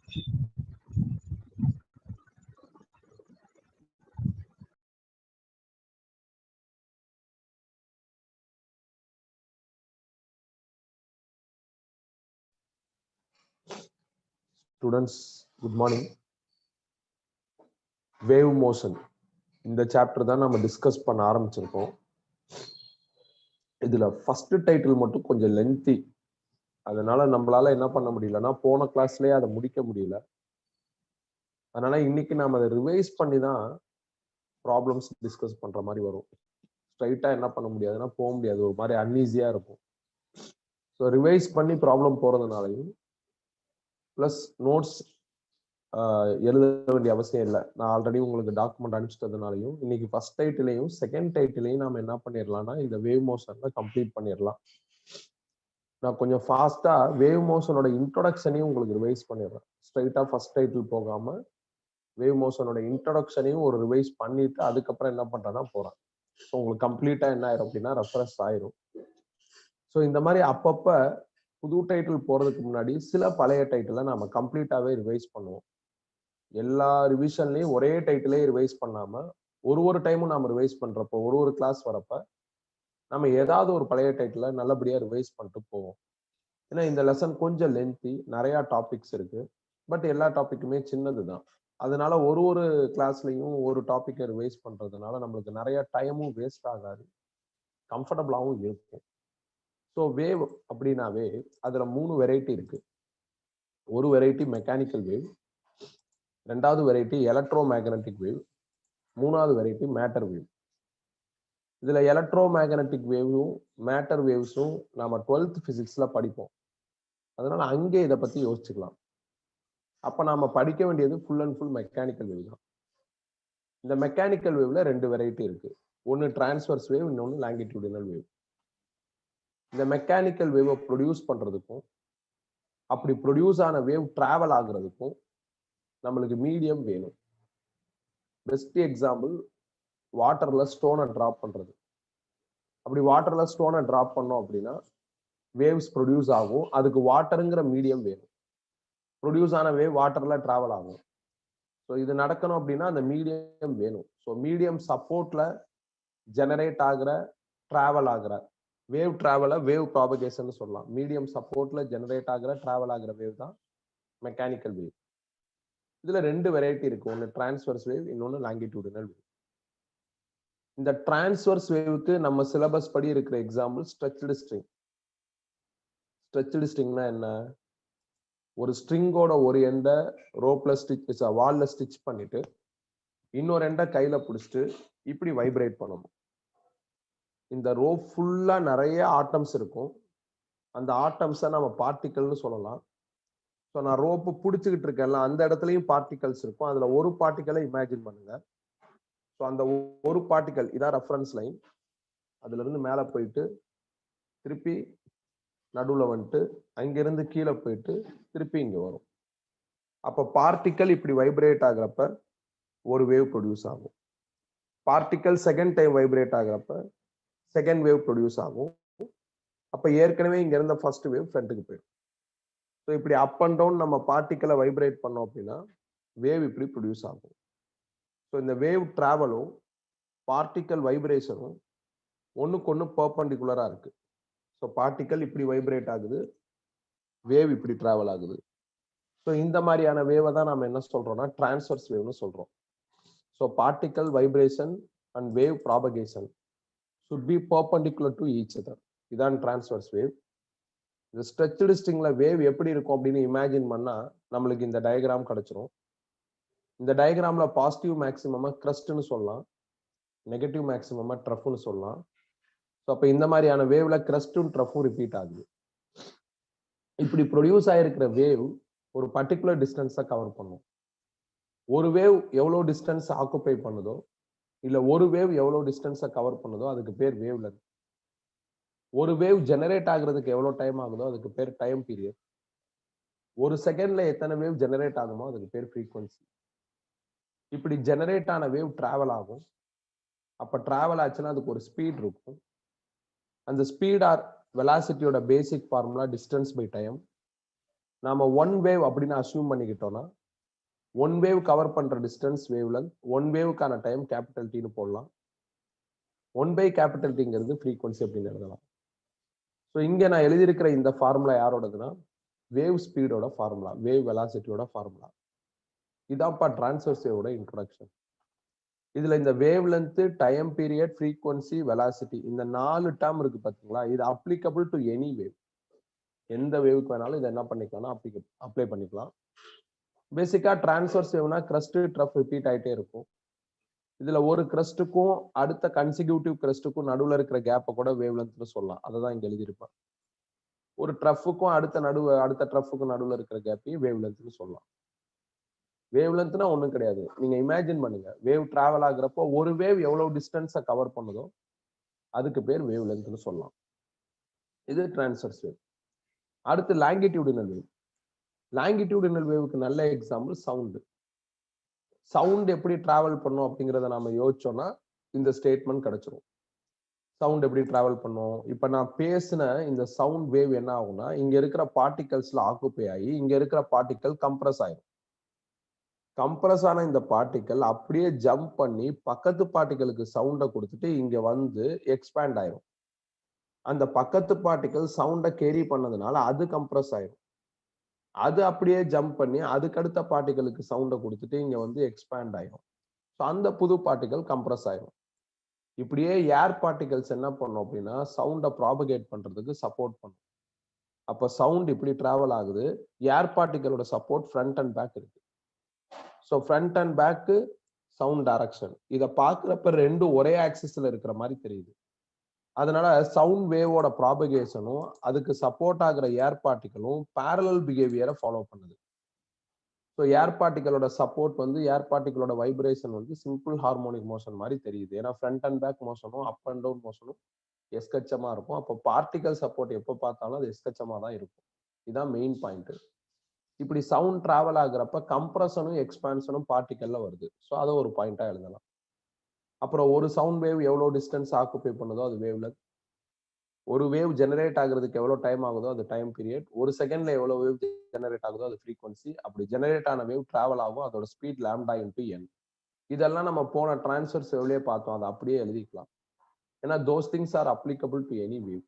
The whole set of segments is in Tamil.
Students, good morning. Wave motion. இந்த சாப்டர் தான் நம்ம டிஸ்கஸ் பண்ண ஆரம்பிச்சிருக்கோம். இதுல ஃபர்ஸ்ட் டைட்டில் மட்டும் கொஞ்சம் லென்த்தி, அதனால நம்மளால என்ன பண்ண முடியலன்னா போன கிளாஸ்லயே அதை முடிக்க முடியல. அதனால இன்னைக்கு நாம அதை ரிவைஸ் பண்ணி தான் ப்ராப்ளம்ஸ் டிஸ்கஸ் பண்ற மாதிரி வரும். ஸ்ட்ரைட்டா என்ன பண்ண முடியாதுன்னா போக முடியாது, ஒரு மாதிரி அன்ஈஸியா இருக்கும். ஸோ ரிவைஸ் பண்ணி ப்ராப்ளம் போறதுனாலையும் பிளஸ் நோட்ஸ் எழுத வேண்டிய அவசியம் இல்லை. நான் ஆல்ரெடி உங்களுக்கு டாக்குமெண்ட் அனுப்பிச்சிட்டதுனாலையும் இன்னைக்கு ஃபர்ஸ்ட் டைட்டிலையும் செகண்ட் டைட்டிலையும் நாம என்ன பண்ணிடலாம்னா இந்த வேவ் மோஷன்ல கம்ப்ளீட் பண்ணிடலாம். நான் கொஞ்சம் ஃபாஸ்டா வேவ் மோஷனோட இன்ட்ரோடக்ஷனையும் உங்களுக்கு ரிவைஸ் பண்ணிடுறேன். ஸ்ட்ரைட்டா ஃபர்ஸ்ட் டைட்டில் போகாம வேவ் மோஷனோட இன்ட்ரோடக்ஷனையும் ஒரு ரிவைஸ் பண்ணிட்டு அதுக்கப்புறம் என்ன பண்றேன்னா போறேன். ஸோ உங்களுக்கு கம்ப்ளீட்டா என்ன ஆயிரும் அப்படின்னா ரெஃபரன்ஸ் ஆயிரும். ஸோ இந்த மாதிரி அப்பப்ப புது டைட்டில் போறதுக்கு முன்னாடி சில பழைய டைட்டிலை நம்ம கம்ப்ளீட்டாவே ரிவைஸ் பண்ணுவோம். எல்லா ரிவிஷன்லயும் ஒரே டைட்டிலே ரிவைஸ் பண்ணாம ஒரு டைமும் நாம ரிவைஸ் பண்றப்போ ஒரு கிளாஸ் வரப்ப நம்ம ஏதாவது ஒரு பழைய டைட்டில நல்லபடியா ரிவைஸ் பண்ணிட்டு போவோம். ஏன்னா இந்த லெசன் கொஞ்சம் லென்த்தி, நிறைய டாபிக்ஸ் இருக்கு. பட் எல்லா டாபிக்குமே சின்னதுதான். அதனால ஒரு கிளாஸ்லயும் ஒரு டாபிக்கை ரிவைஸ் பண்றதுனால நம்மளுக்கு நிறைய டைமும் வேஸ்ட் ஆகாது, கம்ஃபர்டபுளாகவும் இருக்கும். ஸோ வேவ் அப்படின்னாவே அதுல 3 வெரைட்டி இருக்கு. ஒரு வெரைட்டி மெக்கானிக்கல் வேவ், ரெண்டாவது வெரைட்டி எலக்ட்ரோ மேக்னட்டிக் வேவ், மூணாவது வெரைட்டி மேட்டர் வேவ். இதுல எலக்ட்ரோ மேக்னட்டிக் வேவும் மேட்டர் வேவ்ஸும் நாம 12th பிசிக்ஸ்ல படிப்போம். அதனால அங்கே இதை பத்தி யோசிச்சுக்கலாம். அப்ப நாம படிக்க வேண்டியது full and full mechanical wave தான். இந்த மெக்கானிக்கல் வேவ்ல 2 வெரைட்டி இருக்கு. ஒன்னு டிரான்ஸ்வர்ஸ் வேவ், இன்னொன்னு லாங்கிடியூடினல் வேவ். இந்த மெக்கானிக்கல் வேவை ப்ரொடியூஸ் பண்றதுக்கும் அப்படி ப்ரொடியூஸ் ஆன வேவ் டிராவல் ஆகுறதுக்கும் நம்மளுக்கு மீடியம் வேணும். பெஸ்ட் எக்ஸாம்பிள் வாட்டர்ல ஸ்டோனை டிராப் பண்றது. அப்படி வாட்டர்ல ஸ்டோனை டிராப் பண்ணோம் அப்படின்னா வேவ்ஸ் ப்ரொடியூஸ் ஆகும். அதுக்கு வாட்டருங்கிற மீடியம் வேணும். ப்ரொடியூஸ் ஆன வேவ் வாட்டர்ல டிராவல் ஆகும். ஸோ இது நடக்கணும் அப்படின்னா அந்த மீடியம் வேணும். ஸோ மீடியம் சப்போர்ட்ல ஜெனரேட் ஆகிற டிராவல் ஆகிற வேவ் டிராவலை வேவ் ப்ராபகேஷன் சொல்லலாம். மீடியம் சப்போர்ட்ல ஜெனரேட் ஆகிற டிராவல் ஆகிற வேவ் தான் மெக்கானிக்கல் வேவ். இதுல 2 வெரைட்டி இருக்கு. ஒன்னு டிரான்ஸ்வர்ஸ் வேவ், இன்னொன்னு லாங்கிடியூடினல் வேவ். இந்த டிரான்ஸ்வர்ஸ் வேவுக்கு நம்ம சிலபஸ் படி இருக்கிற எக்ஸாம்பிள் ஸ்ட்ரெச்டு ஸ்ட்ரிங். ஸ்ட்ரெச்டு ஸ்ட்ரிங்னா என்ன? ஒரு ஸ்ட்ரிங்கோட ஒரு எண்டை ரோப்ல ஸ்டிச் வால்ல ஸ்டிச் பண்ணிட்டு இன்னொரு எண்டை கையில பிடிச்சிட்டு இப்படி வைப்ரேட் பண்ணணும். இந்த ரோப் ஃபுல்லா நிறைய ஆட்டம்ஸ் இருக்கும். அந்த ஆட்டம்ஸை நம்ம பார்ட்டிகல்னு சொல்லலாம். ஸோ நான் ரோப்பு பிடிச்சிக்கிட்டு இருக்கேன்ல, அந்த இடத்துலயும் பார்ட்டிகல்ஸ் இருக்கும். அதுல ஒரு பார்ட்டிகலை இமேஜின் பண்ணுங்க. ஸோ அந்த ஒரு பார்ட்டிகல் இதான் ரெஃபரன்ஸ் லைன். அதுல இருந்து மேல போயிட்டு திருப்பி நடுவுல வந்துட்டு அங்கிருந்து கீழே போயிட்டு திருப்பி இங்க வரும். அப்ப பார்ட்டிகல் இப்படி வைப்ரேட் ஆகுறப்ப ஒரு வேவ் ப்ரொடியூஸ் ஆகும். பார்ட்டிகல் செகண்ட் டைம் வைப்ரேட் ஆகுறப்ப செகண்ட் வேவ் ப்ரொடியூஸ் ஆகும். அப்ப ஏற்கனவே இங்க இருந்த ஃபர்ஸ்ட் வேவ் ஃப்ரண்ட்டுக்கு போயிடும். ஸோ இப்படி அப் அண்ட் டவுன் நம்ம பார்ட்டிகலை வைப்ரேட் பண்ணோம் அப்படின்னா வேவ் இப்படி ப்ரொடியூஸ் ஆகும். ஸோ இந்த வேவ் டிராவலும் பார்ட்டிகல் வைப்ரேஷனும் ஒன்றுக்கு ஒன்று பர்பண்டிகுலரா இருக்கு. ஸோ பார்ட்டிகல் இப்படி வைப்ரேட் ஆகுது, வேவ் இப்படி டிராவல் ஆகுது. ஸோ இந்த மாதிரியான வேவை தான் நம்ம என்ன சொல்றோம்னா டிரான்ஸ்வர்ஸ் வேவ்னு சொல்றோம். So particle vibration and wave propagation should be perpendicular to each other. இதான் டிரான்ஸ்வர்ஸ் வேவ். இந்த ஸ்ட்ரெச்டு ஸ்ட்ரிங்ல வேவ் எப்படி இருக்கும் அப்படின்னு இமேஜின் பண்ணா நம்மளுக்கு இந்த டயக்ராம் கிடைச்சிரும். இந்த டயக்ராம்ல பாசிட்டிவ் மேக்சிமமா கிரஸ்ட்னு சொல்லலாம், நெகட்டிவ் மேக்சிமமா ட்ரஃப்னு சொல்லலாம். ஸோ அப்போ இந்த மாதிரியான வேவ்ல கிரஸ்டும் ட்ரஃபும் ரிப்பீட் ஆகுது. இப்படி ப்ரொடியூஸ் ஆயிருக்கிற வேவ் ஒரு பர்டிகுலர் டிஸ்டன்ஸை கவர் பண்ணும். ஒரு வேவ் எவ்வளோ டிஸ்டன்ஸ் ஆக்குபை பண்ணுதோ இல்ல ஒரு வேவ் எவ்வளவு டிஸ்டன்ஸை கவர் பண்ணுதோ அதுக்கு பேர் வேவ் லென்த். ஒரு வேவ் ஜெனரேட் ஆகுறதுக்கு எவ்வளவு டைம் ஆகுதோ அதுக்கு பேர் டைம் பீரியட். ஒரு செகண்ட்ல எத்தனை வேவ் ஜெனரேட் ஆகுமோ அதுக்கு பேர் ஃப்ரீக்வன்சி. இப்படி ஜெனரேட் ஆன வேவ் டிராவல் ஆகும். அப்ப டிராவல் ஆச்சுன்னா அதுக்கு ஒரு ஸ்பீட் இருக்கும். அந்த ஸ்பீட் ஆர் வெலாசிட்டியோட basic formula distance by time. நாம ஒன் வேவ் அப்படின்னு அசியூம் பண்ணிக்கிட்டோம்னா ஒன் வேவ் கவர் பண்ற டிஸ்டன்ஸ் வேவ் லென்த், ஒன் வேவுக்கான டைம் கேபிட்டல் டின்னு போடலாம். 1/capital Tங்கிறது ஃப்ரீக்வன்சி அப்படின்னு எழுதலாம். ஸோ இங்க நான் எழுதியிருக்கிற இந்த ஃபார்முலா யாரோடதுன்னா வேவ் ஸ்பீடோட ஃபார்முலா, வேவ் வெலாசிட்டியோட ஃபார்முலா. இதான்ப்பா டிரான்ஸ்வர்ஸ் வேவோட இன்ட்ரோடக்ஷன். இதுல இந்த wavelength, time period, frequency, velocity இந்த 4 டேர்ம் இருக்கு பாத்தீங்களா, இது அப்ளிகபிள் டு எனி வேவ். எந்த வேவுக்கு வேணாலும் இதை என்ன பண்ணிக்கலாம்னா அப்ளை பண்ணிக்கலாம். பேசிக்கா டிரான்ஸ்வர்ஸ் வேவ்னா கிரஸ்ட் ட்ரஃப் ரிப்பீட் ஆயிட்டே இருக்கும். இதுல ஒரு கிரஸ்டுக்கும் அடுத்த கன்சிக்யூட்டிவ் கிரஸ்டுக்கும் நடுவுல இருக்கிற கேப்பை கூட வேவ் லென்த்னு சொல்லலாம். அதை தான் இங்க எழுதியிருப்பேன். ஒரு ட்ரஃபுக்கும் அடுத்த ட்ரஃபுக்கும் நடுவுல இருக்கிற கேப்பையும் வேவ் லென்த்னு சொல்லலாம். வேவ் லென்த்னா ஒண்ணும் கிடையாது. நீங்க இமேஜின் பண்ணுங்க, வேவ் டிராவல் ஆகுறப்போ ஒரு வேவ் எவ்வளவு டிஸ்டன்ஸை கவர் பண்ணுதோ அதுக்கு பேர் வேவ் லென்த்னு சொல்லலாம். இது டிரான்ஸ்வர்ஸ் வேவ். அடுத்து லாங்கிடியூடினல் வேவ். லாங்கிடியூடினல் வேவுக்கு நல்ல எக்ஸாம்பிள் சவுண்ட். சவுண்ட் எப்படி டிராவல் பண்ணும் அப்படிங்கிறத நாம யோசிச்சோம்னா இந்த ஸ்டேட்மெண்ட் கிடைச்சிரும். சவுண்ட் எப்படி டிராவல் பண்ணும்? இப்ப நான் பேசின இந்த சவுண்ட் வேவ் என்ன ஆகும்னா, இங்க இருக்கிற பார்ட்டிகல்ஸ்ல ஆக்குப்பை ஆகி இங்க இருக்கிற பார்ட்டிகல் கம்ப்ரஸ் ஆயிரும். கம்ப்ரஸ் ஆன இந்த பார்ட்டிகல் அப்படியே ஜம்ப் பண்ணி பக்கத்து பார்ட்டிகளுக்கு சவுண்டை கொடுத்துட்டு இங்க வந்து எக்ஸ்பேண்ட் ஆயிரும். அந்த பக்கத்து பார்ட்டிகல் சவுண்டை கேரி பண்ணதுனால அது கம்ப்ரஸ் ஆயிரும். அது அப்படியே ஜம்ப் பண்ணி அதுக்கு அடுத்த பார்ட்டிகளுக்கு சவுண்டை கொடுத்துட்டு இங்க வந்து எக்ஸ்பேண்ட் ஆயிரும். ஸோ அந்த புது பார்ட்டிகல் கம்ப்ரஸ் ஆயிரும். இப்படியே ஏர் பார்ட்டிகல்ஸ் என்ன பண்ணும் அப்படின்னா சவுண்டை ப்ராபகேட் பண்றதுக்கு சப்போர்ட் பண்ணும். அப்ப சவுண்ட் இப்படி டிராவல் ஆகுது. ஏர் பார்ட்டிகளோட சப்போர்ட் ஃப்ரண்ட் அண்ட் பேக் இருக்கு. So front and back sound direction. இதை பார்க்குறப்ப ரெண்டும் ஒரே ஆக்சிஸ்ல இருக்கிற மாதிரி தெரியுது. அதனால சவுண்ட் வேவோட ப்ராபகேஷனும் அதுக்கு சப்போர்ட் ஆகிற ஏர் பார்ட்டிகளும் பேரலல் பிஹேவியரை ஃபாலோ பண்ணுது. ஸோ ஏர் பார்ட்டிகளோட சப்போர்ட் வந்து ஏர் பார்ட்டிகளோட வைப்ரேஷன் வந்து சிம்பிள் ஹார்மோனிக் மோஷன் மாதிரி தெரியுது. ஏன்னா ஃப்ரண்ட் அண்ட் பேக் மோஷனும் அப் அண்ட் டவுன் மோஷனும் எஸ்கச்சமா இருக்கும். அப்போ பார்ட்டிகல் சப்போர்ட் எப்போ பார்த்தாலும் அது எஸ்கச்சமா தான் இருக்கும். இதுதான் மெயின் பாயிண்ட். இப்படி சவுண்ட் டிராவல் ஆகுறப்ப கம்ப்ரஷனும் எக்ஸ்பான்ஷனும் பார்ட்டிகல்ல வருது. ஸோ அதை ஒரு பாயிண்டா எழுதலாம். அப்புறம் ஒரு சவுண்ட் வேவ் எவ்வளவு டிஸ்டன்ஸ் ஆக்குபை பண்ணுதோ அது வேவ் லென்த். ஒரு வேவ் ஜெனரேட் ஆகுறதுக்கு எவ்வளவு டைம் ஆகுதோ அது டைம் பீரியட். ஒரு செகண்ட்ல எவ்வளவு வேவ் ஜெனரேட் ஆகுதோ அது ஃப்ரீக்வன்சி. அப்படி ஜெனரேட் ஆன வேவ் டிராவல் ஆகும். அதோட ஸ்பீட் லாம்டா இன்டு n. இதெல்லாம் நம்ம போன டிரான்ஸ்வர்ஸ் வேவ்லயே பார்த்தோம். அதை அப்படியே எழுதிக்கலாம். ஏன்னா those things are applicable to any wave.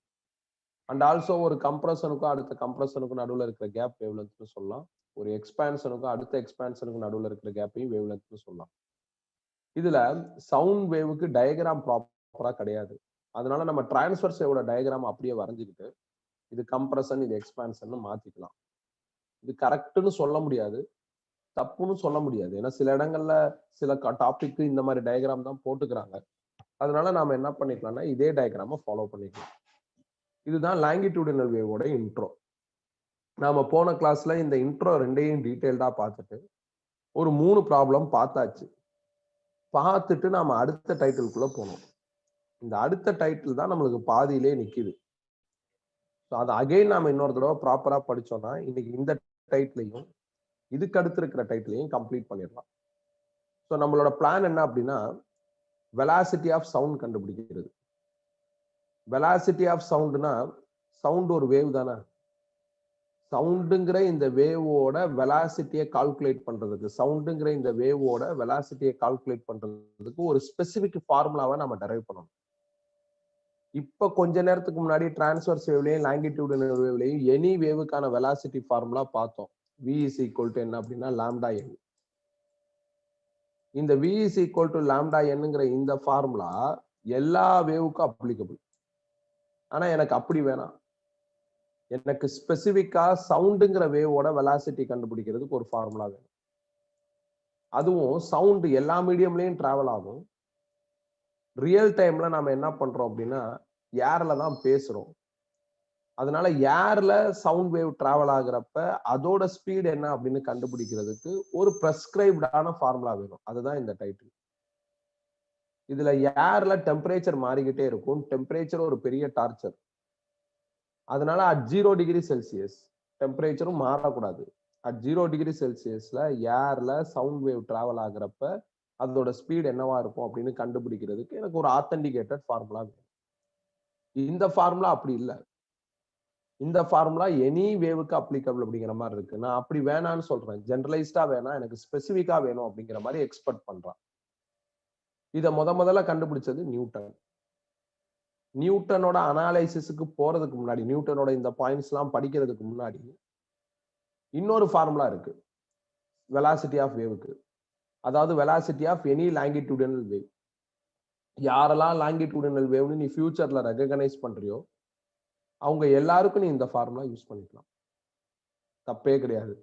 And also ஒரு கம்ப்ரஷனுக்கும் அடுத்த கம்ப்ரஷனுக்கும் நடுவில் இருக்கிற கேப் வேவ் லென்த்னு சொல்லலாம். ஒரு எக்ஸ்பான்ஷனுக்கும் அடுத்த எக்ஸ்பான்ஷனுக்கும் நடுவில் இருக்கிற கேப்பையும் வேவ் லென்த்னு சொல்லலாம். இதுல சவுண்ட் வேவுக்கு டயக்ராம் ப்ராப்பரா கிடையாது. அதனால நம்ம டிரான்ஸ்வர்ஸ் வேவோட டயக்ராம் அப்படியே வரைஞ்சுக்கிட்டு இது கம்ப்ரஷன் இது எக்ஸ்பான்ஷன் மாத்திக்கலாம். இது கரெக்ட்னு சொல்ல முடியாது, தப்புன்னு சொல்ல முடியாது. ஏன்னா சில இடங்கள்ல சில டாபிக் இந்த மாதிரி டயக்ராம் தான் போட்டுக்கிறாங்க. அதனால நாம என்ன பண்ணிக்கலாம்னா இதே டயக்ராம ஃபாலோ பண்ணிக்கலாம். இதுதான் லாங்கிடியூடினல் வேவோட இன்ட்ரோ. நாம போன கிளாஸ்ல இந்த இன்ட்ரோ ரெண்டையும் டீடைல்டா பார்த்துட்டு ஒரு 3 ப்ராப்ளம் பார்த்தாச்சு. பார்த்துட்டு நாம அடுத்த டைட்டிலுக்குள்ள போனோம். இந்த அடுத்த டைட்டில் தான் நம்மளுக்கு பாதியிலே நிக்குது. அது அகைன் நாம இன்னொரு தடவை ப்ராப்பரா படிச்சோம்னா இன்னைக்கு இந்த டைட்டிலையும் இதுக்கு அடுத்து இருக்கிற டைட்டிலையும் கம்ப்ளீட் பண்ணிடலாம். ஸோ நம்மளோட பிளான் என்ன அப்படின்னா வெலாசிட்டி ஆஃப் சவுண்ட் கண்டுபிடிக்கிறது. வெலாசிட்டி ஆஃப் சவுண்ட்னா சவுண்ட் ஒரு வேவ் தானே. சவுண்டுங்கிற இந்த வேவோட வெலாசிட்டியை கால்குலேட் பண்றதுக்கு சவுண்டுங்கிற இந்த வேவோட வெலாசிட்டியை கால்குலேட் பண்றதுக்கு ஒரு ஸ்பெசிபிக் ஃபார்முலாவை நம்ம டெரைவ் பண்ணணும். இப்ப கொஞ்ச நேரத்துக்கு முன்னாடி டிரான்ஸ்வர்ஸ் வேவ்லையும் லாங்கிடியூடினல் வேவ்லையும் எனி வேவுக்கான வெலாசிட்டி ஃபார்முலா பார்த்தோம். v is equal to என்ன அப்படின்னா லாம்டா n. இந்த v is equal to lambda nங்கிற இந்த ஃபார்முலா எல்லா வேவுக்கும் அப்ளிகபிள். ஆனா எனக்கு அப்படி வேணாம். எனக்கு ஸ்பெசிபிக்கா சவுண்டுங்கிற வேவோட வெலாசிட்டி கண்டுபிடிக்கிறதுக்கு ஒரு ஃபார்முலா வேணும். அதுவும் சவுண்ட் எல்லா மீடியம்லயும் டிராவல் ஆகும். ரியல் டைம்ல நாம என்ன பண்றோம் அப்படின்னா ஏர்ல தான் பேசுறோம். அதனால ஏர்ல சவுண்ட் வேவ் டிராவல் ஆகுறப்ப அதோட ஸ்பீட் என்ன அப்படின்னு கண்டுபிடிக்கிறதுக்கு ஒரு பிரெஸ்கிரைப்டான ஃபார்முலா வேணும். அதுதான் இந்த டைட்டில். இதுல ஏர்ல டெம்பரேச்சர் மாறிக்கிட்டே இருக்கும். டெம்பரேச்சர் ஒரு பெரிய டார்ச்சர். அதனால at 0 டிகிரி செல்சியஸ் டெம்பரேச்சரும் மாறக்கூடாது. at 0 டிகிரி செல்சியஸ்ல ஏர்ல சவுண்ட் வேவ் டிராவல் ஆகுறப்ப அதோட ஸ்பீட் என்னவா இருக்கும் அப்படின்னு கண்டுபிடிக்கிறதுக்கு எனக்கு ஒரு ஆத்தென்டிகேட்டட் ஃபார்முலா வேணும். இந்த ஃபார்முலா அப்படி இல்லை. இந்த ஃபார்முலா எனி வேவுக்கு அப்ளிகபிள் அப்படிங்கிற மாதிரி இருக்கு. நான் அப்படி வேணான்னு சொல்றேன். ஜெனரலைஸ்டா வேணாம், எனக்கு ஸ்பெசிஃபிக்கா வேணும் அப்படிங்கிற மாதிரி எக்ஸ்பெக்ட் பண்றான். இதை முதல்ல கண்டுபிடிச்சது நியூட்டன். நியூட்டனோட அனாலிசிஸுக்கு போறதுக்கு முன்னாடி, நியூட்டனோட இந்த பாயிண்ட்ஸ் எல்லாம் படிக்கிறதுக்கு முன்னாடி இன்னொரு ஃபார்முலா இருக்கு வெலாசிட்டி ஆஃப் வேவுக்கு. அதாவது velocity of any longitudinal wave. யாரெல்லாம் லாங்கிடியூடனல் வேவ்னு நீ ஃபியூச்சர்ல ரெகனைஸ் பண்றியோ அவங்க எல்லாருக்கும் நீ இந்த ஃபார்முலா யூஸ் பண்ணிக்கலாம். தப்பே கிடையாது.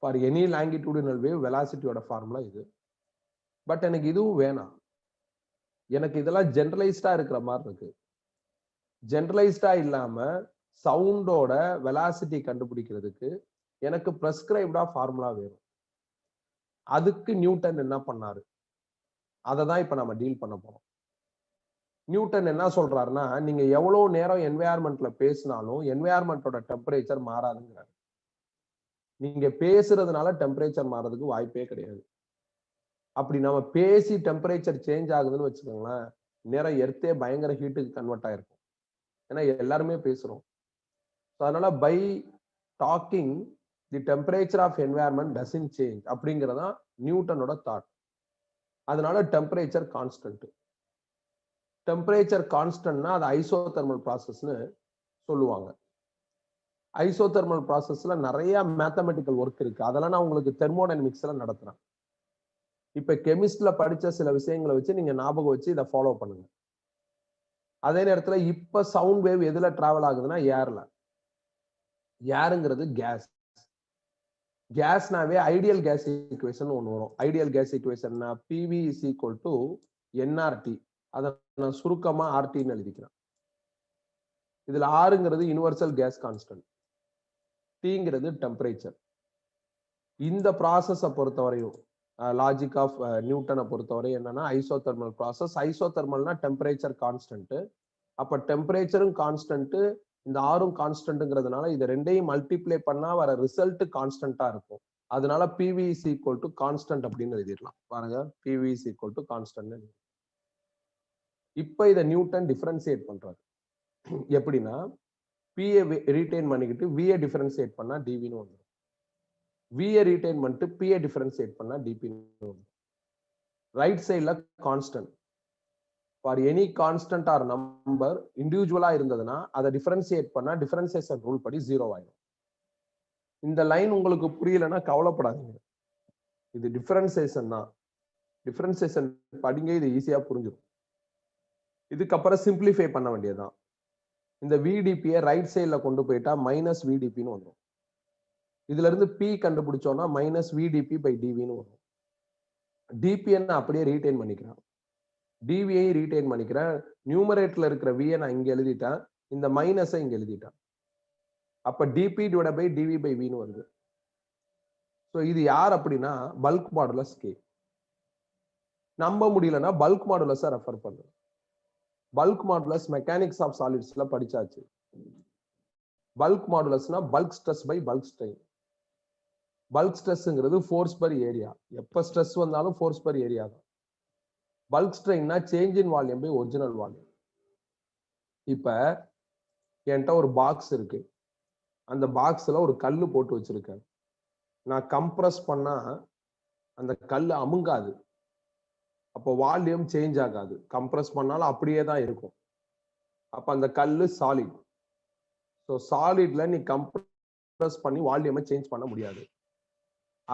ஃபார் எனி லாங்கிடியூடனல் வேவ் வெலாசிட்டியோட ஃபார்முலா இது. பட் எனக்கு இதுவும் வேணாம். எனக்கு இதெல்லாம் ஜெனரலைஸ்டா இருக்கிற மாதிரி இருக்கு. ஜெனரலைஸ்டா இல்லாம சவுண்டோட வெலாசிட்டி கண்டுபிடிக்கிறதுக்கு எனக்கு பிரெஸ்கிரைப்டா ஃபார்முலா வேணும். அதுக்கு நியூட்டன் என்ன பண்ணாரு, அதை தான் இப்ப நம்ம டீல் பண்ண போறோம். நியூட்டன் என்ன சொல்றாருன்னா, நீங்க எவ்வளவு நேரம் என்வாயர்மெண்ட்ல பேசினாலும் என்வாயர்மெண்டோட டெம்பரேச்சர் மாறாதுங்கிறாரு. நீங்க பேசுறதுனால டெம்பரேச்சர் மாறதுக்கு வாய்ப்பே கிடையாது. அப்படி நம்ம பேசி டெம்பரேச்சர் சேஞ்ச் ஆகுதுன்னு வச்சுக்கோங்களேன், நேரம் எர்த்தே பயங்கர ஹீட்டுக்கு கன்வெர்ட் ஆயிருக்கும். ஏன்னா எல்லாருமே பேசுறோம். அதனால by talking the temperature of environment doesn't change அப்படிங்கிறதா நியூட்டனோட தாட். அதனால டெம்பரேச்சர் கான்ஸ்டன்ட். டெம்பரேச்சர் கான்ஸ்டன்ட்னா அது ஐசோதெர்மல் ப்ராசஸ்னு சொல்லுவாங்க. ஐசோதெர்மல் ப்ராசஸ்ல நிறைய மேத்தமெட்டிக்கல் ஒர்க் இருக்கு. அதெல்லாம் நான் உங்களுக்கு தெர்மோடைனமிக்ஸ்ல நடத்துறேன். இப்ப கெமிஸ்ட்ல படிச்ச சில விஷயங்களை வச்சு நீங்க ஞாபகம் வச்சு இதை ஃபாலோ பண்ணுங்க. அதே நேரத்துல இப்ப சவுண்ட் வேவ் எதுல டிராவல் ஆகுதுன்னா ஏர்ல. ஏருங்கிறது கேஸ். கேஸ்னாவே ஐடியல் கேஸ் ஈக்குவேஷன் ஒன்று வரும். ஐடியல் கேஸ் ஈக்குவேஷன்னா PV is equal to nRT. அதை நான் சுருக்கமா RTன்னு எழுதிக்கிறேன். இதுல ஆறுங்கிறது யூனிவர்சல் கேஸ் கான்ஸ்டன்ட், Tங்கிறது டெம்பரேச்சர். இந்த ப்ராசஸை பொறுத்தவரையும் லாஜிக் ஆஃப் நியூட்டனை பொறுத்தவரை என்னன்னா ஐசோதெர்மல் ப்ராசஸ். ஐசோதெர்மல்னா டெம்பரேச்சர் கான்ஸ்டன்ட். அப்ப டெம்பரேச்சரும் கான்ஸ்டன்ட், இந்த ஆறும் கான்ஸ்டன்ட்ங்கிறதுனால இது ரெண்டையும் மல்டிப்ளை பண்ணா வர ரிசல்ட் கான்ஸ்டன்டா இருக்கும். அதனால PV is equal to constant அப்படின்னு எழுதிடலாம். பாருங்க, PV is equal to constant. இப்ப இதை நியூட்டன் டிஃபரன்சியேட் பண்றாரு. எப்படின்னா P-யை ரீடைன் பண்ணிக்கிட்டு V-யை டிஃபரன்சியேட் பண்ணா dVன்னு வந்துடும். V-யை ரீடைன் பண்ணிட்டு P-யை டிஃபரன்சியேட் பண்ணா dPன்னு வந்துடும். ரைட் சைட்ல constant. For any constant or number இண்டிவிஜுவலா இருந்ததுன்னா அதை டிஃபரன்சியேட் பண்ணா டிஃபரன்சியேஷன் ரூல் படி 0 ஆயிடும். இந்த லைன் உங்களுக்கு புரியலன்னா கவலைப்படாதீங்க. இது டிஃபரன்சியேஷன் தான். டிஃபரன்சியேஷன் படிங்க, இது ஈஸியா புரிஞ்சிடும். இதுக்கப்புறம் சிம்பிளிஃபை பண்ண வேண்டியதுதான். இந்த VDP-யை ரைட் சைட்ல கொண்டு போயிட்டா மைனஸ் VDPன்னு வந்துடும். இதுல இருந்து P கண்டுபிடிச்சோம்னா மைனஸ் VDP/dVன்னு வரும். DP-யை அப்படியே ரீடைன் பண்ணிக்கிறேன், dV-யை ரீடைன் பண்ணிக்கிறேன். நியூமரேட்டர்ல இருக்கிற V-யை நான் இங்க எழுதிட்டேன், இந்த மைனஸை இங்க எழுதிட்டேன். அப்ப dP/dV/Vன்னு வருது. ஸோ இது யார் அப்படின்னா பல்க் மாடுலஸ் K. நம்ப முடியலன்னா பல்க் மாடுலஸை ரெஃபர் பண்ணு. பல்க் மாடுலஸ் மெக்கானிக்ஸ் ஆஃப் சாலிட்ஸ்ல படிச்சாச்சு. பல்க் மாடுலஸ்னா bulk stress by bulk strain. Bulk ஸ்ட்ரெஸ்ங்கிறது ஃபோர்ஸ் பர் ஏரியா. எப்ப ஸ்ட்ரெஸ் வந்தாலும் ஃபோர்ஸ் பர் ஏரியா தான். பல்க் ஸ்ட்ரெயின்னா change in volume by original volume. இப்ப என்கிட்ட ஒரு பாக்ஸ் இருக்கு. அந்த பாக்ஸ்ல ஒரு கல்லு போட்டு வச்சிருக்கேன். நான் கம்ப்ரஸ் பண்ணா அந்த கல் அமுங்காது. அப்போ வால்யூம் சேஞ்ச் ஆகாது. கம்ப்ரஸ் பண்ணாலும் அப்படியே தான் இருக்கும். அப்ப அந்த கல்லு சாலிட். ஸோ சாலிட்ல நீ கம்ப்ரஸ் பண்ணி வால்யூமை சேஞ்ச் பண்ண முடியாது.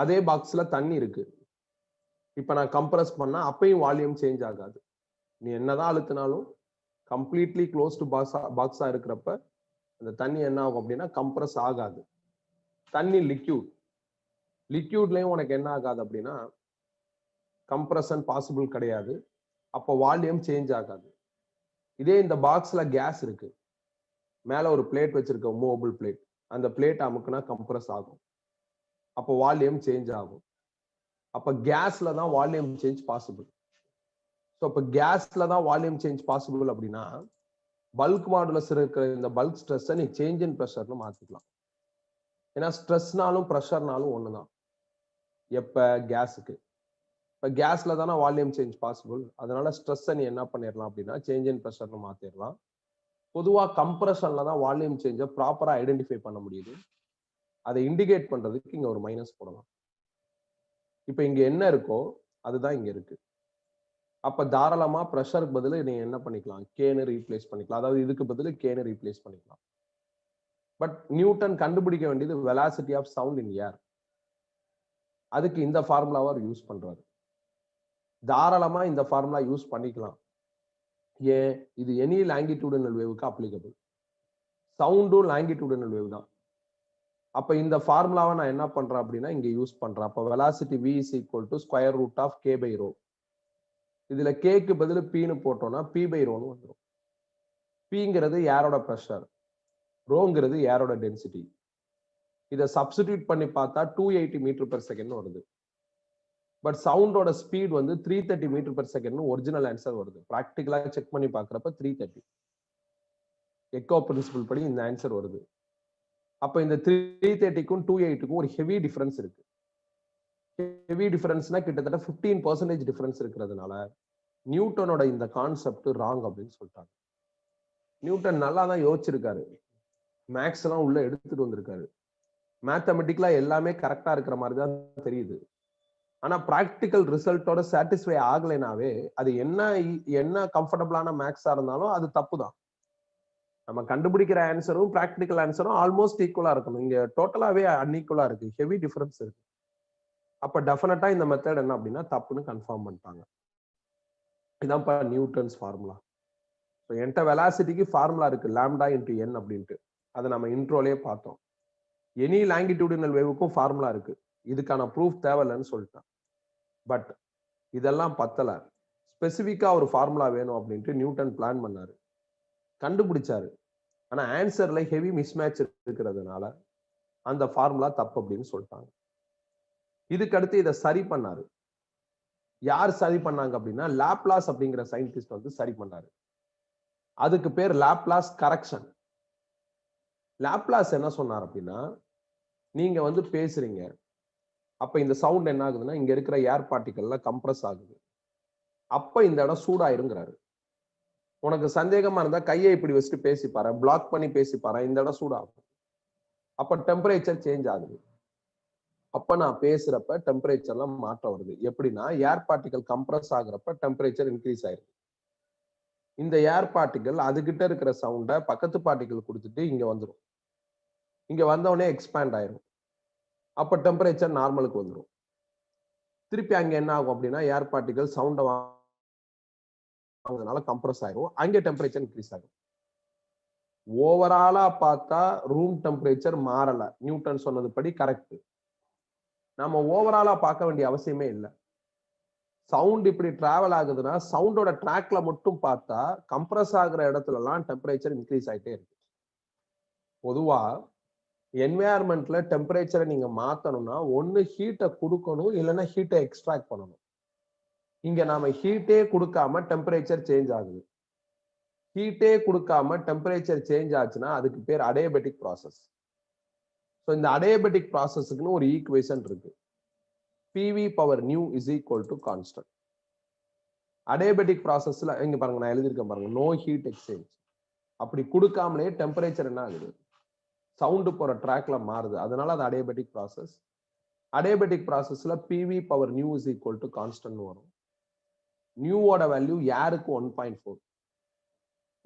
அதே பாக்ஸ்ல தண்ணி இருக்கு. இப்ப நான் கம்ப்ரஸ் பண்ணா அப்பயும் வால்யூம் சேஞ்ச் ஆகாது. நீ என்னதான் அழுத்தினாலும் கம்ப்ளீட்லி க்ளோஸ்டு பாக்ஸா இருக்கிறப்ப அந்த தண்ணி என்ன ஆகும் அப்படின்னா கம்ப்ரஸ் ஆகாது. தண்ணி லிக்யூட். லிக்யூட்லயும் உனக்கு என்ன ஆகாது அப்படின்னா கம்ப்ரஷன் பாசிபிள் கிடையாது. அப்போ வால்யூம் சேஞ்ச் ஆகாது. இதே இந்த பாக்ஸ்ல கேஸ் இருக்கு. மேல ஒரு பிளேட் வச்சிருக்க, மூவபிள் பிளேட். அந்த பிளேட் அமுக்குனா கம்ப்ரஸ் ஆகும். அப்போ வால்யூம் சேஞ்ச் ஆகும். அப்ப கேஸ்ல தான் வால்யூம் சேஞ்ச் பாசிபிள். ஸோ அப்ப கேஸ்ல தான் வால்யூம் சேஞ்ச் பாசிபிள் அப்படின்னா பல்க் மாடுலஸ் இருக்கிற இந்த பல்க் ஸ்ட்ரெஸ்ஸை நீ சேஞ்ச் இன் ப்ரெஷர்னு மாத்திக்கலாம். ஏன்னா ஸ்ட்ரெஸ்னாலும் ப்ரெஷர்னாலும் ஒண்ணுதான். எப்ப கேஸுக்கு. இப்ப கேஸ்ல தானே வால்யூம் சேஞ்ச் பாசிபிள். அதனால ஸ்ட்ரெஸ்ஸை நீ என்ன பண்ணிடலாம் அப்படின்னா சேஞ்ச் இன் ப்ரெஷர்னு மாத்திடலாம். பொதுவா கம்ப்ரஷன்ல தான் வால்யூம் சேஞ்சை ப்ராப்பரா ஐடென்டிஃபை பண்ண முடியுது. அதை இண்டிகேட் பண்றதுக்கு இங்க ஒரு மைனஸ் போடலாம். இப்ப இங்க என்ன இருக்கோ அதுதான் இங்க இருக்கு. அப்ப தாராளமா பிரஷருக்கு பதிலா நீங்க என்ன பண்ணிக்கலாம், கேன்னு ரீப்ளேஸ் பண்ணிக்கலாம். அதாவது இதுக்கு பதிலா கேன்னு ரீப்ளேஸ் பண்ணிக்கலாம். பட் நியூட்டன் கண்டுபிடிக்க வேண்டியது வெலாசிட்டி ஆஃப் சவுண்ட் இன் ஏர். அதுக்கு இந்த ஃபார்முலாவை அவர் யூஸ் பண்றாரு. தாராளமா இந்த ஃபார்முலா யூஸ் பண்ணிக்கலாம். ஏன்? இது எனி லாங்கிடியூடினல் வேவுக்கு அப்ளிகபிள். சவுண்டும் லாங்கிடியூடினல் வேவ் தான். அப்ப இந்த ஃபார்முலாவை நான் என்ன பண்றேன் அப்படின்னா இங்க யூஸ் பண்றேன். அப்ப velocity v is equal to square root of k by rho. இதுல கேக்கு பதில் பீன்னு போட்டோம்னா பி பை ரோன்னு வந்துடும். பிங்கிறது ஏரோட பிரஷர், ரோங்கிறது ஏரோட டென்சிட்டி. இதை சப்ஸ்டிடியூட் பண்ணி பார்த்தா 280 மீட்டர் பெர் செகண்ட் வருது. பட் சவுண்டோட ஸ்பீட் வந்து 330 metre per second original answer வருது. ப்ராக்டிகலா செக் பண்ணி பார்க்குறப்ப 330. எக்கோ பிரின்சிபல் படி இந்த ஆன்சர் வருது. அப்ப இந்த 330க்கும் 280க்கும் ஒரு ஹெவி டிஃபரன்ஸ் இருக்கு. ஹெவி டிஃபரன்ஸ்னா கிட்டத்தட்ட 15% டிஃபரன்ஸ் இருக்கிறதுனால நியூட்டனோட இந்த கான்செப்ட் ராங் அப்படின்னு சொல்லிட்டாங்க. நியூட்டன் நல்லா தான் யோசிச்சிருக்காரு, மேக்ஸ் எல்லாம் உள்ள எடுத்துட்டு வந்திருக்காரு. மேத்தமெட்டிக்கலா எல்லாமே கரெக்டா இருக்கிற மாதிரி தான் தெரியுது. ஆனா பிராக்டிக்கல் ரிசல்ட்டோட சாட்டிஸ்ஃபை ஆகலைனாவே அது என்ன கம்ஃபர்டபுளான மேக்ஸா இருந்தாலும் அது தப்பு தான். நம்ம கண்டுபிடிக்கிற ஆன்சரும் பிராக்டிக்கல் ஆன்சரும் ஆல்மோஸ்ட் ஈக்குவலா இருக்கணும். இங்க டோட்டலாவே அன்ஈக்குவலா இருக்கு, ஹெவி டிஃபரன்ஸ் இருக்கு. அப்ப டெஃபினட்டா இந்த மெத்தட் என்ன அப்படின்னா தப்புன்னு கன்ஃபார்ம் பண்ணிட்டாங்க. இதான்ப்பா நியூட்டன்ஸ் ஃபார்முலா. என்கிட்ட வெலாசிட்டிக்கு ஃபார்முலா இருக்கு, லாம்டா இன்டு என் அப்படின்ட்டு. அதை நம்ம இன்ட்ரோலே பார்த்தோம். எனி லாங்கிடியூடினல் வேவுக்கும் ஃபார்முலா இருக்கு. இதுக்கான ப்ரூஃப் தேவையில்லைன்னு சொல்லிட்டேன். பட் இதெல்லாம் பத்தல, ஸ்பெசிஃபிக்கா ஒரு ஃபார்முலா வேணும் அப்படின்ட்டு நியூட்டன் பிளான் பண்ணாரு, கண்டுபிடிச்சாரு. ஆனா ஆன்சர்ல ஹெவி மிஸ்மேட்ச் இருக்கிறதுனால அந்த ஃபார்முலா தப்பு அப்படின்னு சொல்லிட்டாங்க. இதுக்கு அடுத்து இதை சரி பண்ணாரு. யார் சரி பண்ணாங்க அப்படின்னா லாப்லாஸ் அப்படிங்கிற சயின்டிஸ்ட் வந்து சரி பண்ணாரு. அதுக்கு பேர் லாப்லாஸ் கரெக்ஷன். லாப்லாஸ் என்ன சொன்னார் அப்படின்னா, நீங்க வந்து பேசுறீங்க, அப்ப இந்த சவுண்ட் என்ன ஆகுதுன்னா இங்க இருக்கிற ஏர் பார்ட்டிகல்ல கம்ப்ரஸ் ஆகுது. அப்ப இந்த இடம் சூடாயிருங்கிறாரு. உனக்கு சந்தேகமா இருந்தா கையை இப்படி வச்சுட்டு பேசி பாரு, பிளாக் பண்ணி பேசி பாரு, இந்த இடம் சூடாகும். அப்ப டெம்பரேச்சர் சேஞ்ச் ஆகுது. அப்ப நான் பேசுறப்ப டெம்பரேச்சர்ல மாற்றம் வருது. எப்படின்னா ஏர் பார்ட்டிகல் கம்ப்ரஸ் ஆகுறப்ப டெம்பரேச்சர் இன்க்ரீஸ் ஆயிருக்கு. இந்த ஏர் பார்ட்டிகல் அதுகிட்ட இருக்கிற சவுண்டை பக்கத்து பார்ட்டிகல் கொடுத்துட்டு இங்க வந்துடும். இங்க வந்தவொடனே எக்ஸ்பேண்ட் ஆயிரும். அப்ப டெம்பரேச்சர் நார்மலுக்கு வந்துடும். திருப்பி அங்க என்ன ஆகும் அப்படின்னா ஏர் பார்ட்டிகல் சவுண்டை வாங்குறதுனால கம்ப்ரஸ் ஆயிரும், அங்கே டெம்பரேச்சர் இன்க்ரீஸ் ஆகும். ஓவராலா பார்த்தா ரூம் டெம்பரேச்சர் மாறல, நியூட்டன் சொன்னது படி கரெக்ட். நம்ம ஓவராலா பார்க்க வேண்டிய அவசியமே இல்லை. சவுண்ட் இப்படி டிராவல் ஆகுதுன்னா சவுண்டோட ட்ராக்ல மட்டும் பார்த்தா கம்ப்ரஸ் ஆகுற இடத்துல எல்லாம் டெம்பரேச்சர் இன்க்ரீஸ் ஆயிட்டே இருக்கு. பொதுவா என்வாயர்மெண்ட்ல டெம்பரேச்சரை நீங்க மாத்தணும்னா ஒண்ணு ஹீட்டை கொடுக்கணும், இல்லைன்னா ஹீட்டை எக்ஸ்ட்ராக்ட் பண்ணணும். இங்க நாம ஹீட்டே கொடுக்காம டெம்பரேச்சர் சேஞ்ச் ஆகுது. ஹீட்டே கொடுக்காம டெம்பரேச்சர் சேஞ்ச் ஆச்சுன்னா அதுக்கு பேர் அடியபெட்டிக் ப்ராசஸ். ஸோ இந்த அடியபெட்டிக் ப்ராசஸ்க்குன்னு ஒரு ஈக்குவேஷன் இருக்கு. PV power nu is equal to constant. அடியபெட்டிக் ப்ராசஸ்ல இங்க பாருங்க, நான் எழுதியிருக்கேன் பாருங்க, நோ ஹீட் எக்ஸ்சேஞ்ச். அப்படி கொடுக்காமலே டெம்பரேச்சர் என்ன ஆகுது, சவுண்ட் போற ட்ராக்ல மாறுது. அதனால அது அடியபெட்டிக் ப்ராசஸ். அடியபெட்டிக் ப்ராசஸ்ல PV power nu is equal to constant வரும். நியூவோட வேல்யூ யாருக்கு 1.4.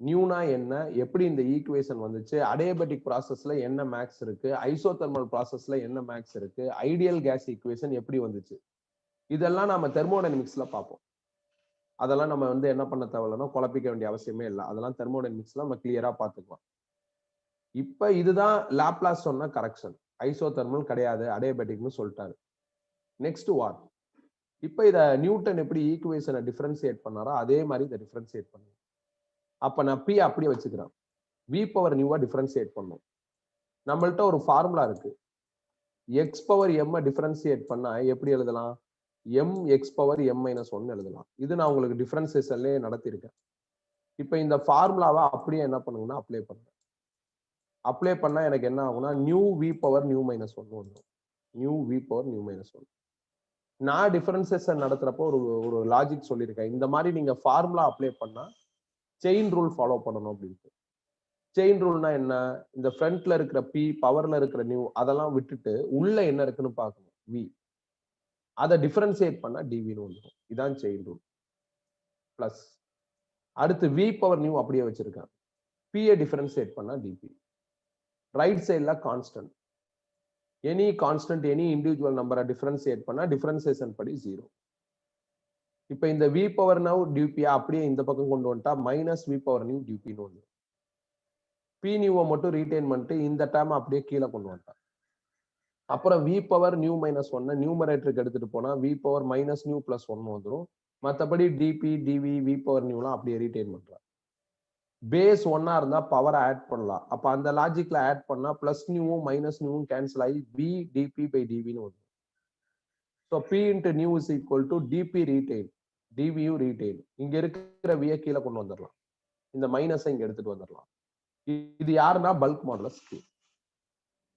நியூனா என்ன, எப்படி இந்த ஈக்குவேஷன் வந்துச்சு, அடியபெட்டிக் ப்ராசஸ்ல என்ன மேக்ஸ் இருக்கு, ஐசோதெர்மல் ப்ராசஸ்ல என்ன மேக்ஸ் இருக்கு, ஐடியல் கேஸ் ஈக்குவேஷன் எப்படி வந்துச்சு, இதெல்லாம் நம்ம தெர்மோடைனமிக்ஸ்ல பார்ப்போம். அதெல்லாம் நம்ம வந்து என்ன பண்ண தேவையில்லைன்னா குழப்பிக்க வேண்டிய அவசியமே இல்லை. அதெல்லாம் தெர்மோடைனமிக்ஸ்ல நம்ம கிளியரா பார்த்துக்கலாம். இப்ப இதுதான் லாப்லாஸ் சொன்ன கரெக்ஷன். ஐசோதெர்மல் கிடையாது, அடியபெட்டிக்னு சொல்லிட்டாரு. Next what? இப்ப இத நியூட்டன் எப்படி ஈக்குவேஷனை டிஃபரன்சியேட் பண்ணாரோ அதே மாதிரி இதை டிஃபரன்சியேட் பண்ணுங்க. அப்ப நான் P அப்படியே வச்சுக்கிறேன், V பவர் நியூவா டிஃபரன்சியேட் பண்ணும். நம்மள்ட்ட ஒரு ஃபார்முலா இருக்கு, X பவர் M டிஃபரன்சியேட் பண்ணா எப்படி எழுதலாம், M X power M minus 1 எழுதலாம். இது நான் உங்களுக்கு டிஃபரன்சியேஷன்லயே நடத்தியிருக்கேன். இப்ப இந்த ஃபார்முலாவை அப்படியே என்ன பண்ணுங்கன்னா அப்ளை பண்ணுறேன். அப்ளை பண்ணா எனக்கு என்ன ஆகும்னா new V power new minus 1 வந்துடும். New V power new minus 1. நான் டிஃபரன்சியேஷன் நடத்துறப்போ ஒரு லாஜிக் சொல்லியிருக்கேன், இந்த மாதிரி நீங்க ஃபார்முலா அப்ளை பண்ணா செயின் ரூல் ஃபாலோ பண்ணணும் அப்படின்ட்டு. செயின் ரூல்னா என்ன? இந்த ஃப்ரண்ட்ல இருக்கிற பி, பவர்ல இருக்கிற நியூ அதெல்லாம் விட்டுட்டு உள்ள என்ன இருக்குன்னு பார்க்கணும். வி. அதை டிஃபரன்சியேட் பண்ணா டிவின்னு வந்துடும். இதான் செயின் ரூல். பிளஸ் அடுத்து வி பவர் நியூ அப்படியே வச்சிருக்கேன். பியை டிஃபரன்சியேட் பண்ணா டிபி. ரைட் சைட்ல constant. Any constant any individual நம்பரை டிஃபரன்சியேட் பண்ணா டிஃபரன்சியேஷன் படி 0. இப்ப இந்த வி பவர் நவ் டியூபியா அப்படியே இந்த பக்கம் கொண்டு வந்துட்டா மைனஸ் வி பவர் நியூ டியூபின்னு ஒன்று. பி நியூவை மட்டும் ரீடைன் பண்ணிட்டு இந்த டேம் அப்படியே கீழே கொண்டு வந்துட்டான். அப்புறம் வி பவர் நியூ மைனஸ் ஒன்னு நியூமரேட்டருக்கு எடுத்துட்டு போனா V power minus nu plus ஒன்னு வந்துடும். மற்றபடி டிபி டிவி வி பவர் நியூலாம் அப்படியே ரீடைன் பண்றான். பேஸ் ஒன்னா இருந்தா பவரை ஆட் பண்ணலாம். அப்ப அந்த லாஜிக்ல ஆட் பண்ணா பிளஸ் நியூவும் மைனஸ் நியூவும் கேன்சல் ஆகி பி டிபி பை டிவின்னு வந்துடும். So P into nu is equal to dP retain dV retain. இங்க இருக்கிற வியை கீழே கொண்டு வந்துடலாம். இந்த மைனஸை இங்க எடுத்துட்டு வந்துடலாம். இது யாருன்னா பல்க் மாடுலஸ் கே.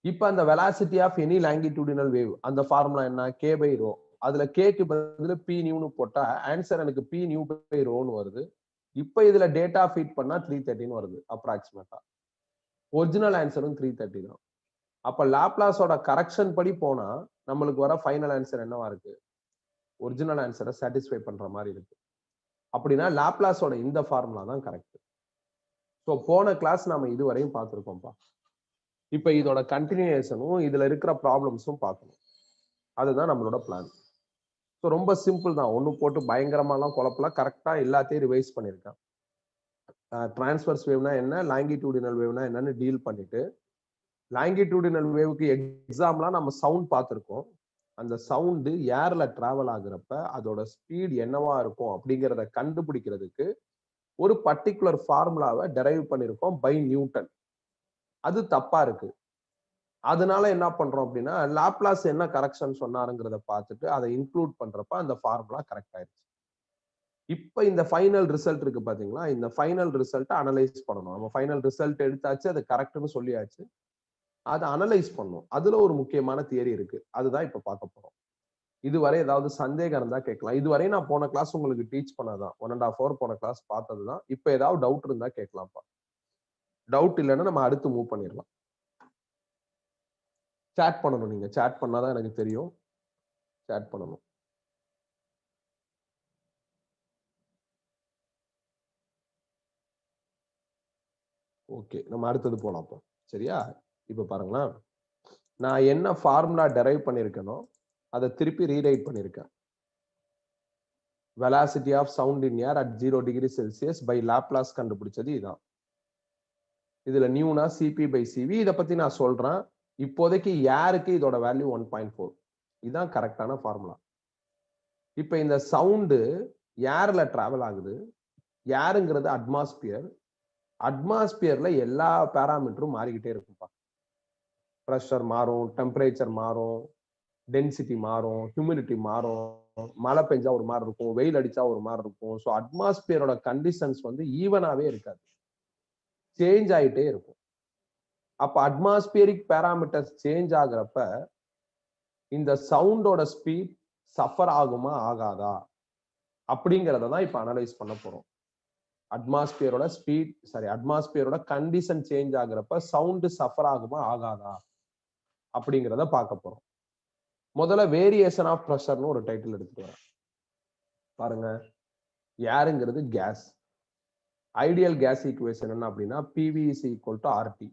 இப்ப அந்த velocity of any longitudinal wave அந்த ஃபார்முலா என்ன? K by rho. அதுல கேக்கு பதில் பி நியூன்னு போட்டா ஆன்சர் எனக்கு பி நியூ பை ரோன்னு வருது. இப்ப இதுல டேட்டா ஃபீட் பண்ணா 330 வருது அப்ராக்சிமேட்டா. ஒரிஜினல் ஆன்சரும் 330 தான். அப்ப லாப்லாஸோட கரெக்ஷன் படி போனா நம்மளுக்கு வர ஃபைனல் ஆன்சர் என்னவா இருக்கு? ஒரிஜினல் ஆன்சரை சாட்டிஸ்ஃபை பண்ற மாதிரி இருக்கு. அப்படின்னா லாப்லாஸோட இந்த ஃபார்முலா தான் கரெக்ட். ஸோ போன கிளாஸ் நாம இதுவரையும் பார்த்துருக்கோம்ப்பா. இப்ப இதோட கண்டினியூஷனும் இதுல இருக்கிற ப்ராப்ளம்ஸும் பார்க்கணும். அதுதான் நம்மளோட பிளான். ஸோ ரொம்ப சிம்பிள் தான். ஒன்று போட்டு பயங்கரமாலாம் குழப்பலாம். கரெக்டா எல்லாத்தையும் ரிவைஸ் பண்ணியிருக்கேன். டிரான்ஸ்வர்ஸ் வேவ்னா என்ன, லாங்கிடியூடினல் வேவ்னா என்னன்னு டீல் பண்ணிட்டு, லாங்கிடியூடினல் வேவுக்கு எக்ஸாம்லாம் நம்ம சவுண்ட் பார்த்துருக்கோம். அந்த சவுண்டு ஏர்ல டிராவல் ஆகுறப்ப அதோட ஸ்பீட் என்னவா இருக்கும் அப்படிங்கிறத கண்டுபிடிக்கிறதுக்கு ஒரு பர்டிகுலர் ஃபார்முலாவை டெரைவ் பண்ணியிருக்கோம் பை நியூட்டன். அது தப்பா இருக்கு. அதனால என்ன பண்றோம் அப்படின்னா லாப்லாஸ் என்ன கரெக்ஷன் சொன்னாருங்கிறத பார்த்துட்டு அதை இன்க்ளூட் பண்றப்ப அந்த ஃபார்முலா கரெக்ட் ஆயிடுச்சு. இப்ப இந்த ஃபைனல் ரிசல்ட் இருக்கு பாத்தீங்களா, இந்த ஃபைனல் ரிசல்ட்டை அனலைஸ் பண்ணணும். நம்ம ஃபைனல் ரிசல்ட் எடுத்தாச்சு, அது கரெக்ட்னு சொல்லியாச்சு. அதை அனலைஸ் பண்ணணும். அதுல ஒரு முக்கியமான தியரி இருக்கு. அதுதான் இப்ப பார்க்க போறோம். இதுவரை ஏதாவது சந்தேகம் இருந்தா கேட்கலாம். இதுவரை நான் போன கிளாஸ் உங்களுக்கு டீச் பண்ணதான் 1.5 hour போன கிளாஸ் பார்த்ததுதான். இப்ப ஏதாவது டவுட் இருந்தா கேட்கலாம்ப்பா. டவுட் இல்லைன்னா நம்ம அடுத்து மூவ் பண்ணிடலாம். சாட் பண்ணணும். நீங்க சாட் பண்ணாதான் எனக்கு தெரியும். சாட் பண்ணணும். ஓகே, நம்ம அடுத்தது போலாம். சரியா? இப்ப பாருங்களா, நான் என்ன ஃபார்முலா டெரைவ் பண்ணிருக்கேனோ அதை திருப்பி ரீரைட் பண்ணிருக்கேன். Velocity of sound in air at 0 degree Celsius by Laplace கண்டுபிடிச்சது இதான். இதுல நியூனா சிபி பை சிவி. இதை பத்தி நான் சொல்றேன். இப்போதைக்கு ஏருக்கு இதோட வேல்யூ 1.4. இதுதான் கரெக்டான ஃபார்முலா. இப்ப இந்த சவுண்டு ஏர்ல டிராவல் ஆகுது. ஏருங்கிறது அட்மாஸ்பியர். அட்மாஸ்பியர்ல எல்லா பேராமீட்டரும் மாறிக்கிட்டே இருக்கும்பா. ப்ரெஷர் மாறும், டெம்பரேச்சர் மாறும், டென்சிட்டி மாறும், ஹியூமிடிட்டி மாறும், மழை பெஞ்சா ஒரு மாதிரி இருக்கும், வெயில் அடிச்சா ஒரு மாதிரி இருக்கும். ஸோ அட்மாஸ்பியரோட கண்டிஷன்ஸ் வந்து ஈவனாவே இருக்காது, சேஞ்ச் ஆகிட்டே இருக்கும். அப்ப அட்மாஸ்பியரிக் பேராமீட்டர்ஸ் சேஞ்ச் ஆகுறப்ப இந்த சவுண்டோட ஸ்பீட் சஃபர் ஆகுமா ஆகாதா அப்படிங்கிறத தான் இப்ப அனலைஸ் பண்ண போறோம். அட்மாஸ்பியரோட ஸ்பீட் அட்மாஸ்பியரோட கண்டிஷன் சேஞ்ச் ஆகுறப்ப சவுண்ட் சஃபர் ஆகுமா ஆகாதா அப்படிங்கிறத பார்க்க போறோம். முதல்ல வேரியேஷன் ஆஃப் ப்ரெஷர்னு ஒரு டைட்டில் எடுத்துட்டு வரேன். பாருங்க, ஏருங்கிறது கேஸ். ஐடியல் கேஸ் ஈக்குவேஷன் என்ன அப்படின்னா PV is equal to RT.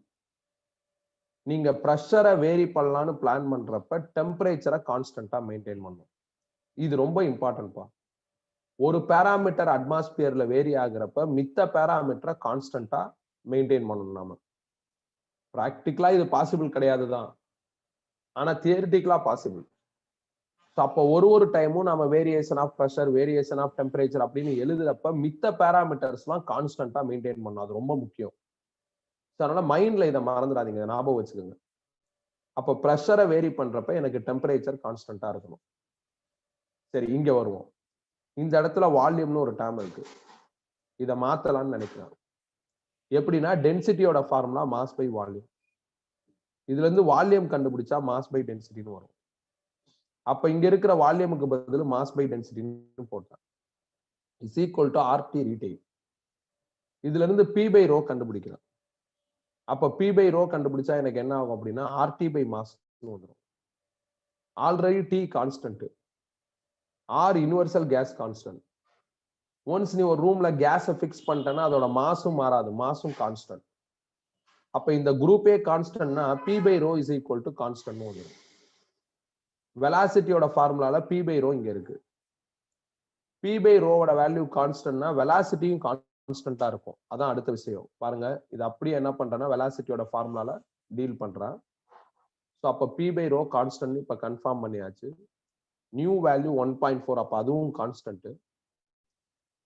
நீங்க ப்ரெஷரை வேரி பண்ணலான்னு பிளான் பண்றப்ப டெம்பரேச்சரை கான்ஸ்டன்டா மெயின்டைன் பண்ணும். இது ரொம்ப இம்பார்ட்டன்ட்பா. ஒரு பேராமீட்டர் அட்மாஸ்பியர்ல வேரி ஆகுறப்ப மித்த பேராமீட்டரை கான்ஸ்டன்டா மெயின்டைன் பண்ணணும். நாம பிராக்டிக்கலா இது பாசிபிள் கிடையாதுதான், ஆனா தியரிட்டிக்கலா பாசிபிள். அப்போ ஒரு டைமும் நம்ம variation of pressure, variation of temperature அப்படின்னு எழுதுறப்ப மித்த பேராமீட்டர்ஸ்லாம் கான்ஸ்டன்டா மெயின்டைன் பண்ணணும். அது ரொம்ப முக்கியம். அதனால மைண்ட்ல இதை மறந்துடாதீங்க, ஞாபகம் வச்சுக்கோங்க. அப்போ ப்ரெஷரை வேரி பண்றப்ப எனக்கு டெம்பரேச்சர் கான்ஸ்டன்டா இருக்கணும். சரி, இங்க வருவோம். இந்த இடத்துல வால்யூம்னு ஒரு டேர்ம் இருக்கு. இதை மாத்தலாம்னு நினைக்கிறேன். எப்படின்னா டென்சிட்டியோட ஃபார்முலா மாஸ் பை வால்யூம். இதுல இருந்து வால்யூம் கண்டுபிடிச்சா மாஸ் பை டென்சிட்டின்னு வரும். அப்ப இங்க இருக்கிற வால்யூமுக்கு பதில் மாஸ் பை டென்சிட்டின்னு போட்டேன். Is equal to RT retain. இதுல இருந்து பி பை ரோ கண்டுபிடிக்கலாம். அப்ப பி பை ரோ கண்டுபிடிச்சா எனக்கு என்ன ஆகும் அப்படின்னா ஆர்டி பை மாஸ் வந்துடும். Already T constant, R universal gas constant. Once நீ ஒரு ரூம்ல கேஸை ஃபிக்ஸ் பண்ணிட்டேன்னா அதோட மாசும் மாறாது, மாசும் கான்ஸ்டன்ட். அப்ப இந்த குரூப்பே கான்ஸ்டன்ட்னா P by rho is equal to constant வந்துடும். வெலாசிட்டியோட ஃபார்முலால பி பை ரோ இங்க இருக்கு. பி பை ரோவோட வேல்யூ கான்ஸ்டன்ட்னா வெலாசிட்டியும் கான்ஸ்டன்டா இருக்கும். அதான் அடுத்த விஷயம். பாருங்க, இது அப்படியே என்ன பண்றேன்னா வெலாசிட்டியோட ஃபார்முலால டீல் பண்றேன். ஸோ அப்ப பி பை ரோ கான்ஸ்டன்ட் இப்ப கன்ஃபார்ம் பண்ணியாச்சு. நியூ வேல்யூ 1.4, அப்ப அதுவும் கான்ஸ்டன்ட்.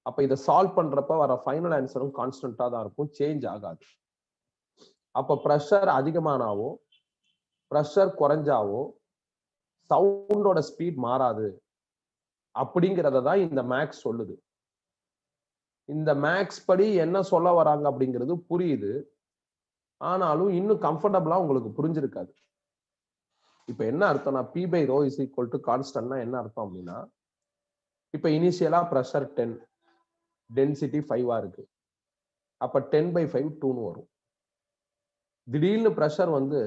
அப்ப இதை சால்வ் பண்றப்ப வர ஃபைனல் ஆன்சரும் கான்ஸ்டன்டா தான் இருக்கும், சேஞ்ச் ஆகாது. அப்ப ப்ரெஷர் அதிகமானாவோ ப்ரெஷர் குறைஞ்சாவோ சவுண்டோட ஸ்பீட் மாறாது அப்படிங்கிறத தான் இந்த மேக்ஸ் சொல்லுது. இந்த மேக்ஸ் படி என்ன சொல்ல வராங்க அப்படிங்கிறது புரியுது, ஆனாலும் இன்னும் கம்ஃபர்டபுளா உங்களுக்கு புரிஞ்சிருக்காது. இப்ப என்ன அர்த்தம்னா P by rho is equal to கான்ஸ்டன்ட்னா என்ன அர்த்தம் அப்படின்னா, இப்ப இனிஷியலா ப்ரெஷர் 10, டென்சிட்டி 5 இருக்கு. அப்ப 10/5 2 வரும். திடீர்னு ப்ரெஷர் வந்து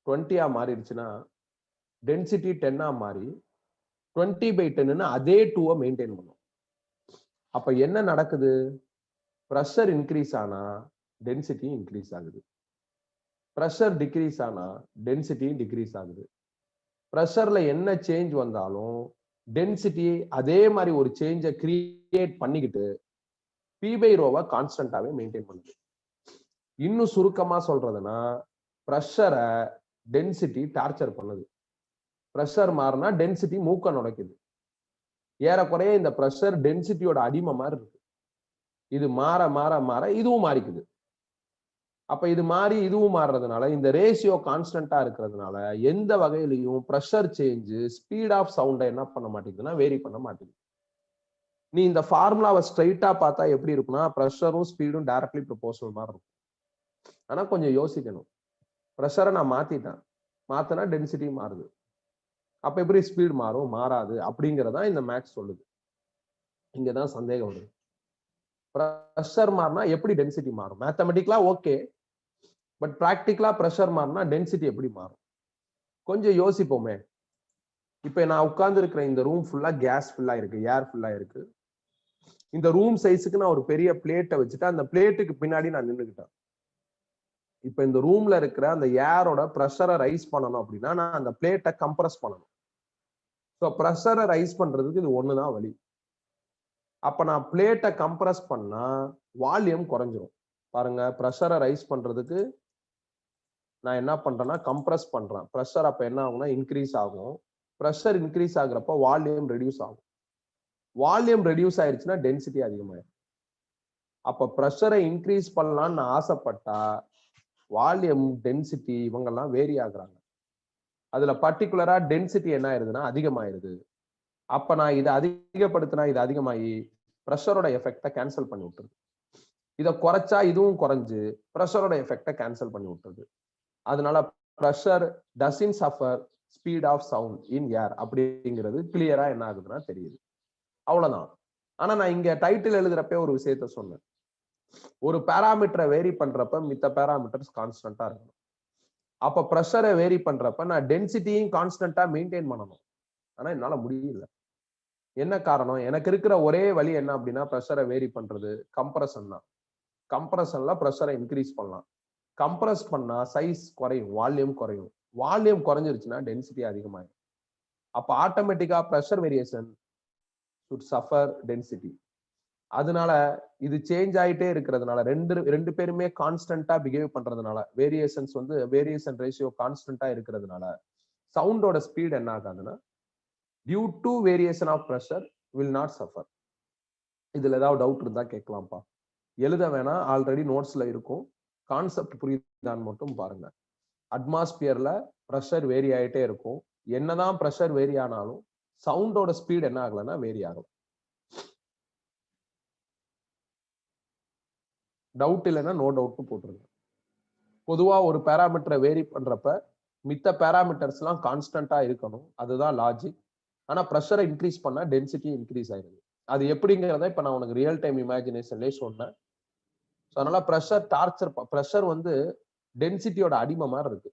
20 மாறிடுச்சுன்னா டென்சிட்டி 10 மாறி 20/10 அதே 2 மெயின்டைன் பண்ணும். அப்ப என்ன நடக்குது? ப்ரெஷர் இன்க்ரீஸ் ஆனா டென்சிட்டி இன்க்ரீஸ் ஆகுது, ப்ரெஷர் டிக்ரீஸ் ஆனா டென்சிட்டி டிக்ரீஸ் ஆகுது. ப்ரெஷர்ல என்ன சேஞ்ச் வந்தாலும் டென்சிட்டி அதே மாதிரி ஒரு சேஞ்சை கிரியேட் பண்ணிக்கிட்டு பி பை ரோவை கான்ஸ்டன்டாவே மெயின்டைன் பண்ணுது. இன்னும் சுருக்கமா சொல்றதுன்னா, ப்ரெஷரை டென்சிட்டி டார்ச்சர் பண்ணுது. ப்ரெஷர் மாறினா டென்சிட்டி மூக்க நுழைக்குது. ஏறக்குறைய இந்த ப்ரெஷர் டென்சிட்டியோட அடிமை மாதிரி இருக்கு. இது மாற மாற மாற இதுவும் மாறிக்குது. அப்ப இது மாறி இதுவும் மாறுறதுனால இந்த ரேஷியோ கான்ஸ்டன்டா இருக்கிறதுனால எந்த வகையிலையும் ப்ரெஷர் சேஞ்ச் ஸ்பீட் ஆஃப் சவுண்டை என்ன பண்ண மாட்டேங்குதுன்னா வேரி பண்ண மாட்டேங்குது. நீ இந்த ஃபார்முலாவை ஸ்ட்ரைட்டா பார்த்தா எப்படி இருக்குன்னா ப்ரெஷரும் ஸ்பீடும் டைரக்ட்லி ப்ரொபோர்ஷனல் மாதிரி இருக்கும். ஆனா கொஞ்சம் யோசிக்கணும். ப்ரெஷரை நான் மாத்திட்டேன், மாத்தினா டென்சிட்டி மாறுது, அப்ப எப்படி ஸ்பீட் மாறும்? மாறாது அப்படிங்கிறதா இந்த மேக்ஸ் சொல்லுது. இங்கதான் சந்தேகம் வருது. ப்ரெஷர் மாறினா எப்படி டென்சிட்டி மாறும்? மேத்தமெட்டிக்கலா ஓகே, பட் பிராக்டிக்கலா ப்ரெஷர் மாறினா டென்சிட்டி எப்படி மாறும்? கொஞ்சம் யோசிப்போமே. இப்ப நான் உட்கார்ந்து இருக்கிற இந்த ரூம் ஃபுல்லா கேஸ் ஃபுல்லா இருக்கு, ஏர் ஃபுல்லா இருக்கு. இந்த ரூம் சைஸுக்கு நான் ஒரு பெரிய பிளேட்டை வச்சுட்டு அந்த பிளேட்டுக்கு பின்னாடி நான் நின்றுக்கிட்டேன். இப்ப இந்த ரூம்ல இருக்கிற அந்த ஏரோட ப்ரெஷரை ரைஸ் பண்ணணும் அப்படின்னா நான் அந்த பிளேட்டை கம்ப்ரஸ் பண்ணணும். ஸோ ப்ரெஷரை ரைஸ் பண்றதுக்கு இது ஒண்ணுதான் வழி. அப்ப நான் பிளேட்டை கம்ப்ரஸ் பண்ணா வால்யூம் குறைஞ்சிரும். பாருங்க, ப்ரெஷரை ரைஸ் பண்றதுக்கு நான் என்ன பண்றேன்னா கம்ப்ரஸ் பண்றேன். ப்ரெஷர் அப்ப என்ன ஆகும்னா இன்க்ரீஸ் ஆகும். ப்ரெஷர் இன்க்ரீஸ் ஆகுறப்ப வால்யூம் ரெடியூஸ் ஆகும். வால்யூம் ரெடியூஸ் ஆயிருச்சுன்னா டென்சிட்டி அதிகமாயிடும். அப்ப ப்ரெஷரை இன்க்ரீஸ் பண்ணலாம்னு நான் ஆசைப்பட்டா வால்யூம், டென்சிட்டி இவங்கெல்லாம் வேரி ஆகுறாங்க. அதுல பர்டிகுலரா டென்சிட்டி என்ன ஆயிருதுன்னா அதிகமாயிருது. அப்ப நான் இதை அதிகப்படுத்தினா இது அதிகமாகி ப்ரெஷரோட எஃபெக்டை கேன்சல் பண்ணி விட்டுருது. இதை குறைச்சா இதுவும் குறைஞ்சு ப்ரெஷரோட எஃபெக்டை கேன்சல் பண்ணி விட்டுருது. அதனால pressure doesn't suffer speed of sound in air அப்படிங்கிறது கிளியரா என்ன ஆகுதுன்னா தெரியுது. அவ்வளவுதான். ஆனா நான் இங்க டைட்டில் எழுதுறப்ப ஒரு விஷயத்த சொன்னேன். ஒரு பேராமீட்டரை வேரி பண்றப்ப மித்த பேராமீட்டர்ஸ் கான்ஸ்டன்டா இருக்கணும். அப்ப ப்ரெஷரை வேரி பண்றப்ப நான் டென்சிட்டியும் கான்ஸ்டன்டா மெயின்டைன் பண்ணணும். ஆனா என்னால முடியல. என்ன காரணம்? எனக்கு இருக்கிற ஒரே வழி என்ன அப்படின்னா ப்ரெஷரை வேரி பண்றது கம்ப்ரஷன் தான். கம்ப்ரஷன்ல ப்ரெஷரை இன்க்ரீஸ் பண்ணலாம். கம்ப்ரஸ் பண்ணா சைஸ் குறையும், வால்யூம் குறையும். வால்யூம் குறைஞ்சிருச்சுன்னா டென்சிட்டி அதிகமாகும். அப்ப ஆட்டோமேட்டிக்கா pressure variation should suffer density. அதனால இது சேஞ்ச் ஆயிட்டே இருக்கிறதுனால ரெண்டு பேருமே கான்ஸ்டன்டா பிஹேவ் பண்றதுனால வேரியேஷன்ஸ் வந்து வேரியேஷன் ரேஷியோ கான்ஸ்டன்டா இருக்கிறதுனால சவுண்டோட ஸ்பீட் என்ன ஆகாதுன்னா due to variation of pressure will not suffer. இதுல ஏதாவது டவுட் இருந்தா கேட்கலாம்ப்பா. எழுத வேணாம், ஆல்ரெடி நோட்ஸ்ல இருக்கும். கான்செப்ட் புரியுதான்னு மட்டும் பாருங்க. அட்மாஸ்பியர்ல ப்ரெஷர் வேரி ஆயிட்டே இருக்கும். என்னதான் ப்ரெஷர் வேரி ஆனாலும் சவுண்டோட ஸ்பீட் என்ன ஆகலன்னா வேரி ஆகலாம். டவுட் இல்லைன்னா நோ டவுட்னு போட்டுருங்க. பொதுவா ஒரு பேராமீட்டரை வேரி பண்றப்ப மித்த பேராமீட்டர்ஸ் எல்லாம் கான்ஸ்டன்டா இருக்கணும், அதுதான் லாஜிக். ஆனா ப்ரெஷரை இன்க்ரீஸ் பண்ணா டென்சிட்டி இன்க்ரீஸ் ஆயிடுது. அது எப்படிங்கிறத இப்ப நான் உனக்கு ரியல் டைம் இமேஜினேஷன்லேயே சொன்னேன். அதனால ப்ரெஷர் டார்ச்சர், ப்ரெஷர் வந்து டென்சிட்டியோட அடிமை மாதிரி இருக்கு.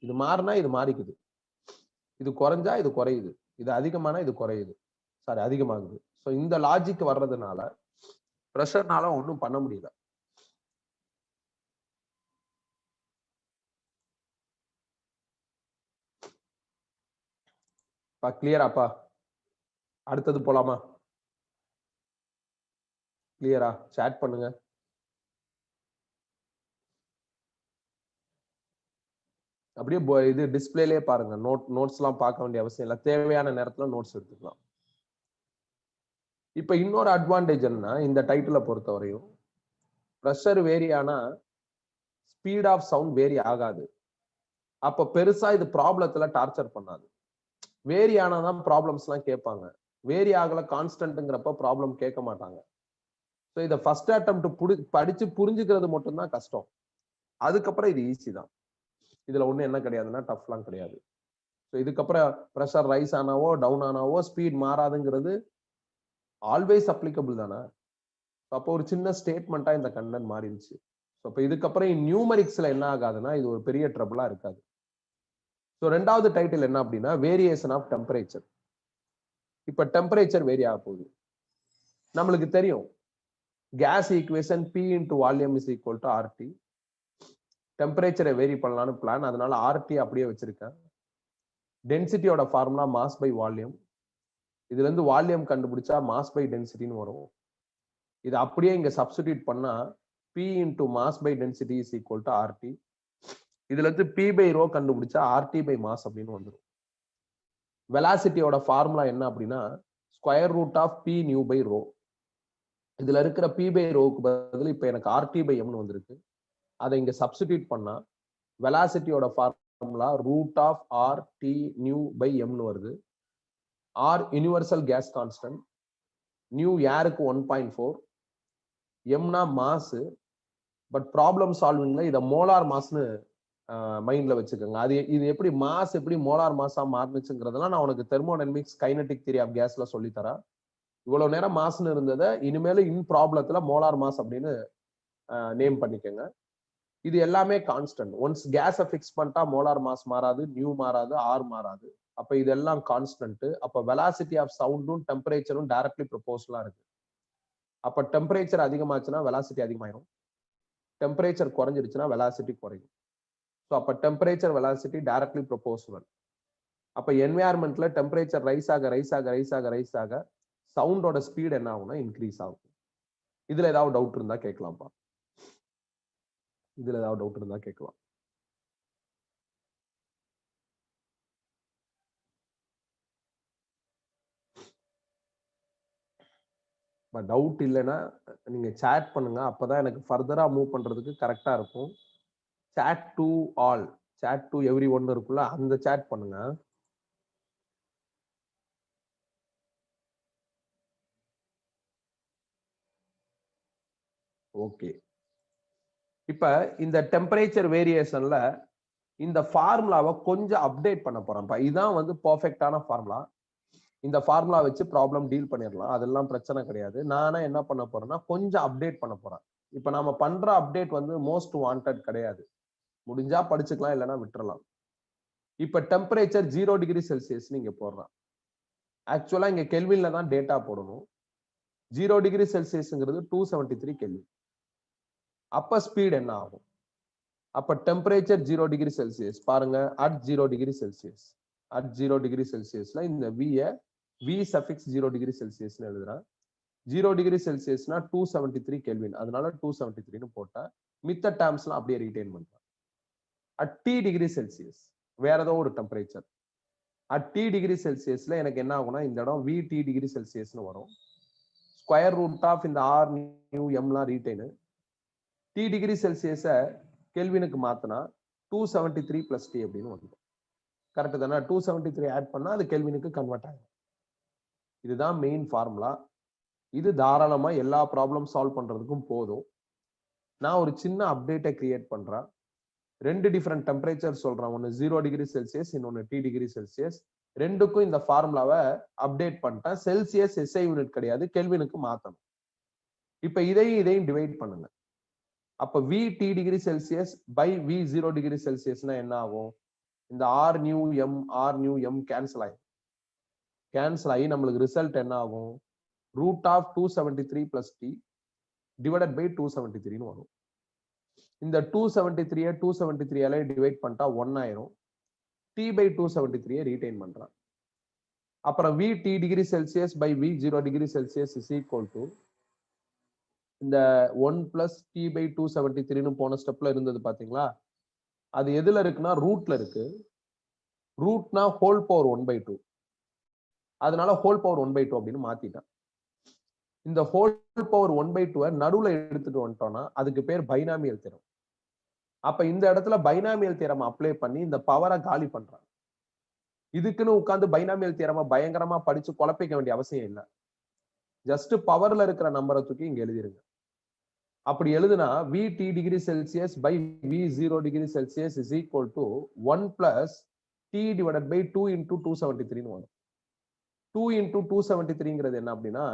இது மாறினா இது மாறிக்குது, இது குறைஞ்சா இது குறையுது, இது அதிகமானா இது குறையுது, சாரி அதிகமாகுது. ஸோ இந்த லாஜிக் வர்றதுனால ப்ரெஷர்னால ஒன்றும் பண்ண முடியல. கிளியராப்பா? அடுத்தது போலாமா? கிளியரா? சாட் பண்ணுங்க. அப்படியே இது டிஸ்பிளேலயே பாருங்க. நோட்ஸ் எல்லாம் பார்க்க வேண்டிய அவசியம் இல்லை. தேவையான நேரத்துல நோட்ஸ் எடுத்துக்கலாம். இப்ப இன்னொரு அட்வான்டேஜ் என்ன, இந்த டைட்டிலை பொறுத்தவரையும் ப்ரெஷர் வேரி ஆனா ஸ்பீட் ஆஃப் சவுண்ட் வேரி ஆகாது. அப்ப பெருசா இது ப்ராப்ளத்துல டார்ச்சர் பண்ணாது. வேரி ஆனாதான் ப்ராப்ளம்ஸ் எல்லாம் கேட்பாங்க. வேரி ஆகல கான்ஸ்டன்ட்ங்கிறப்ப ப்ராப்ளம் கேட்க மாட்டாங்க. ஸோ இதை ஃபர்ஸ்ட் அட்டெம்ப்ட் படிச்சு புரிஞ்சுக்கிறது மட்டும்தான் கஷ்டம். அதுக்கப்புறம் இது ஈஸி தான். இதுல ஒண்ணு என்ன கிடையாதுன்னா டஃப்லாம் கிடையாது. ஸோ இதுக்கப்புறம் ப்ரெஷர் ரைஸ் ஆனாவோ டவுன் ஆனாவோ ஸ்பீட் மாறாதுங்கிறது ஆல்வேஸ் அப்ளிகபிள் தானே. அப்போ ஒரு சின்ன ஸ்டேட்மெண்டா இந்த கண்டென்ட் மாறிடுச்சு. ஸோ இப்போ இதுக்கப்புறம் நியூமரிக்ஸ்ல என்ன ஆகாதுன்னா இது ஒரு பெரிய ட்ரபிளா இருக்காது. ஸோ ரெண்டாவது டைட்டில் என்ன அப்படின்னா வேரியேஷன் ஆஃப் டெம்பரேச்சர். இப்ப டெம்பரேச்சர் வேரி ஆக போகுது. நம்மளுக்கு தெரியும் gas equation P into volume is equal to RT. டெம்பரேச்சரை வேரி பண்ணலாம்னு பிளான், அதனால RT அப்படியே வச்சிருக்கேன். டென்சிட்டியோட ஃபார்முலா மாஸ் பை வால்யூம். இதுல இருந்து வால்யூம் கண்டுபிடிச்சா மாஸ் பை டென்சிட்டின்னு வரும். இது அப்படியே இங்க சப்ஸ்டிடியூட் பண்ணா P into mass by density is equal to RT. இதுல இருந்து P பை ரோ கண்டுபிடிச்சா RT பை மாஸ் அப்படின்னு வந்துடும். வெலாசிட்டியோட ஃபார்முலா என்ன அப்படின்னா square root of P nu by rho. இதுல இருக்கிற P பை ரோக்கு பதில் இப்ப எனக்கு RT பை எம்னு வந்திருக்கு. அதை இங்க சப்ஸ்டிடியூட் பண்ணா வெலாசிட்டியோட formula root of RT nu by எம்னு வருது. R universal gas constant, nu ஏருக்கு 1.4, எம்னா மாஸ். பட் ப்ராப்ளம் சால்விங்ல இதை மோலார் மாஸ்னு மைண்ட்ல வச்சுக்கோங்க. இது எப்படி மாஸ் எப்படி மோலார் மாஸா மாறுனுச்சுங்கிறதெல்லாம் நான் உனக்கு தெர்மோடைனமிக்ஸ் கைனடிக் தியரி ஆஃப் கேஸ்ல சொல்லி தரேன். இவ்வளவு நேரம் மாஸ்னு இருந்ததை இனிமேல இன் ப்ராப்ளத்துல மோலார் மாஸ் அப்படின்னு நேம் பண்ணிக்கோங்க. இது எல்லாமே கான்ஸ்டன்ட். ஒன்ஸ் கேஸை ஃபிக்ஸ் பண்ணிட்டா மோலார் மாஸ் மாறாது, நியூ மாறாது, ஆர் மாறாது. அப்ப இதெல்லாம் கான்ஸ்டன்ட். அப்ப வெலாசிட்டி ஆஃப் சவுண்டும் டெம்பரேச்சரும் டைரக்ட்லி ப்ரொபோஷனலா இருக்கு. அப்ப டெம்பரேச்சர் அதிகமாச்சுன்னா வெலாசிட்டி அதிகமாயிரும், டெம்பரேச்சர் குறைஞ்சிருச்சுன்னா வெலாசிட்டி குறையும். ஸோ அப்ப டெம்பரேச்சர் வெலாசிட்டி டைரக்ட்லி ப்ரொபோஷனல். அப்ப என்வாயர்மெண்ட்ல டெம்பரேச்சர் ரைஸ் ஆக ரைஸ் ஆக ரைஸ் ஆக ரைஸ் ஆக சவுண்டோட ஸ்பீட் என்ன ஆகும்னா இன்க்ரீஸ் ஆகும். இதுல ஏதாவது டவுட் இருந்தா கேட்கலாம்ப்பா. இதுல ஏதாவது டவுட் இருந்தா கேட்கலாம். டவுட் இல்லைன்னா நீங்க சேட் பண்ணுங்க. அப்பதான் எனக்கு ஃபர்தரா மூவ் பண்றதுக்கு கரெக்டா இருக்கும். Said to all, said to every one இருக்குல்ல, அந்த சேட் பண்ணுங்க. ஓகே. இப்ப இந்த டெம்பரேச்சர் வேரியேஷன்ல இந்த ஃபார்முலாவை கொஞ்சம் அப்டேட் பண்ண போறேன்ப்பா. இதுதான் வந்து பெர்ஃபெக்ட்டான ஃபார்முலா. இந்த ஃபார்முலா வச்சு ப்ராப்ளம் டீல் பண்ணிடலாம், அதெல்லாம் பிரச்சனை கிடையாது. நானே என்ன பண்ண போறேன்னா கொஞ்சம் அப்டேட் பண்ண போறேன். இப்ப நாம பண்ற அப்டேட் வந்து மோஸ்ட் வாண்டட் கிடையாது. முடிஞ்சா படிச்சுக்கலாம், இல்லைன்னா விட்டுறலாம். இப்ப டெம்பரேச்சர் 0 டிகிரி செல்சியஸ் நீங்க போடுறேன். ஆக்சுவலா இங்க கெல்வின்ல தான் டேட்டா போடணும். 0 டிகிரி செல்சியஸ்ங்கிறது 273 கெல்வின். அப்ப ஸ்பீட் என்ன ஆகும்? அப்ப டெம்பரேச்சர் 0 டிகிரி செல்சியஸ் பாருங்க. At 0 degree Celsius, at 0 degree செல்சியஸ்ல இந்த V சஃபிக்ஸ் 0 டிகிரி செல்சியஸ்னு எழுதுறேன். 0 டிகிரி செல்சியஸ்னா 273 கெல்வின், அதனால 273ன்னு போட்டேன். மித்த டேர்ம்ஸ்லாம் அப்படியே ரீடைன் பண்றேன். அட் T டிகிரி செல்சியஸ் வேற ஏதோ ஒரு டெம்பரேச்சர். அட் T டிகிரி செல்சியஸ்ல எனக்கு என்ன ஆகும்னா இந்த இடம் VT டிகிரி செல்சியஸ்னு வரும். ஸ்கொயர் ரூட் ஆஃப் இந்த R நியூ எம்லாம் ரீடைனு. T டிகிரி செல்சியஸை கெல்வினுக்கு மாத்தினா 273 பிளஸ் T அப்படின்னு வந்துடும். கரெக்ட் தானே? 273 ஆட் பண்ணா அது கெல்வினுக்கு கன்வெர்ட் ஆகும். இதுதான் மெயின் ஃபார்முலா. இது தாராளமா எல்லா ப்ராப்ளம் சால்வ் பண்றதுக்கும் போதும். நான் ஒரு சின்ன அப்டேட்டை கிரியேட் பண்றேன். 2 டிஃபரெண்ட் டெம்பரேச்சர் சொல்றேன். ஒன்னு 0 டிகிரி செல்சியஸ், இன்னொன்னு T டிகிரி செல்சியஸ். ரெண்டுக்கும் இந்த ஃபார்முலாவை அப்டேட் பண்ணிட்டேன். செல்சியஸ் SI யூனிட் கிடையாது, கெல்வினுக்கு மாத்தணும். இப்ப இதையும் டிவைட் பண்ணுங்க. அப்ப VT degree Celsius by V0 degree செல்சியஸ்னா என்ன ஆகும்? இந்த R நியூ M கேன்சல் ஆகி நம்மளுக்கு ரிசல்ட் என்ன ஆகும்? √273 + T டிவைடட் பை 273 வரும். இந்த 273 டிவைட் பண்ணிட்டா 1 ஆயிரும். T/273 ரீடைன் பண்றான். அப்புறம் VT degree Celsius by V0 degree Celsius is equal to இந்த 1 + T/273 போன ஸ்டெப்ல இருந்தது பாத்தீங்களா? அது எதுல இருக்குன்னா ரூட்ல இருக்கு. ரூட்னா ஹோல் பவர் 1/2. அதனால ஹோல் பவர் 1/2 அப்படின்னு மாத்திட்டேன். இந்த ஹோல் பவர் 1/2 நடுவுல எடுத்துட்டு வந்துட்டோம்னா அதுக்கு பேர் பைனாமியல் தியரம். அப்ப இந்த இடத்துல பைனாமியல் தியரம் அப்ளை பண்ணி இந்த பவரை காலி பண்றாங்க. இதுக்குன்னு உட்கார்ந்து பைனாமியல் தியரமா பயங்கரமா படிச்சு குழப்பிக்க வேண்டிய அவசியம் இல்லை. ஜஸ்ட் பவர்ல இருக்கிற நம்பரை தூக்கி இங்க எழுதிருங்க. அப்படி எழுதுனா VT degree Celsius by V0 degree Celsius is equal to 1 + T divided by 2 × 273 வரும். 2 × 273 என்ன அப்படின்னா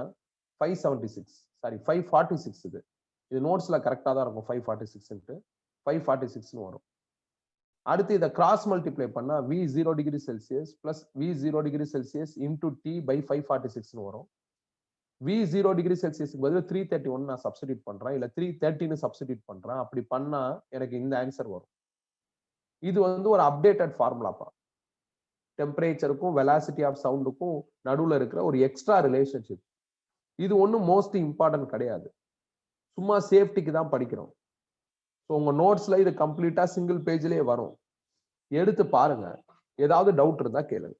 546 இது நோட்ஸ்ல கரெக்டா தான் இருக்கும். 546 546 வரும். அடுத்து இதை கிராஸ் மல்டிப்ளை பண்ணா V0 degree Celsius plus V0 degree Celsius into T by 546 வரும். V0 டிகிரி செல்சியஸ்க்கு பதில் 331 நான் சப்ஸ்டிடியூட் பண்றேன், இல்ல 330 சப்ஸ்டிடியூட் பண்றேன். அப்படி பண்ணா எனக்கு இந்த ஆன்சர் வரும். இது வந்து ஒரு அப்டேட்டட் ஃபார்முலாப்பா. டெம்பரேச்சருக்கும் வெலாசிட்டி ஆஃப் சவுண்டுக்கும் நடுவுல இருக்கிற ஒரு எக்ஸ்ட்ரா ரிலேஷன்ஷிப். இது ஒன்றும் மோஸ்ட் இம்பார்ட்டன்ட் கிடையாது. சும்மா சேஃப்டிக்கு தான் படிக்கிறோம். ஸோ உங்க நோட்ஸ்ல இது கம்ப்ளீட்டா சிங்கிள் பேஜ்லயே வரும். எடுத்து பாருங்க. ஏதாவது டவுட் இருந்தா கேளுங்க.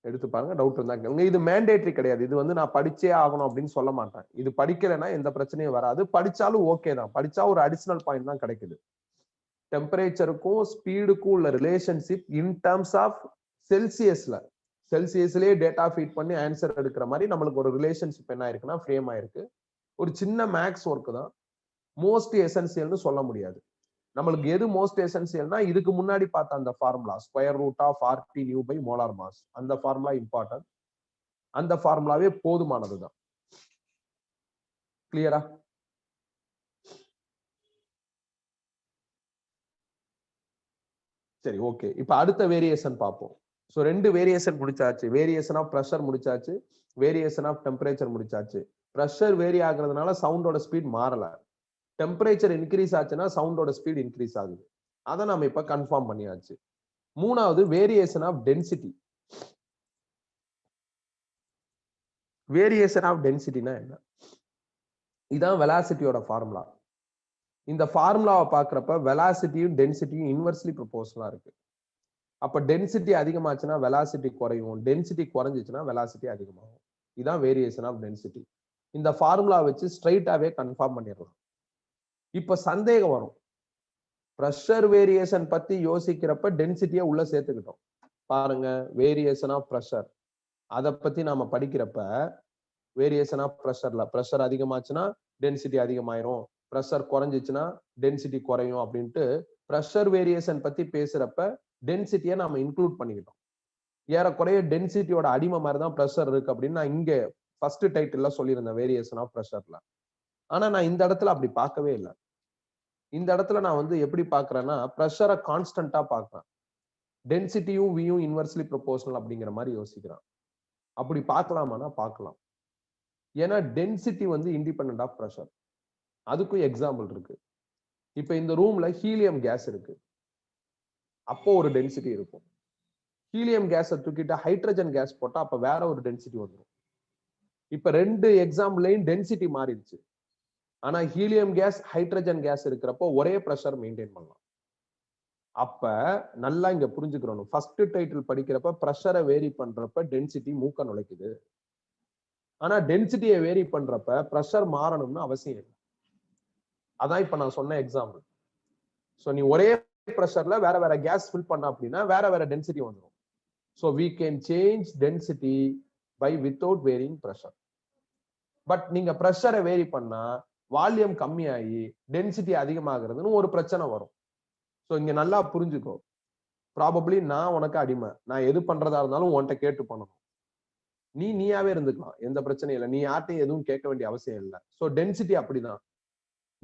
எடுத்து பாருங்க. டவுட் இருந்தா கேளுங்க. இது மேண்டேட்டரி கிடையாது. இது வந்து நான் படிச்சே ஆகணும் அப்படின்னு சொல்ல மாட்டேன். இது படிக்கலைன்னா எந்த பிரச்சனையும் வராது. படிச்சாலும் ஓகே தான். படிச்சா ஒரு அடிஷனல் பாயிண்ட் தான் கிடைக்குது. டெம்பரேச்சருக்கும் ஸ்பீடுக்கும் உள்ள ரிலேஷன்ஷிப் இன் டர்ம்ஸ் ஆஃப் செல்சியஸ்லயே டேட்டா ஃபீட் பண்ணி ஆன்சர் எடுக்கிற மாதிரி நம்மளுக்கு ஒரு ரிலேஷன்ஷிப் என்ன ஆயிருக்குன்னா ஃப்ரேம் ஆயிருக்கு. ஒரு சின்ன மேக்ஸ் ஒர்க் தான். மோஸ்ட் எசென்சியல்னு சொல்ல முடியாது. நம்மளுக்கு எது மோஸ்ட் எசென்சியல்னா இதுக்கு முன்னாடி பார்த்த அந்த formula √RT nu by molar mass, அந்த ஃபார்முலா இம்பார்ட்டன்ட். அந்த ஃபார்முலாவே போதுமானதுதான். கிளியரா? சரி, ஓகே. இப்ப அடுத்த வேரியேஷன் பார்ப்போம். ஸோ 2 வேரியேஷன் முடிச்சாச்சு. வேரியேஷன் ஆஃப் ப்ரெஷர் முடிச்சாச்சு, வேரியேஷன் ஆஃப் டெம்பரேச்சர் முடிச்சாச்சு. ப்ரெஷர் வேரி ஆகுறதுனால சவுண்டோட ஸ்பீட் மாறல. டெம்பரேச்சர் இன்க்ரீஸ் ஆச்சுன்னா சவுண்டோட ஸ்பீட் இன்க்ரீஸ் ஆகுது. அதை நம்ம இப்ப கன்ஃபார்ம் பண்ணியாச்சு. மூணாவது variation of density. Variation of டென்சிட்டினா என்ன? இதான் வெலாசிட்டியோட ஃபார்முலா. இந்த ஃபார்முலாவை பார்க்கறப்ப வெலாசிட்டியும் டென்சிட்டியும் இன்வெர்ஸ்லி ப்ரொபோர்ஷனலா இருக்கு. அப்ப டென்சிட்டி அதிகமாச்சுன்னா வெலாசிட்டி குறையும், டென்சிட்டி குறைஞ்சிச்சுன்னா வெலாசிட்டி அதிகமாகும். இதான் வேரியேஷன் ஆஃப் டென்சிட்டி. இந்த ஃபார்முலா வச்சு ஸ்ட்ரைட்டாவே கன்ஃபார்ம் பண்ணிடலாம். இப்ப சந்தேகம் வரும். ப்ரெஷர் வேரியேஷன் பத்தி யோசிக்கிறப்ப டென்சிட்டியை உள்ள சேர்த்துக்கிட்டோம். பாருங்க, வேரியேஷன் ஆஃப் ப்ரெஷர் அதை பத்தி நாம படிக்கிறப்ப வேரியேஷன் ஆஃப் ப்ரெஷர்ல ப்ரெஷர் அதிகமாச்சுன்னா டென்சிட்டி அதிகமாயிரும், ப்ரெஷர் குறைஞ்சிச்சுன்னா டென்சிட்டி குறையும் அப்படின்ட்டு ப்ரெஷர் வேரியேஷன் பத்தி பேசுறப்ப டென்சிட்டியை நாம இன்க்ளூட் பண்ணிக்கிட்டோம். ஏறக்குறைய டென்சிட்டியோட அடிமை மாதிரி தான் ப்ரெஷர் இருக்கு அப்படின்னு நான் இங்க ஃபர்ஸ்ட் டைட்டில்ல சொல்லியிருந்தேன் வேரியேஷன் ஆஃப் ப்ரெஷர்ல. ஆனா நான் இந்த இடத்துல அப்படி பார்க்கவே இல்லை. இந்த இடத்துல நான் வந்து எப்படி பாக்குறேன்னா ப்ரெஷரை கான்ஸ்டன்டா பாக்குறேன், டென்சிட்டியும் வியும் இன்வெர்ஸ்லி ப்ரொபோர்ஷனல் அப்படிங்கிற மாதிரி யோசிக்கிறான். அப்படி பார்க்கலாமானா பார்க்கலாம். ஏன்னா டென்சிட்டி வந்து இண்டிபெண்டன்ட் ஆஃப் ப்ரெஷர். அதுக்கும் எக்ஸாம்பிள் இருக்கு. இப்ப இந்த ரூம்ல ஹீலியம் கேஸ் இருக்கு, அப்போ ஒரு டென்சிட்டி இருக்கும். ஹீலியம் கேஸை தூக்கிட்டு ஹைட்ரஜன் கேஸ் போட்டா அப்ப வேற ஒரு டென்சிட்டி வந்துடும். இப்ப 2 எக்ஸாம்பிளையும் டென்சிட்டி மாறிடுச்சு. ஆனா ஹீலியம் கேஸ் ஹைட்ரஜன் கேஸ் இருக்கிறப்போ ஒரே ப்ரெஷர் மெயின்டைன் பண்ணலாம். அப்ப நல்லா இங்க புரிஞ்சுக்கிறோம். ஃபர்ஸ்ட் டைட்டில் படிக்கிறப்ப ப்ரெஷரை வேரி பண்றப்ப டென்சிட்டி மூக்க நுழைக்குது. ஆனா டென்சிட்டியை வேரி பண்றப்ப ப்ரெஷர் மாறணும்னு அவசியம் இல்லை. அதான் இப்ப நான் சொன்ன எக்ஸாம்பிள். சோ நீ ஒரே ப்ரெஷர்ல வேற வேற கேஸ் ஃபில் பண்ண அப்படின்னா வேற வேற டென்சிட்டி வந்துடும். So we can change density by without varying pressure. But நீங்க ப்ரெஷரை வேரி பண்ணா வால்யூம் கம்மியாகி டென்சிட்டி அதிகமாகிறதுன்னு ஒரு பிரச்சனை வரும். ஸோ இங்க நல்லா புரிஞ்சுக்கோ. ப்ராபப்ளி நான் உனக்கு அடிமை, நான் எது பண்றதா இருந்தாலும் உன்கிட்ட கேட்டு பண்ணணும். நீயாவே இருந்துக்கலாம், எந்த பிரச்சனையும் இல்லை. நீ யார்ட்டையும் எதுவும் கேட்க வேண்டிய அவசியம் இல்லை. ஸோ டென்சிட்டி அப்படிதான்.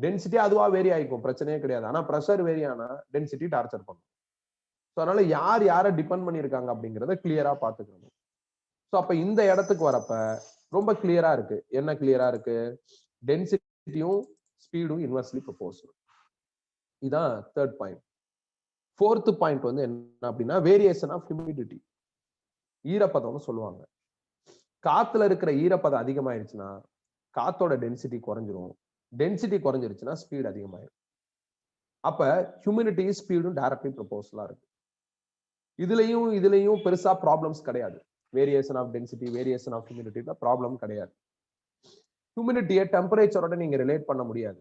டென்சிட்டி அதுவா வேரி ஆயிக்கும், பிரச்சனையே கிடையாது. ஆனா ப்ரெஷர் வேரி ஆனா டென்சிட்டி டார்ச்சர் பண்ணும். ஸோ அதனால யார் யாரை டிபெண்ட் பண்ணியிருக்காங்க அப்படிங்கிறத கிளியரா பார்த்துக்கணும். ஸோ அப்ப இந்த இடத்துக்கு வரப்ப ரொம்ப கிளியரா இருக்கு. என்ன கிளியரா இருக்கு? டென்சிட்டியும் ஸ்பீடும் இன்வெர்ஸ்லி ப்ரொபோர்ஷனல். இதான் தேர்ட் பாயிண்ட். ஃபோர்த் பாயிண்ட் வந்து என்ன அப்படின்னா வேரியேஷன் ஆஃப் ஹியூமிடிட்டி. ஈரப்பதம்னு சொல்லுவாங்க. காத்துல இருக்கிற ஈரப்பதம் அதிகமாயிருச்சுன்னா காத்தோட டென்சிட்டி குறைஞ்சிரும். டென்சிட்டி குறைஞ்சிருச்சுன்னா ஸ்பீட் அதிகமாயிரும். அப்ப ஹியூமிடிட்டி ஸ்பீடும் டைரக்ட்லி ப்ரொபோர்ஷனலா இருக்கு. இதுலயும் பெருசா ப்ராப்ளம்ஸ் கிடையாது. Variation of density, variation of ஹியூமிடிட்டில ப்ராப்ளம் கிடையாது. ஹியூமிடிட்டியை டெம்பரேச்சரோட நீங்க ரிலேட் பண்ண முடியாது.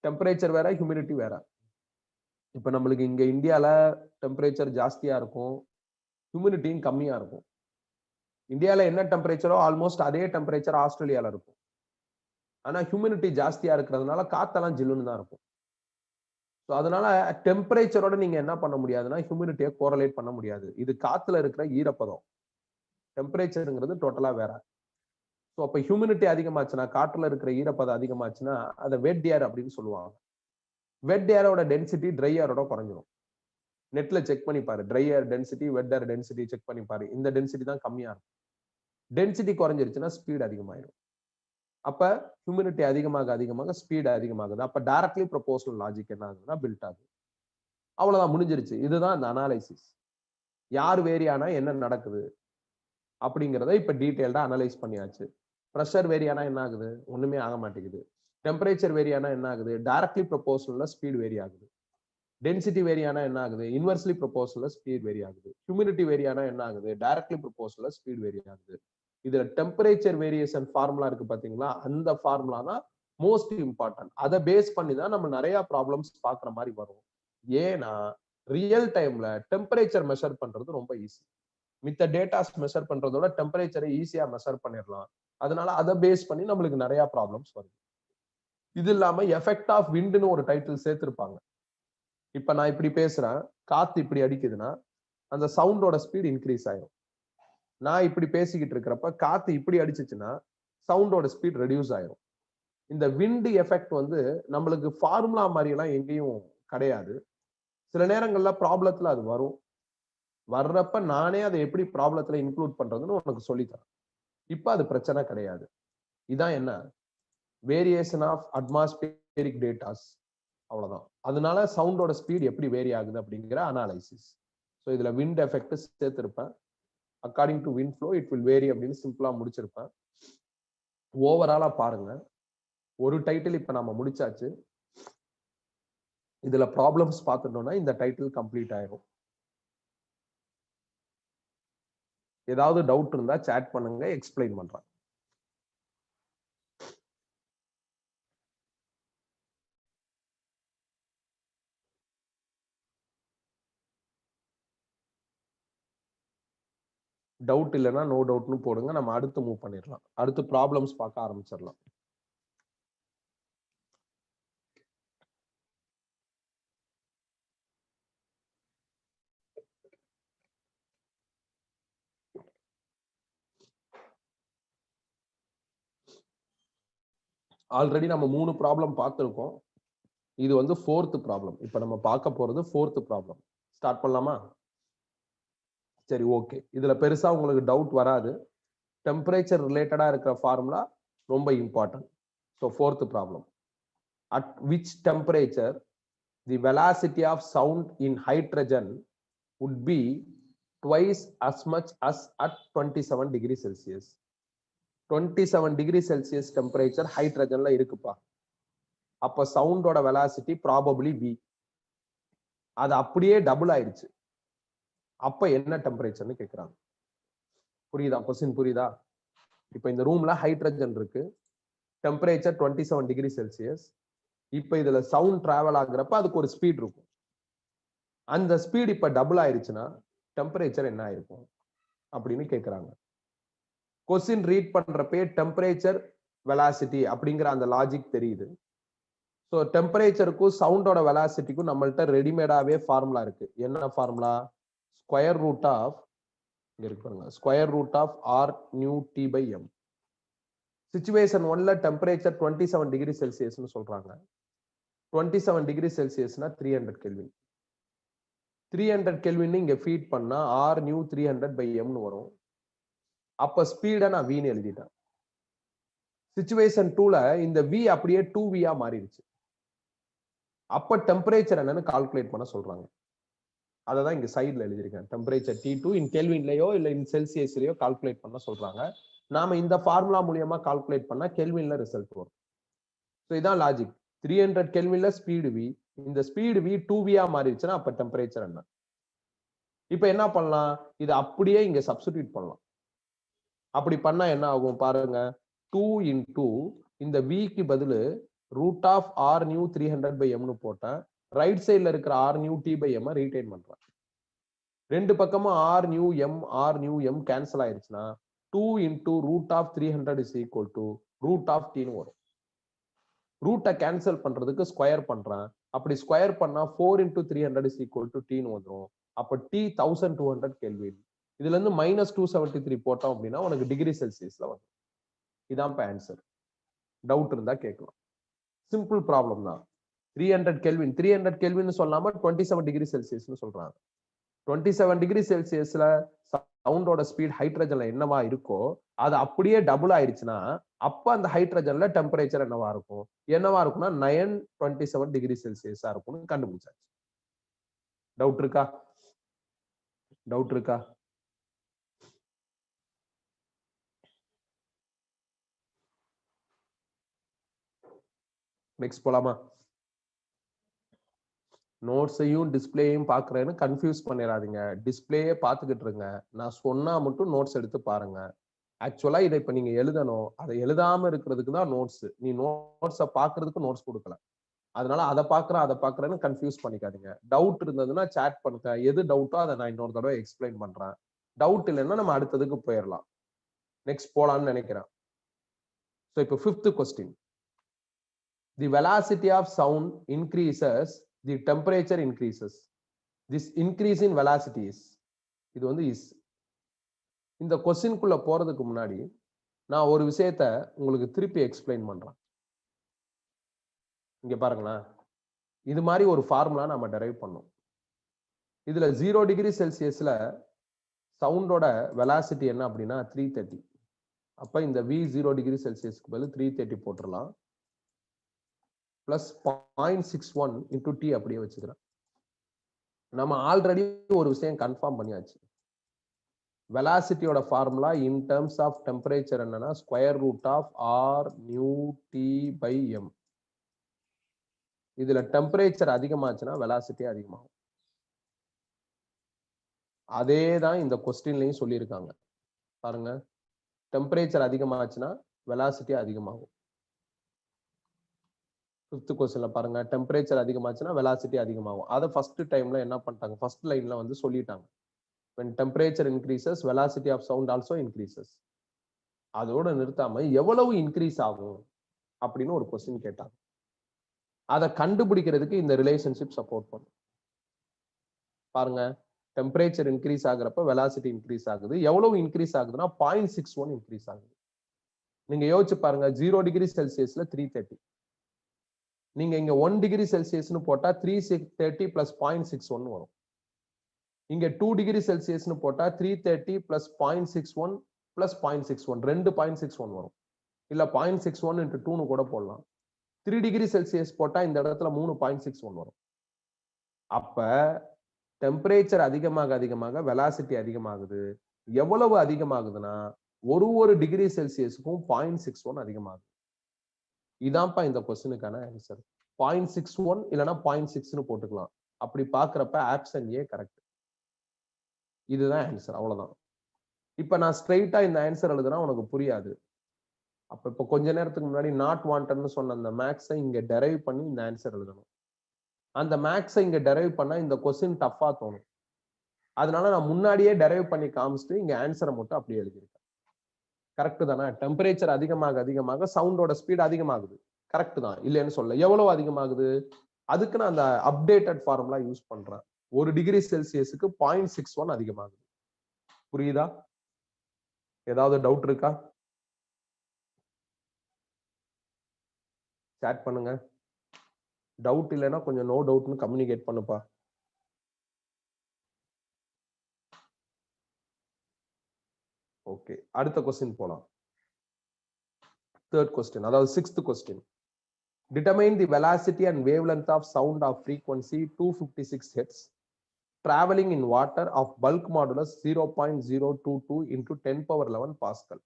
டெம்பரேச்சர் வேற, ஹியூமிடிட்டி வேற. இப்ப நம்மளுக்கு இங்க இந்தியால டெம்பரேச்சர் ஜாஸ்தியா இருக்கும், ஹியூமிடிட்டியும் கம்மியா இருக்கும். இந்தியால என்ன டெம்பரேச்சரோ ஆல்மோஸ்ட் அதே டெம்பரேச்சர் ஆஸ்திரேலியால இருக்கும். ஆனா ஹியூமிடிட்டி ஜாஸ்தியா இருக்கிறதுனால காத்தெல்லாம் ஜில்லுன்னு தான் இருக்கும். ஸோ அதனால டெம்பரேச்சரோட நீங்க என்ன பண்ண முடியாதுன்னா ஹியூமிடிட்டியை கோரலேட் பண்ண முடியாது. இது காத்துல இருக்கிற ஈரப்பதம். டெம்பரேச்சருங்கிறது டோட்டலா வேற. ஸோ அப்ப ஹியூமிடிட்டி அதிகமாச்சுன்னா, காற்றுல இருக்கிற ஈரப்பதம் அதிகமாச்சுன்னா அதை வெட் ஏர் அப்படின்னு சொல்லுவாங்க. வெட் ஏரோட டென்சிட்டி ட்ரை ஏரோட குறைஞ்சிரும். நெட்ல செக் பண்ணி பாரு. Dry air density, wet air density check பண்ணி பாரு. இந்த டென்சிட்டி தான் கம்மியா இருக்கும். டென்சிட்டி குறைஞ்சிருச்சுன்னா ஸ்பீட் அதிகமாயிடும். அப்ப ஹியூமிடிட்டி அதிகமாக ஸ்பீட் அதிகமாகுது. அப்ப டைரக்ட்லி ப்ரொபோர்ஷனல் லாஜிக் என்ன ஆகுதுன்னா பில்ட் ஆகுது. அவ்வளவுதான், முடிஞ்சிருச்சு. இதுதான் இந்த அனாலிசிஸ். யார் வேரியானா என்ன நடக்குது அப்படிங்கிறத இப்ப டீடைல்டா அனலைஸ் பண்ணியாச்சு. ப்ரெஷர் வேரியானா என்ன ஆகுது? ஒண்ணுமே ஆக மாட்டேங்குது. டெம்பரேச்சர் வேரியானா என்ன ஆகுது? டைரக்ட்லி ப்ரொபோர்ஷனல்ல ஸ்பீட் வேரி ஆகுது. டென்சிட்டி வேரியானா என்ன ஆகுது? இன்வெர்ஸ்லி ப்ரொபோர்ஷனல்ல ஸ்பீட் வேரி ஆகுது. ஹியூமிடிட்டி வேரியானா என்ன ஆகுது? டைரக்ட்லி ப்ரொபோர்ஷனல்ல ஸ்பீட் வேரி ஆகுது. இதுல டெம்பரேச்சர் வேரியேஷன் ஃபார்முலா இருக்கு பாத்தீங்களா? அந்த ஃபார்முலா தான் மோஸ்ட் இம்பார்ட்டன்ட். அதை பேஸ் பண்ணி தான் நம்ம நிறைய ப்ராப்ளம்ஸ் பாக்குற மாதிரி வரும். ஏன்னா ரியல் டைம்ல டெம்பரேச்சர் மெஷர் பண்றது ரொம்ப ஈஸி. மித்த டேட்டாஸ் மெஷர் பண்றதோட டெம்பரேச்சரை ஈஸியா மெஷர் பண்ணிடலாம். அதனால அதை பேஸ் பண்ணி நம்மளுக்கு நிறைய ப்ராப்ளம்ஸ் வருது. இது இல்லாம எஃபெக்ட் ஆஃப் விண்ட்னு ஒரு டைட்டில் சேர்த்திருப்பாங்க. இப்ப நான் இப்படி பேசுறேன், காத்து இப்படி அடிக்குதுன்னா அந்த சவுண்டோட ஸ்பீட் இன்க்ரீஸ் ஆயிரும். நான் இப்படி பேசிக்கிட்டு இருக்கிறப்ப காத்து இப்படி அடிச்சுச்சுன்னா சவுண்டோட ஸ்பீட் ரெடியூஸ் ஆயிரும். இந்த விண்ட் எஃபெக்ட் வந்து நம்மளுக்கு ஃபார்முலா மாதிரி எல்லாம் எங்கேயும் கிடையாது. சில நேரங்கள்ல ப்ராப்ளத்துல அது வரும். வர்றப்ப நானே அதை எப்படி ப்ராப்ளத்துல இன்க்ளூட் பண்றதுன்னு உனக்கு சொல்லித்தரேன். இப்ப அது பிரச்சனை கிடையாது. இதான் என்ன வேரியேஷன் ஆஃப் அட்மாஸ்பியரிக் டேட்டாஸ். அவ்வளவுதான். அதனால சவுண்டோட ஸ்பீட் எப்படி வேரி ஆகுது அப்படிங்கிற அனாலிசிஸ். ஸோ இதுல விண்ட் எஃபெக்ட் சேர்த்திருப்பேன். According to wind flow it will vary அப்படின்னு சிம்பிளா முடிச்சிருப்பேன். ஓவராலா பாருங்க, ஒரு டைட்டில் இப்ப நம்ம முடிச்சாச்சு. இதுல ப்ராப்ளம்ஸ் பார்த்துட்டோம்னா இந்த டைட்டில் கம்ப்ளீட் ஆயிரும். ஏதாவது டவுட் இருந்தா சாட் பண்ணுங்க, எக்ஸ்பிளைன் பண்றேன். டவுட் இல்லைன்னா நோ டவுட்னு போடுங்க. நம்ம அடுத்து மூவ் பண்ணிடலாம். அடுத்து ப்ராப்ளம்ஸ் பார்க்க ஆரம்பிச்சிடலாம். ஆல்ரெடி நம்ம 3 ப்ராப்ளம் பார்த்துருக்கோம். இது வந்து 4th ப்ராப்ளம். இப்ப நம்ம பார்க்க போறது 4th ப்ராப்ளம். ஸ்டார்ட் பண்ணலாமா? சரி, ஓகே. இதுல பெருசா உங்களுக்கு டவுட் வராது. டெம்பரேச்சர் ரிலேட்டடா இருக்கிற ஃபார்முலா ரொம்ப important. So 4th problem. At which temperature the velocity of sound in hydrogen would be twice as much as at 27 degrees Celsius. 27 degrees Celsius temperature ஹைட்ரஜன்ல இருக்குப்பா. அப்ப சவுண்டோட வெலாசிட்டி ப்ராபபிளி v. அது அப்படியே டபுள் ஆயிடுச்சு. அப்ப என்ன டெம்பரேச்சர்னு கேக்குறாங்க. புரியுதா? கொஸ்டின் புரியுதா? இப்ப இந்த ரூம்ல ஹைட்ரஜன் இருக்கு. Temperature 27 degree Celsius. இப்ப இதுல சவுண்ட் டிராவல் ஆகுறப்ப அதுக்கு ஒரு ஸ்பீட் இருக்கும். அந்த ஸ்பீட் இப்ப டபுள் ஆயிருச்சுன்னா டெம்பரேச்சர் என்ன ஆயிருக்கும் அப்படின்னு கேக்குறாங்க. கொஸ்டின் ரீட் பண்றப்பே டெம்பரேச்சர் வெலாசிட்டி அப்படிங்கிற அந்த லாஜிக் தெரியுது. ஸோ டெம்பரேச்சருக்கும் சவுண்டோட வெலாசிட்டிக்கும் நம்மள்ட்ட ரெடிமேடாவே ஃபார்முலா இருக்கு. என்ன ஃபார்முலா? ஸ்கொயர் ரூட் ஆஃப், இங்க இருக்கு பாருங்க, square root of R nu T by M. Situation 1ல டெம்பரேச்சர் 27 டிகிரி செல்சியஸ்னு சொல்றாங்க. 27 டிகிரி செல்சியஸ்னா 300 கெல்வின். 300 கெல்வின் இங்க ஃபீட் பண்ணா R நியூ 300 by M னு வரும். அப்ப ஸ்பீட நான் V ன்னு எழுதிட்டேன். சிச்சுவேஷன் 2ல இந்த V அப்படியே 2V ஆ மாறிடுச்சு. அப்ப டெம்பரேச்சர் என்னன்னு கால்குலேட் பண்ண சொல்றாங்க. அததான் இங்க சைடுல எழுதியிருக்கேன். டெம்பரேச்சர் T2 இன் கெல்வின்லயோ இல்ல இன் செல்சியஸ்லயோ கால்குலேட் பண்ண சொல்றாங்க. நாம இந்த ஃபார்முலா மூலமா கால்குலேட் பண்ணா கெல்வின்ல ரிசல்ட் வரும். சோ இதான் லாஜிக். 300 கெல்வின்ல ஸ்பீடு V, இந்த ஸ்பீடு V 2V ஆ மாறிடுச்சுன்னா அப்ப டெம்பரேச்சர் என்ன? இப்ப என்ன பண்ணலாம்? இது அப்படியே இங்க சப்ஸ்டிட்யூட் பண்ணலாம். அப்படி பண்ணா என்ன ஆகும் பாருங்க. 2 into இந்த V க்கு பதிலு root of R nu 300 by M னு போட்டேன். ரைட் சைடுல இருக்கிற R nu T by M retain பண்றேன். ரெண்டு பக்கமும் R நியூ M கேன்சல் ஆயிருச்சுன்னா 2 into root of 300 is equal to root of T னு வரும். ரூட்டை கேன்சல் பண்றதுக்கு ஸ்கொயர் பண்றேன். அப்படி ஸ்கொயர் பண்ணா 4 into 300 is equal to T னு வந்துரும். அப்ப T 1200 கெல்வின். இதுல இருந்து -273 போட்டோம் அப்படின்னா உனக்கு டிகிரி செல்சியஸ்ல வரும். இதான் இப்ப ஆன்சர். டவுட் இருந்தா கேட்கலாம். சிம்பிள் ப்ராப்ளம் தான். 300 கெல்வின் சொல்லாம 27 டிகிரி செல்சியஸ்னு சொல்றாங்க. 27 டிகிரி செல்சியஸ்ல சவுண்டோட ஸ்பீட் ஹைட்ரஜன்ல என்னவா இருக்கோ அது அப்படியே டபுள் ஆயிடுச்சுன்னா அப்ப அந்த ஹைட்ரஜன்ல டெம்பரேச்சர் என்னவா இருக்கும்? என்னவா இருக்கும்னா 927 டிகிரி செல்சியஸா இருக்கும்னு கண்டுபிடிச்சாச்சு. டவுட் இருக்கா? டவுட் இருக்கா? நெக்ஸ்ட் போலாமா? நோட்ஸையும் டிஸ்பிளேயும் பாக்குறேன்னு கன்ஃபியூஸ் பண்ணிடாதீங்க. டிஸ்பிளேயே பார்த்துக்கிட்டு இருங்க. நான் சொன்னா மட்டும் நோட்ஸ் எடுத்து பாருங்க. ஆக்சுவலா இதை இப்ப நீங்க எழுதணும். அதை எழுதாம இருக்கிறதுக்கு தான் நோட்ஸ். நீ நோட்ஸை பாக்குறதுக்கு நோட்ஸ் கொடுக்கல. அதனால அதை பாக்குறேன்னு கன்ஃபியூஸ் பண்ணிக்காதீங்க. டவுட் இருந்ததுன்னா சாட் பண்ணுங்க. எது டவுட்டோ அதை நான் இன்னொரு தடவை எக்ஸ்பிளைன் பண்றேன். டவுட் இல்லைன்னா நம்ம அடுத்ததுக்கு போயிடலாம். நெக்ஸ்ட் போலான்னு நினைக்கிறேன். ஸோ இப்போ 5th question. The velocity of sound increases, the temperature increases. This increase in velocity is. இது வந்து is. இந்த கொஸ்டின்குள்ள போறதுக்கு முன்னாடி நான் ஒரு விஷயத்த உங்களுக்கு திருப்பி எக்ஸ்பிளைன் பண்றேன். இங்க பாருங்களேன். இது மாதிரி ஒரு ஃபார்முலா நம்ம டெரைவ் பண்ணோம். இதுல 0 டிகிரி செல்சியஸ்ல சவுண்டோட வெலாசிட்டி என்ன அப்படின்னா 330. அப்ப இந்த V 0 டிகிரி செல்சியஸ்க்கு பதில் 330 போட்டுடலாம். பிளஸ் 0.61 into T அப்படியே வச்சுக்கிறேன். நம்ம ஆல்ரெடி ஒரு விஷயம் கன்ஃபார்ம் பண்ணியாச்சு. வெலாசிட்டியோட formula in terms of temperature என்னன்னா square root of R nu T by M. இதுல டெம்பரேச்சர் அதிகமாச்சுன்னா வெலாசிட்டி அதிகமாகும். அதே தான் இந்த கொஸ்டின்லயும் சொல்லியிருக்காங்க. பாருங்க, டெம்பரேச்சர் அதிகமாச்சுன்னா வெலாசிட்டி அதிகமாகும். 5th கொஸ்டின்ல பாருங்க, டெம்பரேச்சர் அதிகமாச்சுன்னா வெலாசிட்டி அதிகமாகும். அதை ஃபர்ஸ்ட் டைம்ல என்ன பண்ணிட்டாங்க? ஃபர்ஸ்ட் லைன்ல வந்து சொல்லிட்டாங்க. when temperature increases velocity of sound also increases. அதோட நிறுத்தாம எவ்வளவு இன்க்ரீஸ் ஆகும் அப்படின்னு ஒரு கொஸ்டின் கேட்டாங்க. அதை கண்டுபிடிக்கிறதுக்கு இந்த ரிலேஷன்ஷிப் சப்போர்ட் பண்ணும். பாருங்க, டெம்பரேச்சர் இன்க்ரீஸ் ஆகுறப்ப வெலாசிட்டி இன்க்ரீஸ் ஆகுது. எவ்வளவு இன்க்ரீஸ் ஆகுதுன்னா 0.61 இன்க்ரீஸ் ஆகுது. நீங்க யோசிச்சு பாருங்க, 0 டிகிரி செல்சியஸ்ல 330. நீங்க இங்க 1 டிகிரி செல்சியஸ்னு போட்டா 330 பிளஸ் 0.61 வரும். இங்க 2 டிகிரி செல்சியஸ்னு போட்டா 330 பிளஸ் 0.61 பிளஸ் 0.61 2.61 வரும். இல்ல 0.61 into 2 கூட போடலாம். 3 டிகிரி செல்சியஸ் போட்டா இந்த இடத்துல 3.61 வரும். அப்ப டெம்பரேச்சர் அதிகமாக அதிகமாக வெலாசிட்டி அதிகமாகுது. எவ்வளவு அதிகமாகுதுன்னா ஒரு டிகிரி செல்சியஸுக்கும் 0.61 அதிகமாகுது. இதான்ப்பா இந்த கொஸ்டினுக்கான ஆன்சர். 0.61 இல்லைன்னா 0.6ன்னு போட்டுக்கலாம். அப்படி பாக்குறப்ப ஆப்ஷன் ஏ கரெக்ட். இதுதான் ஆன்சர், அவ்வளவுதான். இப்ப நான் ஸ்ட்ரெயிட்டா இந்த ஆன்சர் எழுதுனா உனக்கு புரியாது. அப்ப இப்ப கொஞ்ச நேரத்துக்கு முன்னாடி நாட் வாண்டட்னு சொன்ன அந்த மேக்ஸை இங்க டெரைவ் பண்ணி இந்த ஆன்சர் எழுதணும். அந்த மேக்ஸை இங்க டெரைவ் பண்ணா இந்த கொஸ்டின் டஃபா தோணும். அதனால நான் முன்னாடியே டெரைவ் பண்ணி காமிச்சிட்டு இங்க ஆன்சரை மட்டும் அப்படியே எழுதியிருக்கேன். கரெக்ட் தானே? டெம்பரேச்சர் அதிகமாக அதிகமாக சவுண்டோட ஸ்பீட் அதிகமாகுது. கரெக்ட் தான், இல்லைன்னு சொல்ல. எவ்வளவு அதிகமாகுது? அதுக்கு நான் அந்த அப்டேட்டட் ஃபார்முலா யூஸ் பண்றேன். 1 டிகிரி செல்சியஸுக்கு 0.61 அதிகமாகுது. புரியுதா? ஏதாவது டவுட் இருக்கா? chat பண்ணுங்க. டவுட் இல்லைன்னா கொஞ்சம் நோ டவுட்னு கம்யூனிகேட் பண்ணுப்பா. ஓகே, அடுத்த கொஸ்டின் போலாம். தேர்ட் கொஸ்டின், அதாவது 6th question. Determine the velocity and wavelength of sound of frequency 256 Hz traveling in water of bulk modulus 0.022 into 10 power 11 Pascal.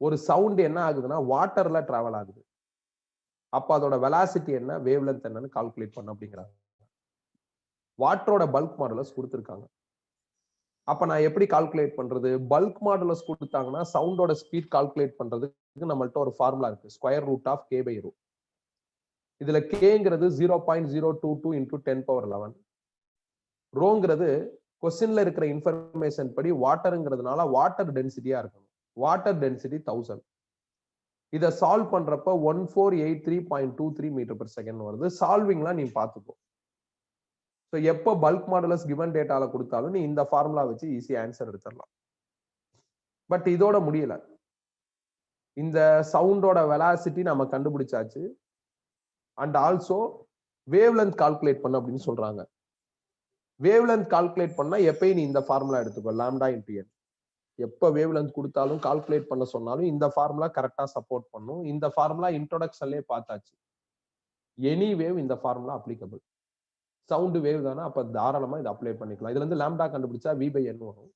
ஒரு சவுண்ட் என்ன ஆகுதுன்னா வாட்டர்ல டிராவல் ஆகுது. அப்ப அதோட வெலாசிட்டி என்ன, வேவ்லென்த் என்னன்னு கால்குலேட் பண்ண அப்படிங்கிறாங்க. வாட்டரோட பல்க் மாடுலஸ் கொடுத்துருக்காங்க. அப்ப நான் எப்படி கால்குலேட் பண்றது? பல்க் மாடுலஸ் கொடுத்தாங்கன்னா சவுண்டோட ஸ்பீட் கால்குலேட் பண்றதுக்கு நம்மள்ட்ட ஒரு ஃபார்முலா இருக்கு, square root of K by rho. இதுல கேங்கிறது 0.022 இன்டூ 10 பவர் 11. ரோங்கிறது கொஸ்டின்ல இருக்கிற இன்ஃபர்மேஷன் படி வாட்டருங்கிறதுனால வாட்டர் டென்சிட்டியா இருக்கணும். Water density 1000. இதை சால்வ் பண்றப்ப 1483.23 மீட்டர் பெர் செகண்ட் வருது. சால்விங்லாம் நீ பார்த்துக்கோ. ஸோ எப்போ பல்க் மாடுலஸ் கிவன் டேட்டால கொடுத்தாலும் நீ இந்த ஃபார்முலா வச்சு ஈஸியா ஆன்சர் எடுத்துடலாம். பட் இதோட முடியல. இந்த சவுண்டோட வெலாசிட்டி நம்ம கண்டுபிடிச்சாச்சு. அண்ட் ஆல்சோ வேவ்லென்த் கால்குலேட் பண்ண அப்படின்னு சொல்றாங்க. வேவ்லென்த் கால்குலேட் பண்ணா எப்பயும் நீ இந்த ஃபார்முலா எடுத்துக்கோ, லாம்டா இன்டு என். எப்ப வேவ்லென்த் கொடுத்தாலும் கால்குலேட் பண்ண சொன்னாலும் இந்த ஃபார்முலா கரெக்டா சப்போர்ட் பண்ணும். இந்த ஃபார்முலா இன்ட்ரோடக்ஷன்லயே பார்த்தாச்சு. எனி வேவ் இந்த ஃபார்முலா அப்ளிகபிள். சவுண்ட் வேவ் தானே, அப்ப தாராளமா இதை அப்ளை பண்ணிக்கலாம். இதுல இருந்து லாம்டா கண்டுபிடிச்சா v பை n வரும்.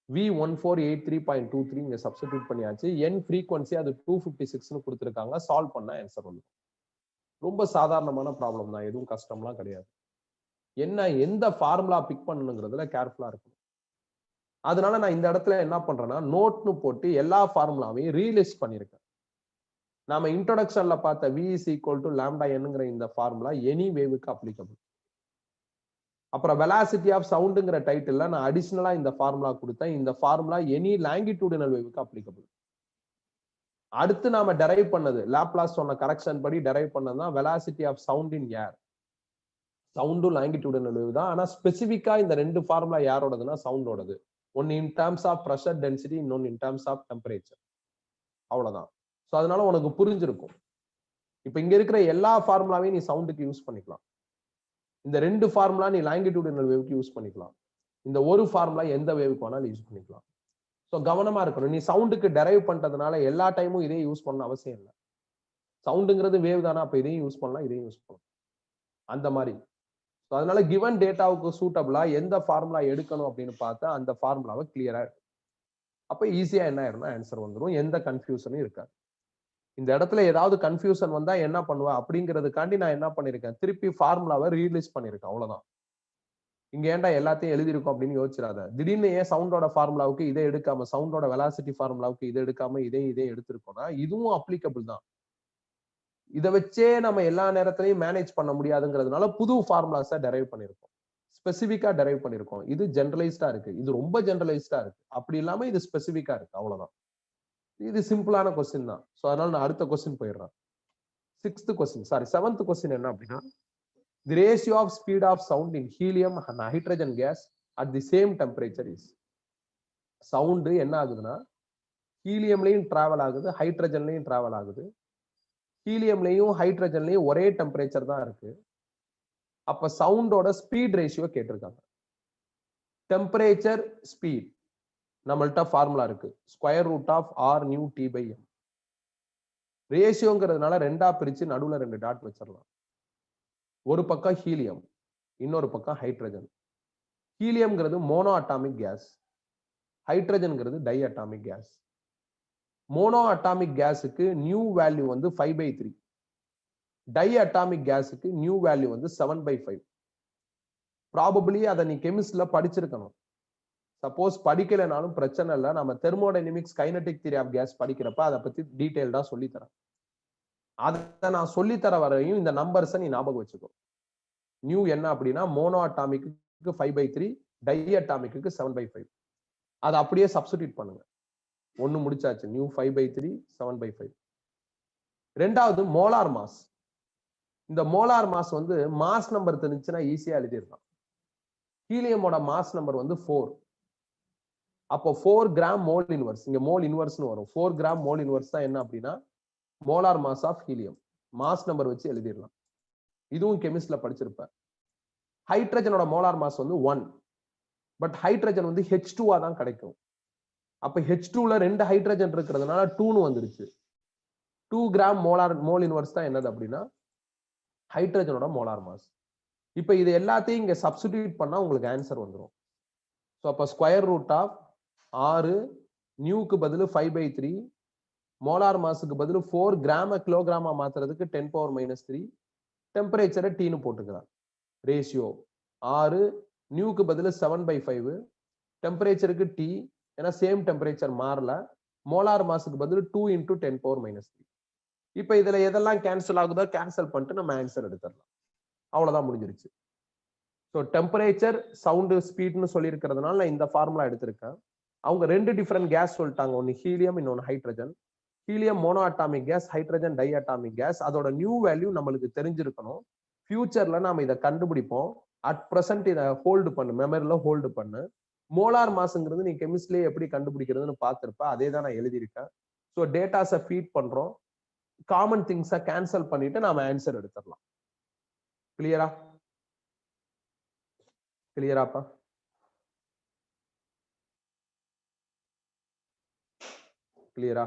v1483.23 இங்க சப்ஸ்டிடியூட் பண்ணியாச்சு. n ஃப்ரீக்வன்சி அது 256ன்னு கொடுத்துருக்காங்க. சால்வ் பண்ண ஆன்சர் வந்து ரொம்ப சாதாரணமான ப்ராப்ளம் தான், எதுவும் கஷ்டம்லாம் கிடையாது. என்ன, எந்த ஃபார்முலா பிக் பண்ணணுங்கிறதுல கேர்ஃபுல்லா இருக்கும். அதனால நான் இந்த இடத்துல என்ன பண்றேன்னா நோட்னு போட்டு எல்லா ஃபார்முலாவையும் ரீலிஸ்ட் பண்ணிருக்கேன். நாம இன்ட்ரோடக்ஷன்ல பார்த்த v is equal to lambda n இந்த ஃபார்முலா எனி வேவுக்கு அப்ளிகபிள். அப்புறம் வெலாசிட்டி ஆஃப் சவுண்டுங்கிற டைட்டில்ல நான் அடிஷனலா இந்த ஃபார்முலா கொடுத்தேன். இந்த ஃபார்முலா எனி லாங்கிடியூடினல் வேவுக்கு அப்ளிகபிள். அடுத்து நாம டெரைவ் பண்ணது லாப்லாஸ் சொன்ன கரெக்ஷன் படி டெரைவ் பண்ணதுதான் velocity of sound in air. சவுண்டும் லாங்கிடியூடினல் வேவ் தான். ஆனா ஸ்பெசிபிக்கா இந்த ரெண்டு ஃபார்முலா யாரோடதுன்னா சவுண்டோடது. ஒன்னு in terms of pressure density, இன்னொன்னு இன் டர்ம்ஸ் ஆஃப் டெம்பரேச்சர். அவ்வளவுதான். ஸோ அதனால உனக்கு புரிஞ்சிருக்கும். இப்ப இங்க இருக்கிற எல்லா ஃபார்முலாவையும் நீ சவுண்டுக்கு யூஸ் பண்ணிக்கலாம். இந்த ரெண்டு ஃபார்முலா நீ லாங்கிடியூடினல் வேவுக்கு யூஸ் பண்ணிக்கலாம். இந்த ஒரு ஃபார்முலா எந்த வேவுக்கு வேணாலும் யூஸ் பண்ணிக்கலாம். ஸோ கவனமா இருக்கணும். நீ சவுண்டுக்கு டெரைவ் பண்றதுனால எல்லா டைமும் இதே யூஸ் பண்ண அவசியம் இல்லை. சவுண்டுங்கிறது வேவ் தானே, அப்ப இதையும் யூஸ் பண்ணலாம், இதையும் யூஸ் பண்ணலாம். அந்த மாதிரி. ஸோ அதனால கிவன் டேட்டாவுக்கு சூட்டபிளா எந்த ஃபார்முலா எடுக்கணும் அப்படின்னு பார்த்தா அந்த ஃபார்முலாவை கிளியரா இருக்கு. அப்ப ஈஸியா என்ன ஆயிரும்னா ஆன்சர் வந்துடும். எந்த கன்ஃபியூஷனும் இருக்காது. இந்த இடத்துல ஏதாவது கன்ஃபியூஷன் வந்தா என்ன பண்ணுவா அப்படிங்கிறதுக்காண்டி நான் என்ன பண்ணிருக்கேன், திருப்பி ஃபார்முலாவை ரீலீஸ் பண்ணிருக்கேன். அவ்வளவுதான். இங்க ஏன்டா எல்லாத்தையும் எழுதிருக்கும் அப்படின்னு யோசிச்சிடாத. திடீர்னு ஏன் சவுண்டோட ஃபார்முலாவுக்கு இதை எடுக்காம, சவுண்டோட வெலாசிட்டி ஃபார்முலாவுக்கு இதை எடுக்காம இதே எடுத்திருக்கோம்னா இதுவும் அப்ளிகபிள் தான். இதை வச்சே நம்ம எல்லா நேரத்திலையும் மேனேஜ் பண்ண முடியாதுங்கிறதுனால புது ஃபார்முலாஸை டெரைவ் பண்ணிருக்கோம். ஸ்பெசிபிக்கா டெரைவ் பண்ணிருக்கோம். இது ஜெனரலைஸ்டா இருக்கு, இது ரொம்ப ஜெனரலைஸ்டா இருக்கு. அப்படி இல்லாம இது ஸ்பெசிபிக்கா இருக்கு. அவ்வளவுதான். இது சிம்பிளான கொஸ்டின் தான். ஸோ அதனால நான் அடுத்த கொஸ்டின் போயிடுறேன். 6th question, sorry 7th question என்ன அப்படின்னா, the ratio of speed of sound in helium and hydrogen gas at the same temperature is. Sound என்ன ஆகுதுன்னா ஹீலியம்லையும் டிராவல் ஆகுது, ஹைட்ரஜன்லையும் டிராவல் ஆகுது. ஹீலியம்லையும் ஹைட்ரஜன்லையும் ஒரே டெம்பரேச்சர் தான் இருக்கு. அப்ப சவுண்டோட ஸ்பீட் ரேஷியோ கேட்டிருக்காங்க. டெம்பரேச்சர் ஸ்பீட் நம்மள்ட்ட ஃபார்முலா இருக்கு, square root of R nu T by M. ரேஷியோங்கிறதுனால ரெண்டா பிரிச்சு நடுவுல 2 டாட் வச்சிடலாம். ஒரு பக்கம் ஹீலியம், இன்னொரு பக்கம் ஹைட்ரஜன். ஹீலியம்ங்கிறது மோனோ அட்டாமிக் கேஸ், ஹைட்ரஜன்ங்கிறது tie atomic gas. Monoatomic கேஸுக்கு நியூ வேல்யூ வந்து 5/3. டை அட்டாமிக் கேஸுக்கு நியூ வேல்யூ வந்து 7/5. ப்ராபபிளி அதை நீ கெமிஸ்ட்ல படிச்சிருக்கணும். சப்போஸ் படிக்கலைனாலும் பிரச்சனை இல்லை. நம்ம thermodynamics kinetic theory of gas படிக்கிறப்ப அதை பத்தி டீடைல்டா சொல்லித்தரேன். அதை நான் சொல்லித்தர வரையும் இந்த நம்பர்ஸை நீ ஞாபகம் வச்சுக்கோ. நியூ என்ன அப்படின்னா மோனோ அட்டாமிக்கு 5/3, டை அட்டாமிக்கு 7/5. அதை அப்படியே சப்ஸ்டிடியூட் பண்ணுங்க. ஒன்னு முடிச்சாச்சு. நியூ 5/3, 7/5. ரெண்டாவது மோலார் மாஸ். இந்த மோலார் மாஸ் வந்து மாஸ் நம்பர் தெரிஞ்சுன்னா ஈஸியா எழுதிடலாம். ஹீலியமோட மாஸ் நம்பர் வந்து 4. அப்போ 4 கிராம் மோல் இன்வர்ஸ், இங்க மோல் இன்வர்ஸ்னு வரும். 4 கிராம் மோல் இன்வர்ஸ் தான் என்ன அப்படின்னா molar mass of helium. Mass number வச்சு எழுதிடலாம். இதுவும் கெமிஸ்ட்ல படிச்சிருப்பேன். ஹைட்ரஜனோட மோலார் மாஸ் வந்து 1. பட் ஹைட்ரஜன் வந்து H2 தான் கிடைக்கும். அப்ப H2ல 2 ஹைட்ரஜன் இருக்கிறதுனால 2ன்னு வந்துருச்சு. 2 கிராம் மோல் இன்வர்ஸ் தான் என்னது அப்படின்னா ஹைட்ரஜனோட மோலார் மாஸ். இப்ப இது எல்லாத்தையும் இங்க சப்ஸ்டிடியூட் பண்ணா உங்களுக்கு ஆன்சர் வந்துடும். ஸோ அப்ப ஸ்கொயர் ரூட் ஆஃப் 6 நியூக்கு பதில் 5/3 மோலார் மாஸுக்கு பதில் 4 கிராம கிலோகிராமா மாத்துறதுக்கு 10⁻³ டெம்பரேச்சரை டீன்னு போட்டுக்கலாம். ரேஷியோ 6 நியூக்கு பதில் 7/5 டெம்பரேச்சருக்கு டி, ஏன்னா சேம் டெம்பரேச்சர் மாறல. மோலார் மாஸுக்கு பதில் 2 × 10⁻³ இப்ப இதுல எதெல்லாம் கேன்சல் ஆகுதோ கேன்சல் பண்ணிட்டு நம்ம ஆன்சர் எடுத்துடலாம். அவ்வளவுதான், முடிஞ்சிருச்சு. ஸோ டெம்பரேச்சர் சவுண்டு ஸ்பீட்னு சொல்லி இருக்கிறதுனால நான் இந்த ஃபார்முலா எடுத்திருக்கேன். அவங்க 2 டிஃபரெண்ட் கேஸ் சொல்லிட்டாங்க, ஒன்னு ஹீலியம், இன்னொன்னு hydrogen. Helium mono atomic gas, hydrogen di atomic gas. அதோட நியூ வேல்யூ நம்மளுக்கு தெரிஞ்சிருக்கணும். ஃபியூச்சர்ல நாம இதை கண்டுபிடிப்போம். அட் பிரசன்ட் இதை ஹோல்டு பண்ணு, மெமரியில ஹோல்டு பண்ணு. மோலார் மாஸ்ங்கிறது நீ கெமிஸ்ட்ரியே எப்படி கண்டுபிடிக்கிறதுன்னு பார்த்திருப்ப, அதே தான் நான் எழுதியிருக்கேன். ஸோ டேட்டாஸை ஃபீட் பண்றோம், காமன் திங்ஸை கேன்சல் பண்ணிட்டு நாம ஆன்சர் எடுத்துடலாம். கிளியரா? கிளியராப்பா? கிளியரா?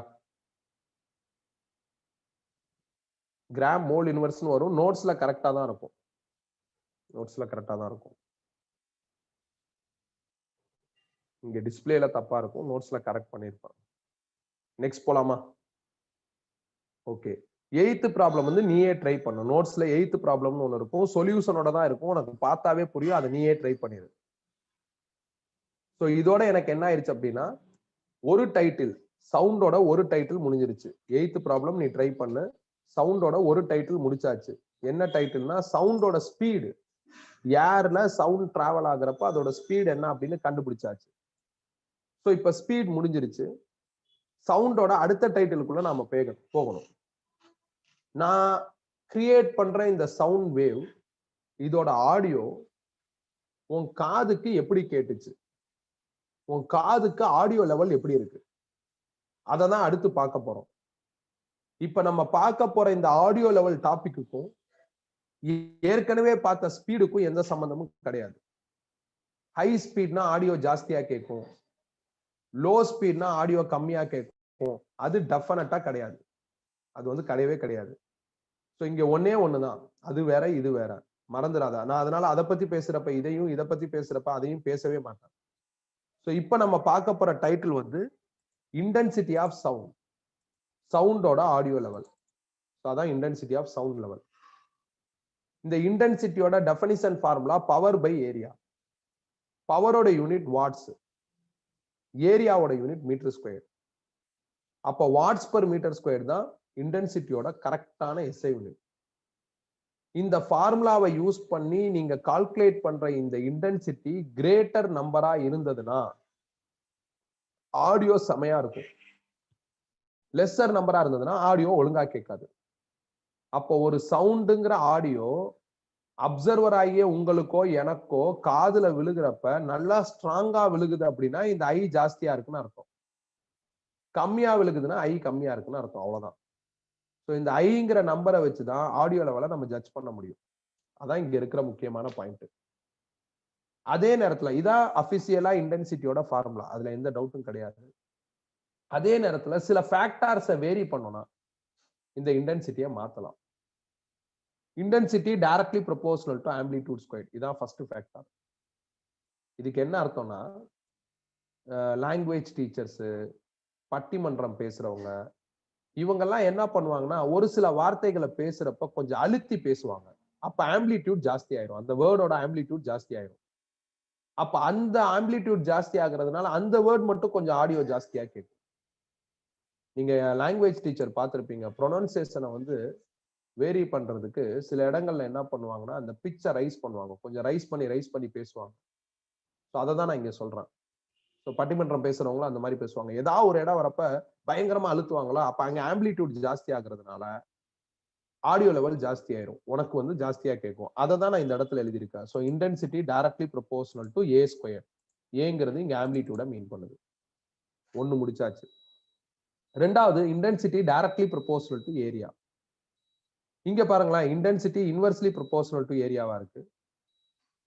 கிராம் மோல் இன்வர்ஸ்னு வரும். நோட்ஸ்ல கரெக்டா தான் இருக்கும். நோட்ஸ்ல கரெக்டா தான் இருக்கும். இங்க டிஸ்பிளேல தப்பா இருக்கும், நோட்ஸ்ல கரெக்ட் பண்ணிருப்பாங்க. நெக்ஸ்ட் போலாமா? ஓகே. 8th ப்ராப்ளம் வந்து நீயே ட்ரை பண்ணு. நோட்ஸ்ல 8th ப்ராப்ளம்னு ஒன்னு இருக்கும், சொல்யூஷனோட தான் இருக்கும். உனக்கு பார்த்தாவே புரியும், அதை நீயே ட்ரை பண்ணிரு. ஸோ இதோட எனக்கு என்ன ஆயிடுச்சு அப்படின்னா, ஒரு டைட்டில் சவுண்டோட ஒரு டைட்டில் முடிஞ்சிருச்சு. 8th ப்ராப்ளம் நீ ட்ரை பண்ணு. சவுண்டோட ஒரு டைட்டில் முடிச்சாச்சு. என்ன டைட்டில்னா சவுண்டோட ஸ்பீடு, ஏர்ல சவுண்ட் டிராவல் ஆகுறப்ப அதோட ஸ்பீடு என்ன அப்படின்னு கண்டுபிடிச்சாச்சு. ஸோ இப்ப ஸ்பீட் முடிஞ்சிருச்சு. சவுண்டோட அடுத்த டைட்டிலுக்குள்ள நாம போகணும். நான் கிரியேட் பண்ற இந்த சவுண்ட் வேவ், இதோட ஆடியோ உன் காதுக்கு எப்படி கேட்டுச்சு, உன் காதுக்கு ஆடியோ லெவல் எப்படி இருக்கு, அதை தான் அடுத்து பார்க்க போறோம். இப்ப நம்ம பார்க்க போற இந்த ஆடியோ லெவல் டாபிக்குக்கும் ஏற்கனவே பார்த்த ஸ்பீடுக்கும் எந்த சம்பந்தமும் கிடையாது. ஹை ஸ்பீட்னா ஆடியோ ஜாஸ்தியா கேட்கும், லோ ஸ்பீட்னா ஆடியோ கம்மியா கேட்கும். அது டெஃபினட்டா கிடையாது, அது வந்து கிடையவே கிடையாது. ஸோ இங்க ஒன்னே ஒண்ணுதான், அது வேற இது வேற, மறந்துடாத. நான் அதனால அதை பத்தி பேசுறப்ப இதையும், இதை பத்தி பேசுறப்ப அதையும் பேசவே மாட்டேன். ஸோ இப்ப நம்ம பார்க்க போற டைட்டில் வந்து இன்டென்சிட்டி ஆஃப் சவுண்ட், சவுண்டோட ஆடியோ லெவல். அதான் இன்டென்சிட்டி ஆஃப் சவுண்ட் லெவல். இந்த இன்டென்சிட்டியோட definition formula power by area. பவரோட யூனிட் வாட்ஸ், ஏரியாவோட யூனிட் மீட்டர் ஸ்கொயர். அப்போ வாட்ஸ் பெர் மீட்டர் ஸ்கொயர் தான் இன்டென்சிட்டியோட கரெக்டான எஸ்ஐ யூனிட். இந்த ஃபார்முலாவை யூஸ் பண்ணி நீங்க கால்குலேட் பண்ற இந்த இன்டென்சிட்டி கிரேட்டர் நம்பரா இருந்ததுன்னா ஆடியோ செமையா இருக்கும். லெஸ்ஸர் நம்பரா இருந்ததுன்னா ஆடியோ ஒழுங்கா கேட்காது. அப்போ ஒரு சவுண்டுங்கிற ஆடியோ அப்சர்வர் ஆகிய உங்களுக்கோ எனக்கோ காதுல விழுகிறப்ப நல்லா ஸ்ட்ராங்கா விழுகுது அப்படின்னா இந்த ஐ ஜாஸ்தியா இருக்குன்னு அர்த்தம். கம்மியா விழுகுதுன்னா ஐ கம்மியா இருக்குன்னு அர்த்தம். அவ்வளவுதான். ஸோ இந்த ஐங்கிற நம்பரை வச்சுதான் ஆடியோ லெவலை நம்ம ஜட்ஜ் பண்ண முடியும். அதான் இங்க இருக்கிற முக்கியமான பாயிண்ட். அதே நேரத்துல இதான் அபிஷியலா இன்டென்சிட்டியோட ஃபார்முலா, அதுல எந்த டவுட்டும் கிடையாது. அதே நேரத்துல சில ஃபேக்டர்ஸை வேரி பண்ணோம்னா இந்த இன்டென்சிட்டியை மாத்தலாம். Intensity directly proportional to amplitude square, இதான் ஃபர்ஸ்ட் ஃபேக்டர். இதுக்கு என்ன அர்த்தம்னா, லாங்குவேஜ் டீச்சர்ஸ், பட்டிமன்றம் பேசுறவங்க, இவங்கெல்லாம் என்ன பண்ணுவாங்கன்னா ஒரு சில வார்த்தைகளை பேசுறப்ப கொஞ்சம் அழுத்தி பேசுவாங்க. அப்ப ஆம்ப்ளிடியூட் ஜாஸ்தி ஆயிரும், அந்த வேர்டோட ஆம்ப்ளிடியூட் ஜாஸ்தி ஆயிரும். அப்ப அந்த ஆம்ப்ளிடியூட் ஜாஸ்தி ஆகுறதுனால அந்த வேர்ட் மட்டும் கொஞ்சம் ஆடியோ ஜாஸ்தியா கேட்கும். நீங்க லாங்குவேஜ் டீச்சர் பார்த்திருப்பீங்க, ப்ரொனன்சியேஷனை வந்து வேரி பண்றதுக்கு சில இடங்கள்ல என்ன பண்ணுவாங்கன்னா அந்த பிச்சை ரைஸ் பண்ணுவாங்க, கொஞ்சம் ரைஸ் பண்ணி பேசுவாங்க. ஸோ அதை தான் நான் இங்க சொல்றேன். ஸோ பட்டிமன்றம் பேசுறவங்களும் அந்த மாதிரி பேசுவாங்க. ஏதாவது ஒரு இடம் வரப்ப பயங்கரமா அழுத்துவாங்களா, அப்ப அங்க ஆம்ப்ளிடியூட் ஜாஸ்தி ஆகுறதுனால ஆடியோ லெவல் ஜாஸ்தி ஆயிரும், உனக்கு வந்து ஜாஸ்தியா கேட்கும். அதை தான் நான் இந்த இடத்துல எழுதியிருக்கேன். So intensity directly proportional to A square. ஏங்கிறது இங்க ஆம்ப்ளிடியூட மீன் பண்ணுது. ஒண்ணு முடிச்சாச்சு. ரெண்டாவது intensity directly proportional to area. இங்க பாருங்களேன், இன்டென்சிட்டி இன்வெர்ஸ்லி ப்ரொபோர்ஷனல் டு ஏரியாவா இருக்கு,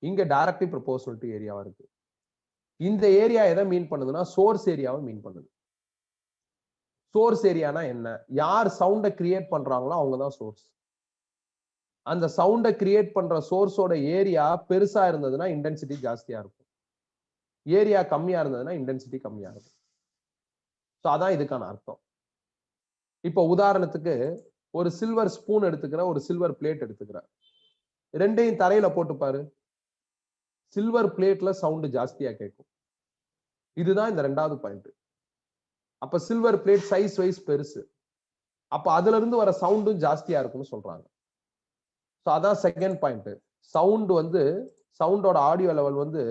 இங்க டைரக்ட்லி ப்ரொபோர்ஷனல் டு ஏரியாவா இருக்கு. இந்த ஏரியா எதை மீன் பண்ணுதுன்னா சோர்ஸ் ஏரியாவை மீன் பண்ணுது. சோர்ஸ் ஏரியானா என்ன? யார் சவுண்டை கிரியேட் பண்றாங்களோ அவங்க தான் சோர்ஸ். அந்த சவுண்டை கிரியேட் பண்ற சோர்ஸோட ஏரியா பெருசா இருந்ததுன்னா இன்டென்சிட்டி ஜாஸ்தியா இருக்கும், ஏரியா கம்மியா இருந்ததுன்னா இன்டென்சிட்டி கம்மியா இருக்கும். ஸோ அதான் இதுக்கான அர்த்தம். இப்போ உதாரணத்துக்கு ஒரு சில்வர் ஸ்பூன் எடுத்துக்கிற, ஒரு சில்வர் பிளேட் எடுத்துக்கிற, ரெண்டையும் தரையில போட்டு பாரு, சில்வர் பிளேட்ல சவுண்ட் ஜாஸ்தியா கேட்கும். இதுதான் இந்த ரெண்டாவது பாயிண்ட். அப்ப சில்வர் பிளேட் சைஸ் வைஸ் பெருசு, அப்ப அதுல இருந்து வர சவுண்டும் ஜாஸ்தியா இருக்கும்னு சொல்றாங்க. ஸோ அதான் செகண்ட் பாயிண்ட். சவுண்ட் வந்து சவுண்டோட ஆடியோ லெவல் வந்து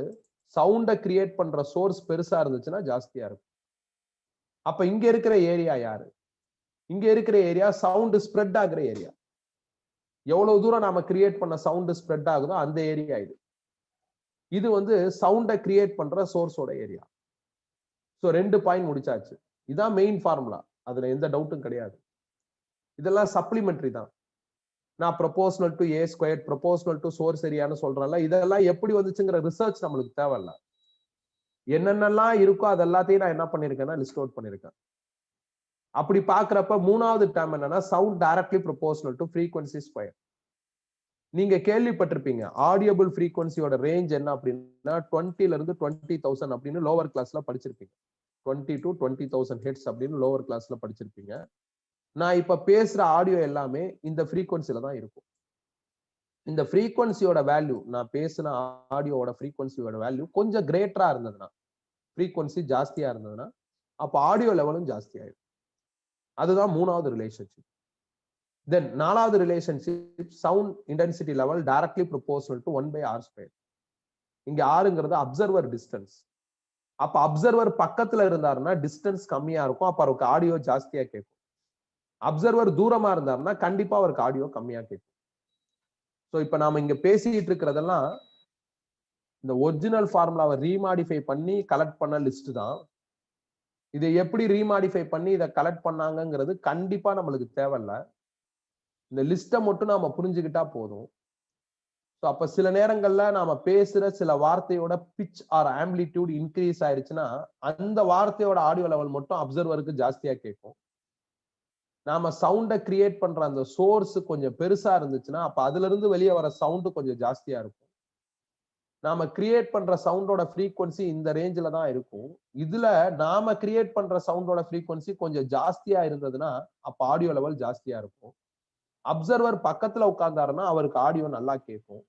சவுண்டை கிரியேட் பண்ற சோர்ஸ் பெருசா இருந்துச்சுன்னா ஜாஸ்தியா இருக்கும். அப்ப இங்க இருக்கிற ஏரியா யாரு? இங்க இருக்கிற ஏரியா சவுண்ட் ஸ்ப்ரெட் ஆகுற ஏரியா. எவ்வளவு தூரம் நாம கிரியேட் பண்ண சவுண்ட் ஸ்ப்ரெட் ஆகுதோ அந்த ஏரியா இது. இது வந்து சவுண்டை கிரியேட் பண்ற சோர்ஸோட ஏரியா. ஸோ 2 பாயிண்ட் முடிச்சாச்சு. இதான் மெயின் ஃபார்முலா, அதுல எந்த டவுட்டும் கிடையாது. இதெல்லாம் சப்ளிமெண்டரி தான். நான் proportional to A square, proportional to source ஏரியான்னு சொல்றேன்ல, இதெல்லாம் எப்படி வந்துச்சுங்கிற ரிசர்ச் நம்மளுக்கு தேவையில்ல. என்னென்னலாம் இருக்கோ அது எல்லாத்தையும் நான் என்ன பண்ணிருக்கேன்னா லிஸ்ட் அவுட் பண்ணிருக்கேன். அப்படி பாக்குறப்ப மூணாவது டேர்ம் என்னன்னா sound directly proportional to frequency square. நீங்க கேள்விப்பட்டிருப்பீங்க ஆடியபிள் ஃப்ரீக்வன்சியோட ரேஞ்ச் என்ன அப்படின்னா 20 ல இருந்து 20,000 அப்படின்னு லோவர் கிளாஸ்ல படிச்சிருப்பீங்க. 20 to 20,000 ஹெர்ட்ஸ் அப்படின்னு லோவர் கிளாஸ்ல படிச்சிருப்பீங்க. நான் இப்ப பேசுற ஆடியோ எல்லாமே இந்த ஃப்ரீக்வன்சில தான் இருக்கும். இந்த ஃப்ரீக்வன்சியோட வேல்யூ, நான் பேசின ஆடியோட ஃப்ரீக்வன்சியோட வேல்யூ கொஞ்சம் கிரேட்டரா இருந்ததுன்னா, ஃப்ரீக்வன்சி ஜாஸ்தியா இருந்ததுன்னா அப்ப ஆடியோ லெவலும் ஜாஸ்தி ஆயிடும். அதுதான் மூணாவது ரிலேஷன்ஷிப். தென் நாலாவது relationship sound intensity level directly proportional to 1/r². இங்க ஆறுங்கிறது அப்சர்வர் டிஸ்டன்ஸ். அப்ப அப்சர்வர் பக்கத்துல இருந்தாருன்னா டிஸ்டன்ஸ் கம்மியா இருக்கும், அப்ப அவருக்கு ஆடியோ ஜாஸ்தியா கேட்கும். அப்சர்வர் தூரமா இருந்தாருன்னா கண்டிப்பா அவருக்கு ஆடியோ கம்மியா கேட்கும். ஸோ இப்ப நாம இங்க பேசிட்டு இருக்கிறதெல்லாம் இந்த ஒரிஜினல் ஃபார்முலாவை ரீமாடிஃபை பண்ணி கலெக்ட் பண்ண லிஸ்ட் தான். இதை எப்படி ரீமாடிஃபை பண்ணி இதை கலெக்ட் பண்ணாங்கிறது கண்டிப்பா நம்மளுக்கு தேவையில்ல. இந்த லிஸ்ட்டை மட்டும் நாம புரிஞ்சுக்கிட்டா போதும். ஸோ அப்ப சில நேரங்கள்ல நாம பேசுற சில வார்த்தையோட பிச் ஆர் ஆம்பிளிடியூட் இன்க்ரீஸ் ஆயிடுச்சுன்னா அந்த வார்த்தையோட ஆடியோ லெவல் மட்டும் அப்சர்வருக்கு ஜாஸ்தியா கேட்கும். நாம சவுண்டை கிரியேட் பண்ற அந்த சோர்ஸ் கொஞ்சம் பெருசா இருந்துச்சுன்னா அப்ப அதுல இருந்து வெளியே வர சவுண்ட் கொஞ்சம் ஜாஸ்தியா இருக்கும். நாம கிரியேட் பண்ற சவுண்டோட ஃப்ரீக்வன்சி இந்த ரேஞ்சில தான் இருக்கும். இதுல நாம கிரியேட் பண்ற சவுண்டோட ஃப்ரீக்வன்சி கொஞ்சம் ஜாஸ்தியா இருந்ததுன்னா அப்ப ஆடியோ லெவல் ஜாஸ்தியா இருக்கும். அப்சர்வர் பக்கத்துல உட்கார்ந்தாருன்னா அவருக்கு ஆடியோ நல்லா கேட்கும்.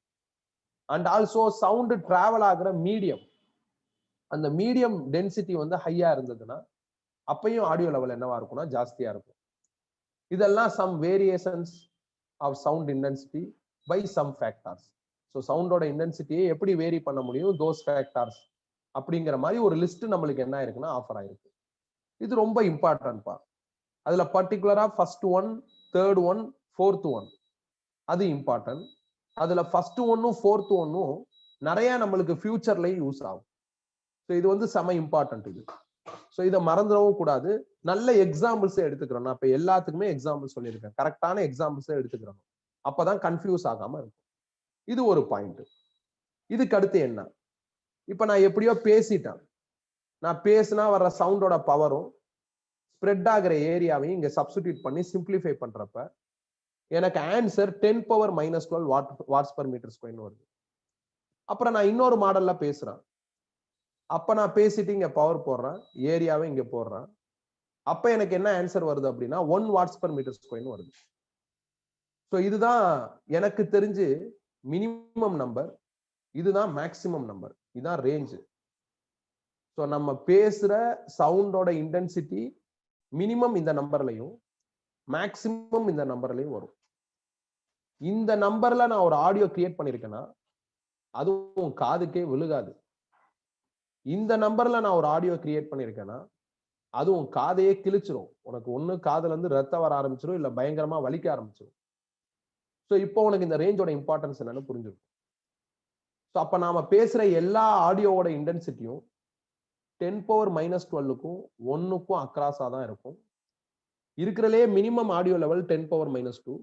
அண்ட் ஆல்சோ சவுண்ட் டிராவல் ஆகுற மீடியம், அந்த மீடியம் டென்சிட்டி வந்து ஹையா இருந்ததுன்னா அப்பயும் ஆடியோ லெவல் என்னவா இருக்கும்னா ஜாஸ்தியா இருக்கும். இதெல்லாம் some variations of sound intensity by some factors. So சவுண்டோட இன்டென்சிட்டியை எப்படி வேரி பண்ண முடியும், தோஸ் ஃபேக்டர்ஸ் அப்படிங்கிற மாதிரி ஒரு லிஸ்ட் நம்மளுக்கு என்ன ஆயிருக்குன்னா ஆஃபர் ஆயிருக்கு. இது ரொம்ப இம்பார்ட்டன்ட்பா. அதுல பர்டிகுலரா first one, third one, fourth one அது இம்பார்ட்டன்ட். அதுல ஃபர்ஸ்ட் ஒன்னும் ஃபோர்த் ஒன்னும் நிறைய நம்மளுக்கு ஃபியூச்சர்லயும் யூஸ் ஆகும். ஸோ இது வந்து செம இம்பார்ட்டன்ட் இது. ஸோ இதை மறந்துடவும் கூடாது. நல்ல எக்ஸாம்பிள்ஸே எடுத்துக்கிறோம். நான் இப்ப எல்லாத்துக்குமே எக்ஸாம்பிள் சொல்லியிருக்கேன், கரெக்டான எக்ஸாம்பிள்ஸே எடுத்துக்கிறோம். அப்பதான் கன்ஃபியூஸ் ஆகாம இருக்கும். இது ஒரு பாயிண்ட். இதுக்கு அடுத்து என்ன, இப்ப நான் எப்படியோ பேசிட்டேன், நான் பேசினா வர்ற சவுண்டோட பவரும் ஸ்ப்ரெட் ஆகிற ஏரியாவையும் இங்க சப்ஸ்டிடியூட் பண்ணி சிம்பிளிஃபை பண்றப்ப எனக்கு ஆன்சர் 10⁻⁻12 வாட்ஸ் பர் மீட்டர் ஸ்கொயர்னு வருது. அப்புறம் நான் இன்னொரு மாடல்ல பேசுறேன். அப்ப நான் பேசிட்டு இங்க பவர் போடுறேன், ஏரியாவை இங்க போடுறேன். அப்ப எனக்கு என்ன ஆன்சர் வருது அப்படின்னா 1 வாட்ஸ் பர் மீட்டர் ஸ்கொயர்னு வருது. ஸோ இதுதான் எனக்கு தெரிஞ்சு மினிமம் நம்பர், இதுதான் மேக்சிமம் நம்பர், இதுதான் ரேஞ்சு. ஸோ நம்ம பேசுற சவுண்டோட இன்டென்சிட்டி மினிமம் இந்த நம்பர்லையும் மேக்சிமம் இந்த நம்பர்லையும் வரும். இந்த நம்பர்ல நான் ஒரு ஆடியோ கிரியேட் பண்ணிருக்கேன்னா அதுவும் காதுக்கே விழுகாது. இந்த நம்பர்ல நான் ஒரு ஆடியோ கிரியேட் பண்ணிருக்கேன்னா அதுவும் காதையே கிழிச்சிரும். உனக்கு ஒண்ணு காதுல இருந்து ரத்தம் வர ஆரம்பிச்சிடும், இல்ல பயங்கரமா வலிக்க ஆரம்பிச்சிடும். ஸோ இப்போ உனக்கு இந்த ரேஞ்சோட இம்பார்ட்டன்ஸ் என்னன்னு புரிஞ்சிருக்கும். ஸோ அப்ப நாம பேசுற எல்லா ஆடியோவோட இன்டென்சிட்டியும் 10⁻⁻12க்கும் 1க்கும் அக்ராஸா தான் இருக்கும். இருக்கிறதுலே minimum audio level 10⁻²,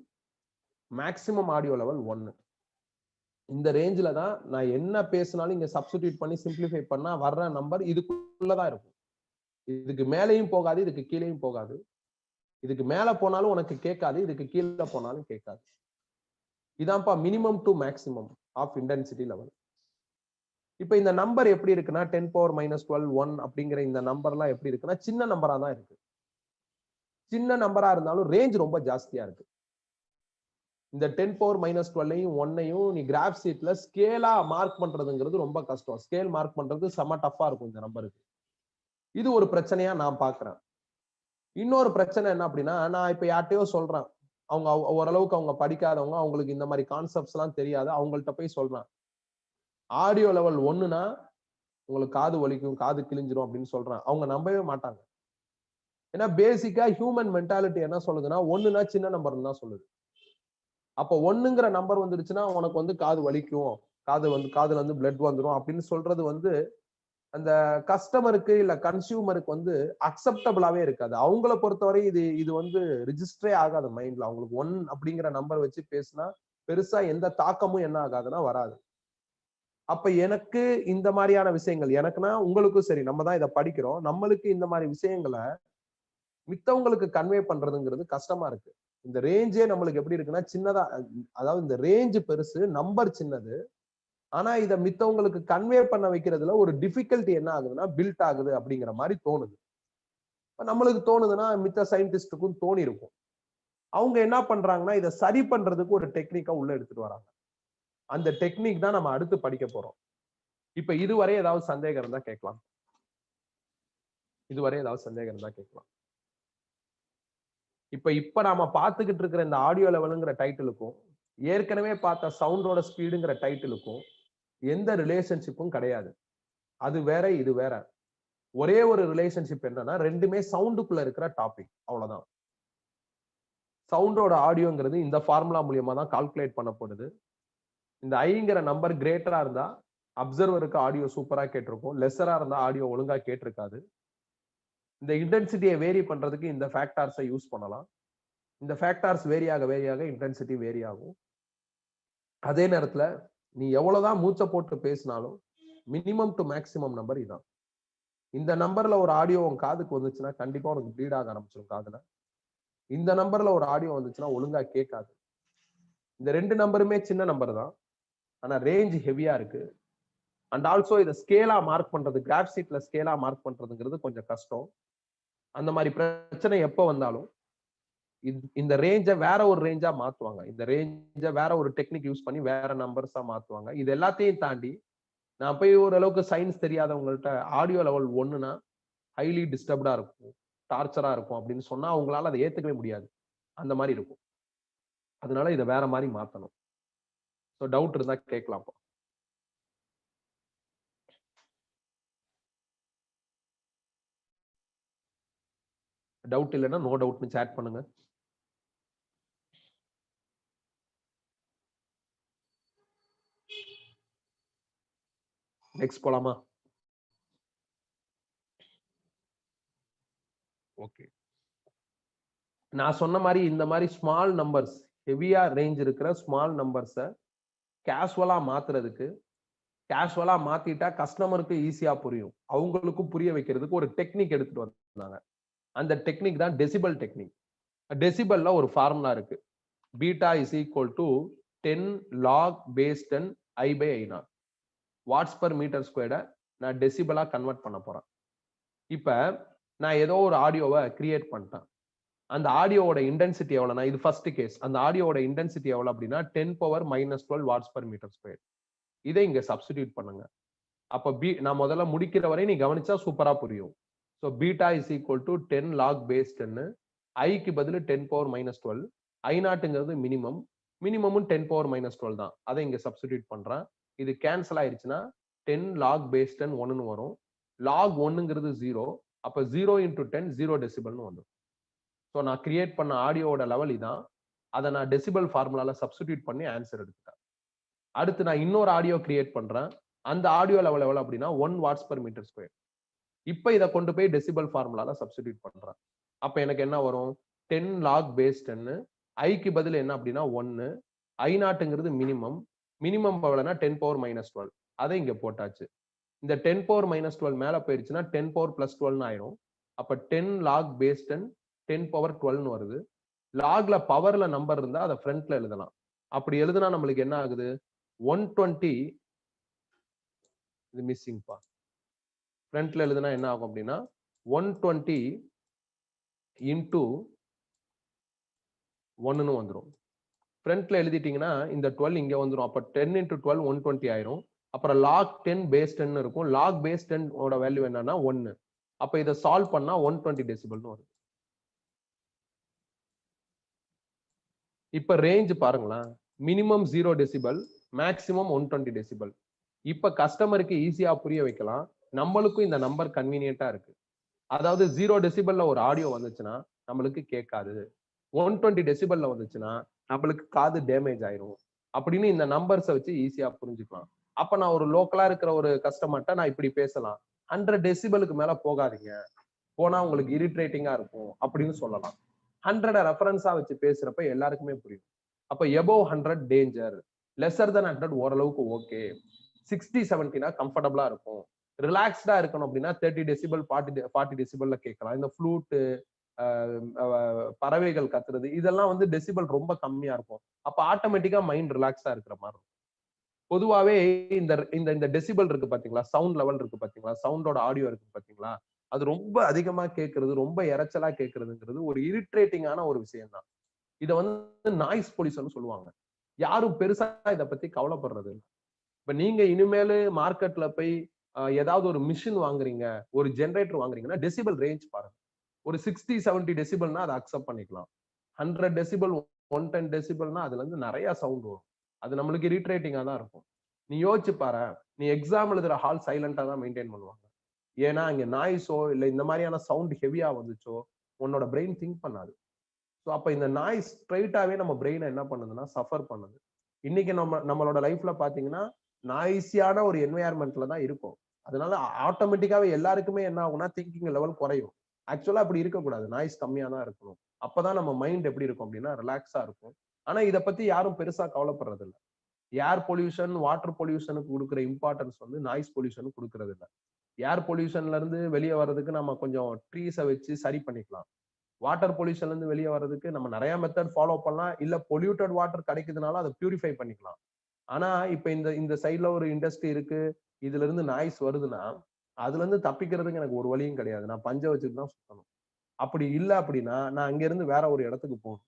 maximum audio level 1. இந்த ரேஞ்சில தான் நான் என்ன பேசினாலும் இங்க சப்ஸ்டிடியூட் பண்ணி சிம்பிளிஃபை பண்ணா வர்ற நம்பர் இதுக்குள்ளதான் இருக்கும். இதுக்கு மேலேயும் போகாது, இதுக்கு கீழேயும் போகாது. இதுக்கு மேல போனாலும் உனக்கு கேட்காது, இதுக்கு கீழே போனாலும் கேட்காது. இதான்ப்பா minimum to maximum of intensity level. இப்ப இந்த நம்பர் எப்படி இருக்குன்னா 10⁻12 1 அப்படிங்கிற இந்த நம்பர்லாம் எப்படி இருக்குன்னா சின்ன நம்பரா தான் இருக்கு. சின்ன நம்பரா இருந்தாலும் ரேஞ்ச் ரொம்ப ஜாஸ்தியா இருக்கு. இந்த 10⁻12 1 நீ கிராஃப் ஷீட்ல ஸ்கேலா மார்க் பண்றதுங்கிறது ரொம்ப கஷ்டம். ஸ்கேல் மார்க் பண்றது செம டஃபா இருக்கும் இந்த நம்பருக்கு. இது ஒரு பிரச்சனையா நான் பாக்குறேன். இன்னொரு பிரச்சனை என்ன அப்படின்னா, நான் இப்ப யார்ட்டையோ சொல்றேன், அவங்க ஓரளவுக்கு அவங்க படிக்காதவங்க, அவங்களுக்கு இந்த மாதிரி கான்செப்ட்ஸ் எல்லாம் தெரியாது, அவங்கள்ட்ட போய் சொல்றேன், ஆடியோ லெவல் 1னா உங்களுக்கு காது வலிக்கும், காது கிழிஞ்சிரும் அப்படின்னு சொல்றேன். அவங்க நம்பவே மாட்டாங்க. ஏன்னா பேசிக்கா ஹியூமன் மென்டாலிட்டி என்ன சொல்லுதுன்னா 1னா சின்ன நம்பர்னு தான் சொல்லுது. அப்ப 1ங்கிற நம்பர் வந்துருச்சுன்னா உனக்கு வந்து காது வலிக்கும், காதுல வந்து பிளட் வந்துரும் அப்படின்னு சொல்றது வந்து அந்த கஸ்டமருக்கு இல்ல கன்சியூமருக்கு வந்து அக்செப்டபிளாவே இருக்காது. அவங்கள பொறுத்தவரை இது வந்து ரிஜிஸ்டரே ஆகாது மைண்ட்ல. அவங்களுக்கு 1 அப்படிங்கிற நம்பர் வச்சு பேசினா பெருசா எந்த தாக்கமும் என்ன ஆகாதுன்னா வராது. அப்ப எனக்கு இந்த மாதிரியான விஷயங்கள் எனக்குன்னா உங்களுக்கும் சரி, நம்ம தான் இதை படிக்கிறோம், நம்மளுக்கு இந்த மாதிரி விஷயங்களை மித்தவங்களுக்கு கன்வே பண்றதுங்கிறது கஷ்டமா இருக்கு. இந்த ரேஞ்சே நம்மளுக்கு எப்படி இருக்குன்னா சின்னதா, அதாவது இந்த ரேஞ்ச் பெருசு, நம்பர் சின்னது. ஆனா இதை மித்தவங்களுக்கு கன்வே பண்ண வைக்கிறதுல ஒரு டிஃபிகல்ட்டி என்ன ஆகுதுன்னா பில்ட் ஆகுது அப்படிங்கிற மாதிரி தோணுது. நம்மளுக்கு தோணுதுன்னா மித்த சயின்டிஸ்டுக்கும் தோணி இருக்கும். அவங்க என்ன பண்றாங்கன்னா இதை சரி பண்றதுக்கு ஒரு டெக்னிக்கா உள்ள எடுத்துட்டு வராங்க. அந்த டெக்னிக் தான் நம்ம அடுத்து படிக்க போறோம். இப்ப இதுவரை ஏதாவது சந்தேகம் இருந்தா கேட்கலாம். இப்ப நாம பார்த்துக்கிட்டு இருக்கிற இந்த ஆடியோ லெவலுங்கிற டைட்டிலுக்கும் ஏற்கனவே பார்த்த சவுண்டோட ஸ்பீடுங்கிற டைட்டிலுக்கும் எந்த ரிலேஷன்ஷிப்பும் கிடையாது. அது வேற, இது வேற. ஒரே ஒரு ரிலேஷன்ஷிப் என்னன்னா ரெண்டுமே சவுண்டுக்குள்ள இருக்கிற டாபிக், அவ்வளவுதான். சவுண்டோட ஆடியோங்கிறது இந்த ஃபார்முலா மூலியமா தான் கால்குலேட் பண்ணப்படுது. இந்த ஐங்கிற நம்பர் கிரேட்டரா இருந்தா அப்சர்வருக்கு ஆடியோ சூப்பரா கேட்டிருக்கும், லெஸரா இருந்தா ஆடியோ ஒழுங்கா கேட்டிருக்காது. இந்த இன்டென்சிட்டியை வேரி பண்றதுக்கு இந்த ஃபேக்டார்ஸை யூஸ் பண்ணலாம். இந்த ஃபேக்டார்ஸ் வேரியாக இன்டென்சிட்டி வேரி ஆகும். அதே நேரத்துல நீ எவ்வளவுதான் மூச்சை போட்டு பேசினாலும் மினிமம் டு மேக்சிமம் நம்பர் இதான். இந்த நம்பர்ல ஒரு ஆடியோ உன் காதுக்கு வந்துச்சுன்னா கண்டிப்பா உனக்கு ப்ளீட் ஆக ஆரம்பிச்சிடும் காதுல. இந்த நம்பர்ல ஒரு ஆடியோ வந்துச்சுன்னா ஒழுங்கா கேட்காது. இந்த ரெண்டு நம்பருமே சின்ன நம்பர் தான், ஆனா ரேஞ்ச் ஹெவியா இருக்கு. அண்ட் ஆல்சோ இதை ஸ்கேலா மார்க் பண்றது, கிராஃப் ஷீட்ல ஸ்கேலா மார்க் பண்றதுங்கிறது கொஞ்சம் கஷ்டம். அந்த மாதிரி பிரச்சனை எப்ப வந்தாலும் இந்த ரேஞ்ச வேற ஒரு ரேஞ்சா மாத்துவாங்க. இந்த ரேஞ்ச வேற ஒரு டெக்னிக் யூஸ் பண்ணி வேற நம்பர்ஸா மாத்துவாங்க. இது எல்லாத்தையும் தாண்டி நான் போய் ஓரளவுக்கு சயின்ஸ் தெரியாதவங்கள்ட்ட ஆடியோ லெவல் 1னா ஹைலி டிஸ்டர்ப்டா இருக்கும், டார்ச்சரா இருக்கும் அப்படின்னு சொன்னா அவங்களால அதை ஏத்துக்கவே முடியாது. அந்த மாதிரி இருக்கும். அதனால இதை வேற மாதிரி மாத்தணும். ஸோ டவுட் இருந்தா கேட்கலாம். டவுட் இல்லைன்னா நோ டவுட்னு சாட் பண்ணுங்க. நெக்ஸ்ட் போலாமா? ஓகே. நான் சொன்ன மாதிரி இந்த மாதிரி ஸ்மால் நம்பர்ஸ், ஹெவியா ரேஞ்ச் இருக்கிற ஸ்மால் நம்பர்ஸை கேஷுவலா மாத்துறதுக்கு, கேஷுவலா மாத்திட்டா கஸ்டமருக்கு ஈஸியா புரியும், அவங்களுக்கும் புரிய வைக்கிறதுக்கு ஒரு டெக்னிக் எடுத்துட்டு வந்தாங்க. அந்த டெக்னிக் தான் டெசிபல் டெக்னிக். டெசிபல்ல ஒரு ஃபார்முலா இருக்கு. Beta is equal to 10 log base 10 I/I0. Watts per metre ஸ்கொயர்டை நான் டெசிபலா கன்வெர்ட் பண்ண போறேன். இப்ப நான் ஏதோ ஒரு ஆடியோவை கிரியேட் பண்ணிட்டேன். அந்த ஆடியோவோட இன்டென்சிட்டி எவ்வளவுனா, இது ஃபர்ஸ்ட் கேஸ், அந்த ஆடியோவோட இன்டென்சிட்டி எவ்வளவு அப்படின்னா 10⁻−12 வாட்ஸ் பர் மீட்டர் ஸ்கொயர். இதை இங்க சப்ஸ்டிடியூட் பண்ணுங்க. அப்ப நான் முதல்ல முடிக்கிற வரை நீ கவனிச்சா சூப்பரா புரியும். So beta is equal to 10 log base 10, ஐக்கு பதில் 10⁻−12, I0ங்கிறது மினிமம், மினிமமும் 10⁻−12 தான். அதை இங்க சப்ஸ்டிடியூட் பண்றேன். இது கேன்சல் ஆயிடுச்சுன்னா 10 log base 10 1ன்னு வரும். log 1ங்கிறது 0, அப்ப 0 × 10 0 டெசிபல்னு வந்துடும். ஸோ நான் கிரியேட் பண்ண ஆடியோவோட லெவல் இதான். அதை நான் டெசிபல் ஃபார்முலால சப்ஸ்டிடியூட் பண்ணி ஆன்சர் எடுத்துட்டேன். அடுத்து நான் இன்னொரு ஆடியோ கிரியேட் பண்றேன். அந்த ஆடியோ லெவல் எவ்வளவு அப்படின்னா 1 வாட்ஸ் பர் மீட்டர் ஸ்கொயர். இப்ப இதை கொண்டு போய் டெசிபல் ஃபார்முலால சப்ஸ்டிடியூட் பண்றேன். அப்ப எனக்கு என்ன வரும்? 10 லாக் பேஸ் 10, ஐக்கு பதில் என்ன அப்படின்னா 1, I0ங்கிறது மினிமம், மினிமம் எவ்வளவுனா 10 பவர் மைனஸ் 12, அதை இங்க போட்டாச்சு. இந்த 10 பவர் மைனஸ் 12 மேல போயிருச்சுன்னா 10 பவர் பிளஸ் 12 ஆயிரும். அப்ப 10 லாக் பேஸ் 10, 10 பவர் 12 வருது. லாக்ல பவர்ல நம்பர் இருந்தா அதை ஃப்ரண்ட்ல எழுதலாம். அப்படி எழுதுனா நம்மளுக்கு என்ன ஆகுது? 120, இது மிஸ்ஸிங்ப்பா. ஃப்ரண்ட்ல எழுதுனா என்ன ஆகும் அப்படின்னா 120 இன்டூ 1ன்னு வந்துடும். ஃப்ரண்ட்ல எழுதிட்டீங்கன்னா இந்த 12 இங்க வந்துடும். அப்ப 10 இன்டூ 12 120 ஆயிரும். அப்புறம் லாக் 10 பேஸ் 10 இருக்கும். லாக் பேஸ் 10 ஓட வேல்யூ என்னன்னா 1. அப்ப இதை சால்வ் பண்ணா 120 டெசிபல்னு வரும். இப்ப ரேஞ்ச் பாருங்களேன். Minimum 0 decibel, maximum 120 decibel. இப்ப கஸ்டமருக்கு ஈஸியா புரிய வைக்கலாம். நம்மளுக்கும் இந்த நம்பர் கன்வீனியன்ட்டா இருக்கு. அதாவது 0 டெசிபல்ல ஒரு ஆடியோ வந்துச்சுன்னா நம்மளுக்கு கேட்காது. 120 டெசிபல்ல வந்துச்சுன்னா நம்மளுக்கு காது டேமேஜ் ஆயிரும் அப்படின்னு இந்த நம்பர்ஸை வச்சு ஈஸியா புரிஞ்சுக்கலாம். அப்ப நான் ஒரு லோக்கலா இருக்கிற ஒரு கஸ்டமர்ட்ட நான் இப்படி பேசலாம். 100 டெசிபலுக்கு மேல போகாதீங்க, போனா உங்களுக்கு இரிட்ரேட்டிங்கா இருக்கும் அப்படின்னு சொல்லலாம். 100 ரெஃபரன்ஸா வச்சு பேசுறப்ப எல்லாருக்குமே புரியும். அப்ப எபோவ் 100 டேஞ்சர், லெசர் தென் 100 ஓரளவுக்கு ஓகே, 60 70னா கம்ஃபர்டபுளா இருக்கும். ரிலாக்ஸ்டா இருக்கணும் அப்படின்னா 30 டெசிபல் 40 டெசிபல்ல கேட்கலாம். இந்த ஃப்ளூட்டு, பறவைகள் கத்துறது, இதெல்லாம் வந்து டெசிபல் ரொம்ப கம்மியா இருக்கும். அப்ப ஆட்டோமேட்டிக்கா மைண்ட் ரிலாக்ஸா இருக்கிற மாதிரி இருக்கும். பொதுவாவே இந்த இந்த இந்த டெசிபல் இருக்கு பாத்தீங்களா, சவுண்ட் லெவல் இருக்கு பாத்தீங்களா, சவுண்டோட ஆடியோ இருக்கு பாத்தீங்களா, அது ரொம்ப அதிகமா கேட்கறது, ரொம்ப இரைச்சலா கேட்கறதுங்கிறது ஒரு இரிட்ரேட்டிங்கான ஒரு விஷயம் தான். இத வந்து நாய்ஸ் பொல்யூஷன் சொல்லுவாங்க. யாரும் பெருசா இத பத்தி கவலைப்படுறது இல்லை. இப்ப நீங்க இனிமேலு மார்க்கெட்ல போய் ஏதாவது ஒரு மிஷின் வாங்குறீங்க, ஒரு ஜெனரேட்டர் வாங்குறீங்கன்னா டெசிபல் ரேஞ்ச் பாருங்க. ஒரு 60 70 டெசிபல்னா அதை அக்செப்ட் பண்ணிக்கலாம். 100 டெசிபல் 110 டெசிபல்னா அதுல இருந்து நிறைய சவுண்ட் வரும். அது நம்மளுக்கு இரிட்ரேட்டிங்கா தான் இருக்கும். நீ யோசிச்சு பாரு, நீ எக்ஸாம் எழுதுற ஹால் சைலண்டா தான் மெயின்டைன் பண்ணுவாங்க. ஏன்னா அங்க நாய்ஸோ இல்ல இந்த மாதிரியான சவுண்ட் ஹெவியா வந்துச்சோ உன்னோட பிரெயின் திங்க் பண்ணாது. ஸோ அப்ப இந்த நாய்ஸ் ஸ்ட்ரைட்டாவே நம்ம பிரெயினை என்ன பண்ணுதுன்னா சஃபர் பண்ணுது. இன்னைக்கு நம்மளோட லைஃப்ல பாத்தீங்கன்னா நாய்ஸியான ஒரு என்வயர்மெண்ட்ல தான் இருக்கும். அதனால ஆட்டோமேட்டிக்காவே எல்லாருக்குமே என்ன ஆகும்னா திங்கிங் லெவல் குறையும். ஆக்சுவலா அப்படி இருக்கக்கூடாது. நாய்ஸ் கம்மியா தான் இருக்கணும். அப்பதான் நம்ம மைண்ட் எப்படி இருக்கும் அப்படின்னா ரிலாக்ஸா இருக்கும். ஆனா இதை பத்தி யாரும் பெருசா கவலைப்படுறது இல்லை. ஏர் பொல்யூஷன், வாட்டர் பொல்யூஷனுக்கு கொடுக்குற இம்பார்ட்டன்ஸ் வந்து நாய்ஸ் பொல்யூஷனுக்கு கொடுக்கறது இல்லை. ஏர் பொல்யூஷன்ல இருந்து வெளியே வர்றதுக்கு நம்ம கொஞ்சம் ட்ரீஸை வச்சு சரி பண்ணிக்கலாம். வாட்டர் பொல்யூஷன்ல இருந்து வெளியே வர்றதுக்கு நம்ம நிறைய மெத்தட் ஃபாலோ பண்ணலாம். இல்ல பொல்யூட்டட் வாட்டர் கிடைக்குதுனால அதை பியூரிஃபை பண்ணிக்கலாம். ஆனா இப்ப இந்த இந்த சைட்ல ஒரு இண்டஸ்ட்ரி இருக்கு, இதுல இருந்து நாய்ஸ் வருதுன்னா அதுல இருந்து தப்பிக்கிறதுக்கு எனக்கு ஒரு வழியும் கிடையாது. நான் பஞ்சை வச்சுட்டு தான் சுத்தணும். அப்படி இல்லை அப்படின்னா நான் அங்க இருந்து வேற ஒரு இடத்துக்கு போகணும்.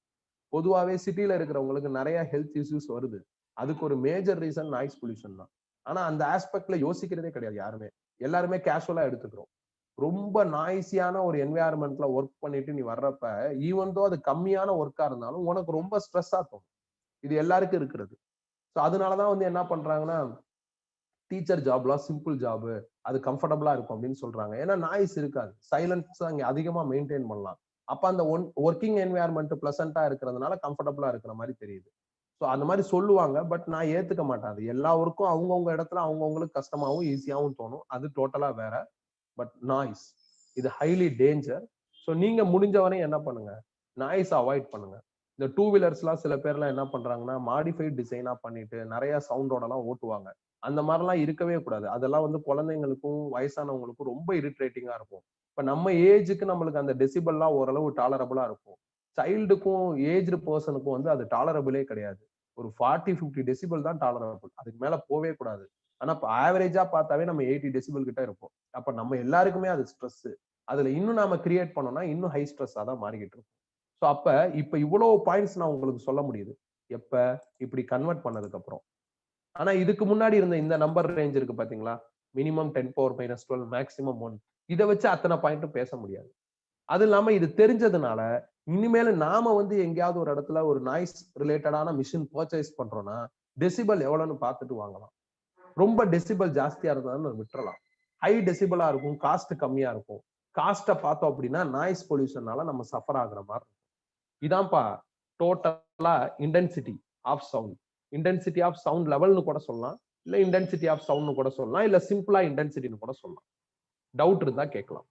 பொதுவாவே சிட்டில இருக்கிறவங்களுக்கு நிறைய ஹெல்த் இஷ்யூஸ் வருது. அதுக்கு ஒரு மேஜர் ரீசன் நாய்ஸ் பொல்யூஷன் தான். ஆனா அந்த ஆஸ்பெக்ட்ல யோசிக்கிறதே கிடையாது யாருமே. எல்லாருமே கேஷுவலா எடுத்துக்கிறோம். ரொம்ப நாய்ஸியான ஒரு என்வயர்மெண்ட்ல ஒர்க் பண்ணிட்டு நீ வர்றப்ப ஈவன் தோ அது கம்மியான ஒர்க்கா இருந்தாலும் உனக்கு ரொம்ப ஸ்ட்ரெஸ்ஸா தோணும். இது எல்லாருக்கும் இருக்கிறது. ஸோ அதனாலதான் வந்து என்ன பண்றாங்கன்னா டீச்சர் ஜாப்லாம் சிம்பிள் ஜாப், அது கம்ஃபர்டபுளா இருக்கும் அப்படின்னு சொல்றாங்க. ஏன்னா நாய்ஸ் இருக்காது, சைலன்ஸ் அங்க அதிகமா மெயின்டைன் பண்ணலாம். அப்ப அந்த ஒர்க்கிங் என்வயர்மெண்ட் பிளசண்டா இருக்கிறதுனால கம்ஃபர்டபுளா இருக்கிற மாதிரி தெரியுது. ஸோ அந்த மாதிரி சொல்லுவாங்க. பட் நான் ஏத்துக்க மாட்டேன். அது எல்லா ஒர்க்கும் அவங்கவுங்க இடத்துல அவங்கவுங்களுக்கு கஷ்டமாவும் ஈஸியாவும் தோணும். அது டோட்டலா வேற. பட் நாய்ஸ் இது ஹைலி டேஞ்சர். ஸோ நீங்க முடிஞ்ச வரையும் என்ன பண்ணுங்க, நாய்ஸ் அவாய்ட் பண்ணுங்க. இந்த டூ வீலர்ஸ்லாம் சில பேர்லாம் என்ன பண்றாங்கன்னா மாடிஃபைட் டிசைனா பண்ணிட்டு நிறைய சவுண்டோட எல்லாம் ஓட்டுவாங்க. அந்த மாதிரிலாம் இருக்கவே கூடாது. அதெல்லாம் வந்து குழந்தைங்களுக்கும் வயசானவங்களுக்கும் ரொம்ப இரிட்ரேட்டிங்கா இருக்கும். இப்ப நம்ம ஏஜுக்கு நம்மளுக்கு அந்த டெசிபல்லாம் ஓரளவு டாலரபிளா இருக்கும். சைல்டுக்கும் ஏஜ்டு பர்சனுக்கும் வந்து அது டாலரபிளே கிடையாது. ஒரு 40 50 டெசிபல் தான் டாலரபிள். அதுக்கு மேல போவே கூடாது. ஆனா இப்ப ஆவரேஜா பார்த்தாவே நம்ம 80 டெசிபல் கிட்ட இருப்போம். அப்ப நம்ம எல்லாருக்குமே அது ஸ்ட்ரெஸ். அதுல இன்னும் நாம கிரியேட் பண்ணோம்னா இன்னும் ஹை ஸ்ட்ரெஸ்ஸா தான் மாறிக்கிட்டு இருக்கும். ஸோ அப்ப இப்ப இவ்வளவு பாயிண்ட்ஸ் நான் உங்களுக்கு சொல்ல முடியுது. எப்ப இப்படி கன்வெர்ட் பண்ணதுக்கு அப்புறம். ஆனா இதுக்கு முன்னாடி இருந்த இந்த நம்பர் ரேஞ்ச் இருக்கு பாத்தீங்களா, மினிமம் 10 பவர் மைனஸ் 12, மேக்ஸிமம் 1. இதை வச்சு அத்தனை பாயிண்ட்டும் பேச முடியாது. அது இல்லாம இது தெரிஞ்சதுனால இனிமேல நாம வந்து எங்கேயாவது ஒரு இடத்துல ஒரு நாய்ஸ் ரிலேட்டடான மிஷின் பர்ச்சேஸ் பண்றோம்னா டெசிபல் எவ்வளவுன்னு பார்த்துட்டு வாங்கலாம். ரொம்ப டெசிபல் ஜாஸ்தியா இருந்தாலும் விட்டுறலாம். ஹை டெசிபலா இருக்கும், காஸ்ட் கம்மியா இருக்கும். காஸ்ட்டை பார்த்தோம் அப்படின்னா நாய்ஸ் பொல்யூஷனால நம்ம சஃபர் ஆகுற மாதிரி இருக்கும். இதான்ப்பா டோட்டலா intensity of sound. Intensity of sound லெவல்னு கூட சொல்லலாம், இல்ல இன்டென்சிட்டி ஆஃப் சவுண்ட்னு கூட சொல்லலாம், இல்ல சிம்பிளா இன்டென்சிட்டின்னு கூட சொல்லலாம். டவுட் இருந்தா கேட்கலாம்.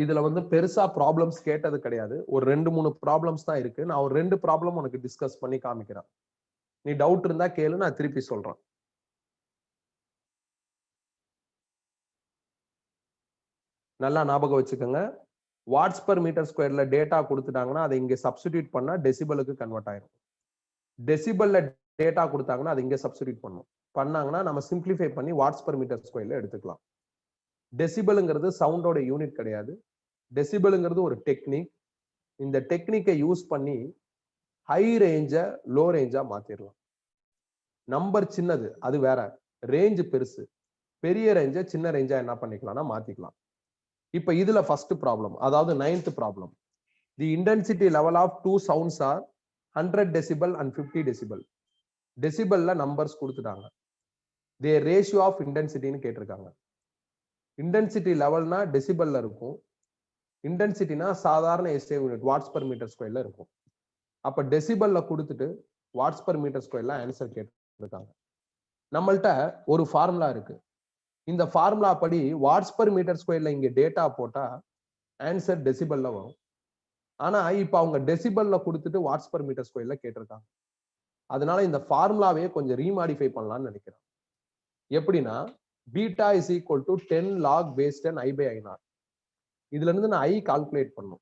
இதுல வந்து பெருசா ப்ராப்ளம்ஸ் கேட்டது கிடையாது. ஒரு 2-3 ப்ராப்ளம்ஸ் தான் இருக்கு. நான் ஒரு 2 ப்ராப்ளம் உனக்கு டிஸ்கஸ் பண்ணி காமிக்கிறேன். நீ டவுட் இருந்தா கேளு, நான் திருப்பி சொல்றேன். நல்லா ஞாபகம் வச்சுக்கோங்க. வாட்ஸ் பர் மீட்டர் ஸ்கொயர்ல டேட்டா கொடுத்துட்டாங்கன்னா அதை இங்க சப்ஸ்டிடியூட் பண்ணா டெசிபலுக்கு கன்வெர்ட் ஆயிரும். டெசிபல்ல டேட்டா கொடுத்தாங்கன்னா அதை இங்க சப்ஸ்டிடியூட் பண்ணும். பண்ணாங்கன்னா நம்ம சிம்பிளிஃபை பண்ணி வாட்ஸ் பர் மீட்டர் ஸ்கொயர்ல எடுத்துக்கலாம். டெசிபலுங்கிறது சவுண்டோட யூனிட் கிடையாது. டெசிபலுங்கிறது ஒரு டெக்னிக். இந்த டெக்னிக்கை யூஸ் பண்ணி ஹை ரேஞ்ச லோ ரேஞ்சா மாத்திரலாம். நம்பர் சின்னது அது வேற, ரேஞ்ச் பெருசு. பெரிய ரேஞ்ச சின்ன ரேஞ்சா என்ன பண்ணிக்கலாம்னா மாத்திக்கலாம். இப்ப இதுல ஃபர்ஸ்ட் ப்ராப்ளம், அதாவது 9th problem. The intensity level of two sounds are 100 decibel and 50 decibel. டெசிபல்ல நம்பர்ஸ் கொடுத்துட்டாங்க. தே ரேஷியோ ஆஃப் இன்டென்சிட்டின்னு கேட்டிருக்காங்க. இன்டென்சிட்டி லெவல்னா டெசிபல்ல இருக்கும். இன்டென்சிட்டினா சாதாரண SI unit watts per metre ஸ்கொயர்ல இருக்கும். அப்ப டெசிபல்ல கொடுத்துட்டு வாட்ஸ் பர் மீட்டர் ஸ்கொயர்ல ஆன்சர் கேட்டிருக்காங்க. நம்மள்ட்ட ஒரு ஃபார்முலா இருக்கு. இந்த ஃபார்முலா படி வாட்ஸ் பர் மீட்டர் ஸ்கொயர்ல இங்க டேட்டா போட்டா ஆன்சர் டெசிபல்ல வரும். ஆனா இப்ப அவங்க டெசிபல்ல கொடுத்துட்டு வாட்ஸ் பர் மீட்டர் ஸ்கொயர்ல கேட்டிருக்காங்க. அதனால இந்த ஃபார்முலாவே கொஞ்சம் ரீமாடிஃபை பண்ணலாம்னு நினைக்கிறேன். எப்படின்னா beta is equal to 10 log base 10 I/I0. இதுல இருந்து நான் I கால்குலேட் பண்ணும்.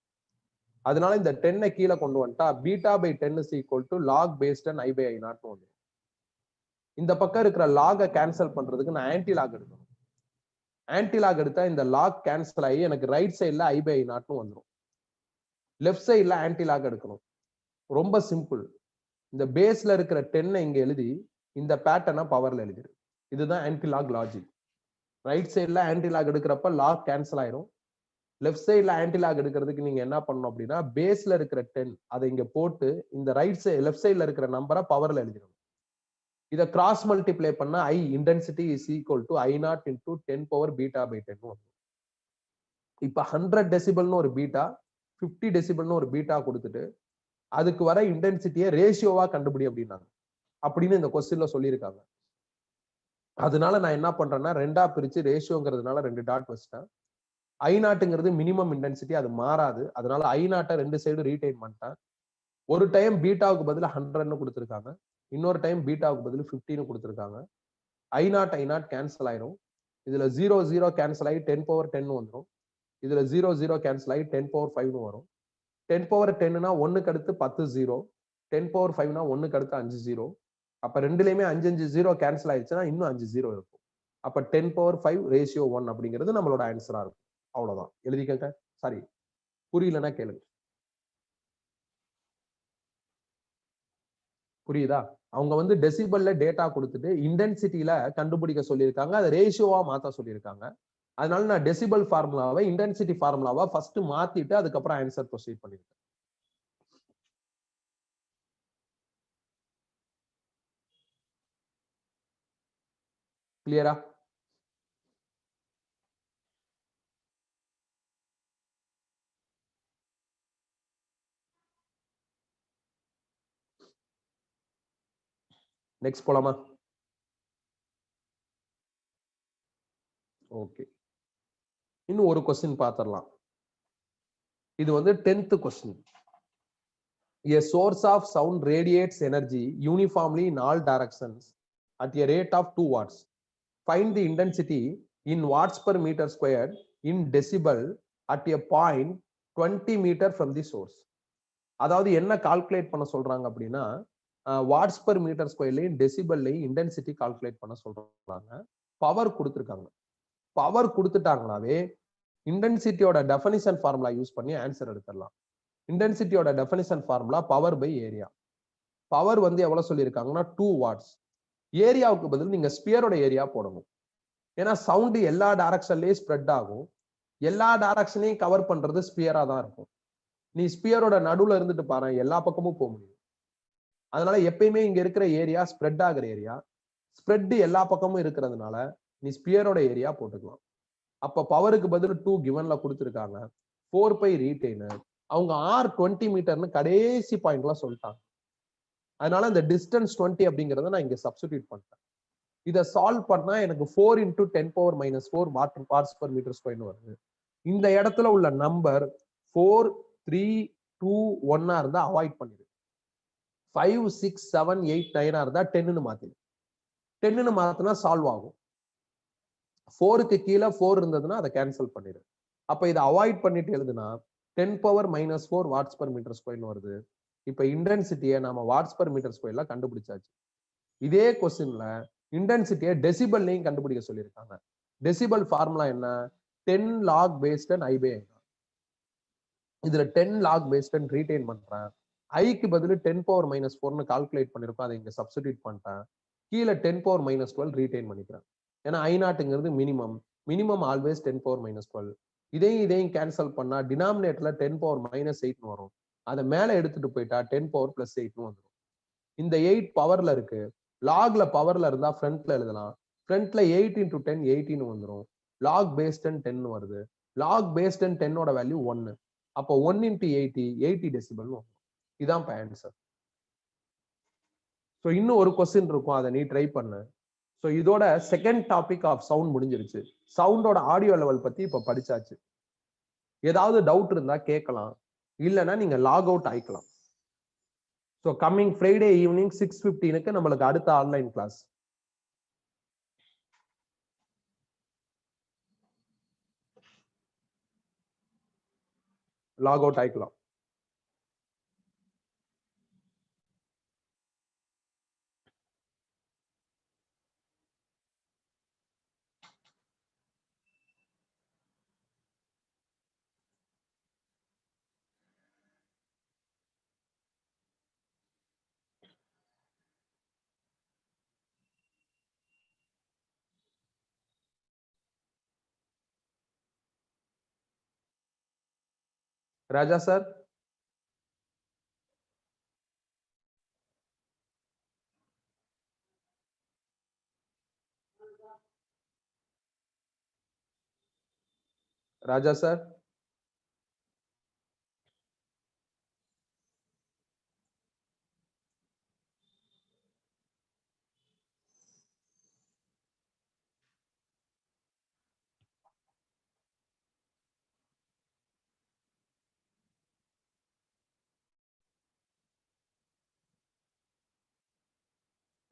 அதனால இந்த 10 கீழே கொண்டு வந்துட்டா beta by 10 is equal to log base 10 I/I0 வந்து. இந்த பக்கம் இருக்கிற லாக கேன்சல் பண்றதுக்கு நான் ஆன்டி லாக் எடுக்கணும். ஆன்டி லாக் எடுத்தா இந்த லாக் கேன்சல் ஆகி எனக்கு ரைட் சைட்ல I/I0 வந்துடும். லெஃப்ட் சைட்ல ஆன்டி லாக் எடுக்கணும். ரொம்ப சிம்பிள். இந்த பேஸ்ல இருக்கிற 10 இங்க எழுதி இந்த பேட்டர்னை பவர்ல எழுதிரு. இதுதான் ஆன்டி லாக் லாஜிக். ரைட் சைட்ல ஆன்டி லாக் எடுக்கிறப்ப லாக் கேன்சல் ஆயிரும். லெஃப்ட் சைட்ல ஆன்டி லாக் எடுக்கிறதுக்கு நீங்க என்ன பண்ணணும் அப்படின்னா பேஸ்ல இருக்கிற 10 அதை இங்க போட்டு இந்த ரைட் சைடு லெஃப்ட் சைட்ல இருக்கிற நம்பரை பவர்ல எழுதிடணும். இதை கிராஸ் மல்டிப்ளை பண்ணா I intensity is equal to I0 into 10 power beta by 10. இப்ப 100 டெசிபல்னு ஒரு பீட்டா, 50 டெசிபல்னு ஒரு பீட்டா கொடுத்துட்டு அதுக்கு வர இன்டென்சிட்டியை ரேஷியோவா கண்டுபிடி அப்படின்னாங்க. அப்படின்னு இந்த கொஸ்டின்ல சொல்லியிருக்காங்க. அதனால நான் என்ன பண்றேன்னா ரெண்டா பிரிச்சு ரேஷியோங்கிறதுனால 2 டாட் வச்சிட்டேன். I0ங்கிறது மினிமம் இன்டென்சிட்டி, அது மாறாது. அதனால I0 ரெண்டு சைடு ரீடைன் பண்ணிட்டேன். ஒரு டைம் பீட்டாவுக்கு பதில் 100ன்னு கொடுத்துருக்காங்க. இன்னொரு டைம் பீட்டாவுக்கு பதில் 50ன்னு கொடுத்துருக்காங்க. I0 கேன்சல் ஆயிரும். இதுல 0 0 கேன்சல் ஆகி 10 பவர் 10 வந்துடும். இதுல 0 0 கேன்சல் ஆகி 10 பவர் 5 வரும். 10 பவர் 10னா 1க்கு அடுத்து 10 0. 10 பவர் 5னா 1க்கு அடுத்து 5 0. அப்ப ரெண்டுலயுமே 5 5 0 கேன்சல் ஆயிடுச்சுன்னா இன்னும் 5 0 இருக்கும். அப்ப 10 பவர் 5 ரேஷியோ 1 அப்படிங்கிறது நம்மளோட ஆன்சரா இருக்கும். அவ்வளவுதான். எழுதிக்கங்க. சாரி, புரியலன்னா கேளுங்க. புரியுதா? அவங்க வந்து டெசிபல்ல டேட்டா கொடுத்துட்டு இன்டென்சிட்டியில கண்டுபிடிக்க சொல்லியிருக்காங்க. அதை ரேஷியோவா மாத்த சொல்லியிருக்காங்க. அதனால நான் டெசிபல் ஃபார்முலாவை இன்டென்சிட்டி ஃபார்முலாவா ஃபர்ஸ்ட் மாத்திட்டு அதுக்கப்புறம் ஆன்சர் ப்ரொசீட் பண்ணிருக்கேன். கிளியரா? நெக்ஸ்ட் போலாமா? ஓகே, இன்னும் ஒரு கொஸ்டின் பாத்திரலாம். இது வந்து 10th question. A source of sound radiates energy uniformly in all directions at a rate of 2 watts. Find the intensity in watts per meter squared in decibel at a point 20 meter from the source. அதாவது என்ன கால்குலேட் பண்ண சொல்றாங்க அப்படின்னா வாட்ஸ் பர் மீட்டர் ஸ்கொயர்லையும் டெசிபல்லையும் இன்டென்சிட்டி கால்குலேட் பண்ண சொல்றாங்க. பவர் கொடுத்துருக்காங்க. பவர் கொடுத்துட்டாங்கனாவே இன்டென்சிட்டியோட டெஃபினிஷன் ஃபார்முலா யூஸ் பண்ணி ஆன்சர் எடுத்துடலாம். இன்டென்சிட்டியோட definition formula power by area. Power வந்து எவ்வளவு சொல்லியிருக்காங்கன்னா 2 வாட்ஸ். ஏரியாவுக்கு பதில் நீங்க ஸ்பியரோட ஏரியா போடணும். ஏன்னா சவுண்ட் எல்லா டைரக்ஷன்லயும் ஸ்ப்ரெட் ஆகும். எல்லா டைரக்ஷனையும் கவர் பண்றது ஸ்பியரா தான் இருக்கும். நீ ஸ்பியரோட நடுவுல இருந்துட்டு பாரு, எல்லா பக்கமும் போக முடியும். அதனால எப்பயுமே இங்க இருக்கிற ஏரியா ஸ்ப்ரெட் ஆகிற ஏரியா. ஸ்ப்ரெட் எல்லா பக்கமும் இருக்கிறதுனால நீ ஸ்பியரோட ஏரியா போட்டுக்கலாம். அப்ப பவருக்கு பதில் 2 கிவன்ல கொடுத்துருக்காங்க. 4 பை ரீடைனர். அவங்க R20 மீட்டர்னு கடைசி பாயிண்ட்ல சொல்லிட்டாங்க. அதனால இந்த டிஸ்டன்ஸ் 20 அப்படிங்கறத நான் இங்க சப்ஸ்டிடியூட் பண்ணிட்டேன். இதை சால்வ் பண்ணா எனக்கு 4 × 10⁻⁴ வாட்ஸ் பர் மீட்டர் ஸ்கொயர்னு வருது. இந்த இடத்துல உள்ள நம்பர் 4 3 2 1 இருந்தா அவாய்ட் பண்ணிடு. 5 6 7 8 9 இருந்தா 10ன்னு மாத்திடு. 10ன்னு மாத்தினா சால்வ் ஆகும். 4க்கு கீழே 4 இருந்ததுன்னா அதை கேன்சல் பண்ணிடு. அப்ப இதை அவாய்ட் பண்ணிட்டு எழுதுனா 10 power minus 4 watts per metre ஸ்கொயர்னு வருது. இப்ப இன்டென்சிட்டியை நாம வாட்ஸ் பர் மீட்டர் ஸ்கொயர்ல கண்டுபிடிச்சாச்சு. இதே கொஸ்டின்ல இன்டென்சிட்டியை டெசிபல்லையும் கண்டுபிடிக்க சொல்லியிருக்காங்க. டெசிபல் ஃபார்முலா என்ன? 10 லாக் பேஸ் 10 ஐ பை ஐ. இதுல 10 லாக் பேஸ் 10 ரீடைன் பண்றேன். ஐக்கு பதில் 10 பவர் மைனஸ் 4னு கால்குலேட் பண்ணிருப்போம். அதை இங்க சப்ஸ்டிடியூட் பண்ணிட்டேன். கீழே 10 பவர் மைனஸ் 12 ரீடைன் பண்ணிக்கிறேன். ஏன்னா I0ங்கிறது minimum. Minimum always 10 power minus 12. இதையும் கேன்சல் பண்ணா டினாமினேட்டர்ல 10 பவர் மைனஸ் 8 வரும். அதை மேல எடுத்துட்டு போயிட்டா 10 பவர் பிளஸ் 8 வந்துடும். இந்த 8 பவர்ல இருக்கு. லாக்ல பவர்ல இருந்தா ஃப்ரண்ட்ல எழுதலாம். ஃப்ரண்ட்ல 8 இன்டூ 10 18 வந்துடும். லாக் பேஸ் 10 10 வருது. லாக் பேஸ் 10 10ஓட வேல்யூ 1. அப்போ 1 இன்டூ 80 டெசிபல் வரும். இதான் ஆன்சர். ஸோ இன்னும் ஒரு கொஸ்டின் இருக்கும், அதை நீ ட்ரை பண்ணு. ஸோ இதோட செகண்ட் டாபிக் ஆஃப் சவுண்ட் முடிஞ்சிருச்சு. சவுண்டோட ஆடியோ லெவல் பத்தி இப்ப படிச்சாச்சு. ஏதாவது டவுட் இருந்தா கேட்கலாம், இல்லைன்னா நீங்க லாக் அவுட் ஆயிக்கலாம். ஸோ கம்மிங் ஃப்ரைடே ஈவினிங் 6:15 நம்மளுக்கு அடுத்த ஆன்லைன் கிளாஸ். லாக் அவுட் ஆயிக்கலாம். Raja sir, Raja sir,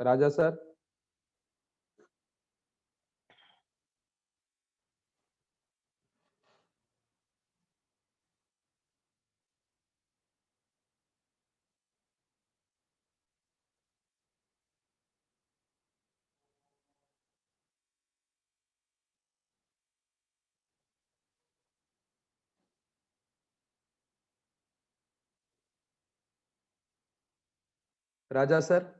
Raja sir, Raja sir.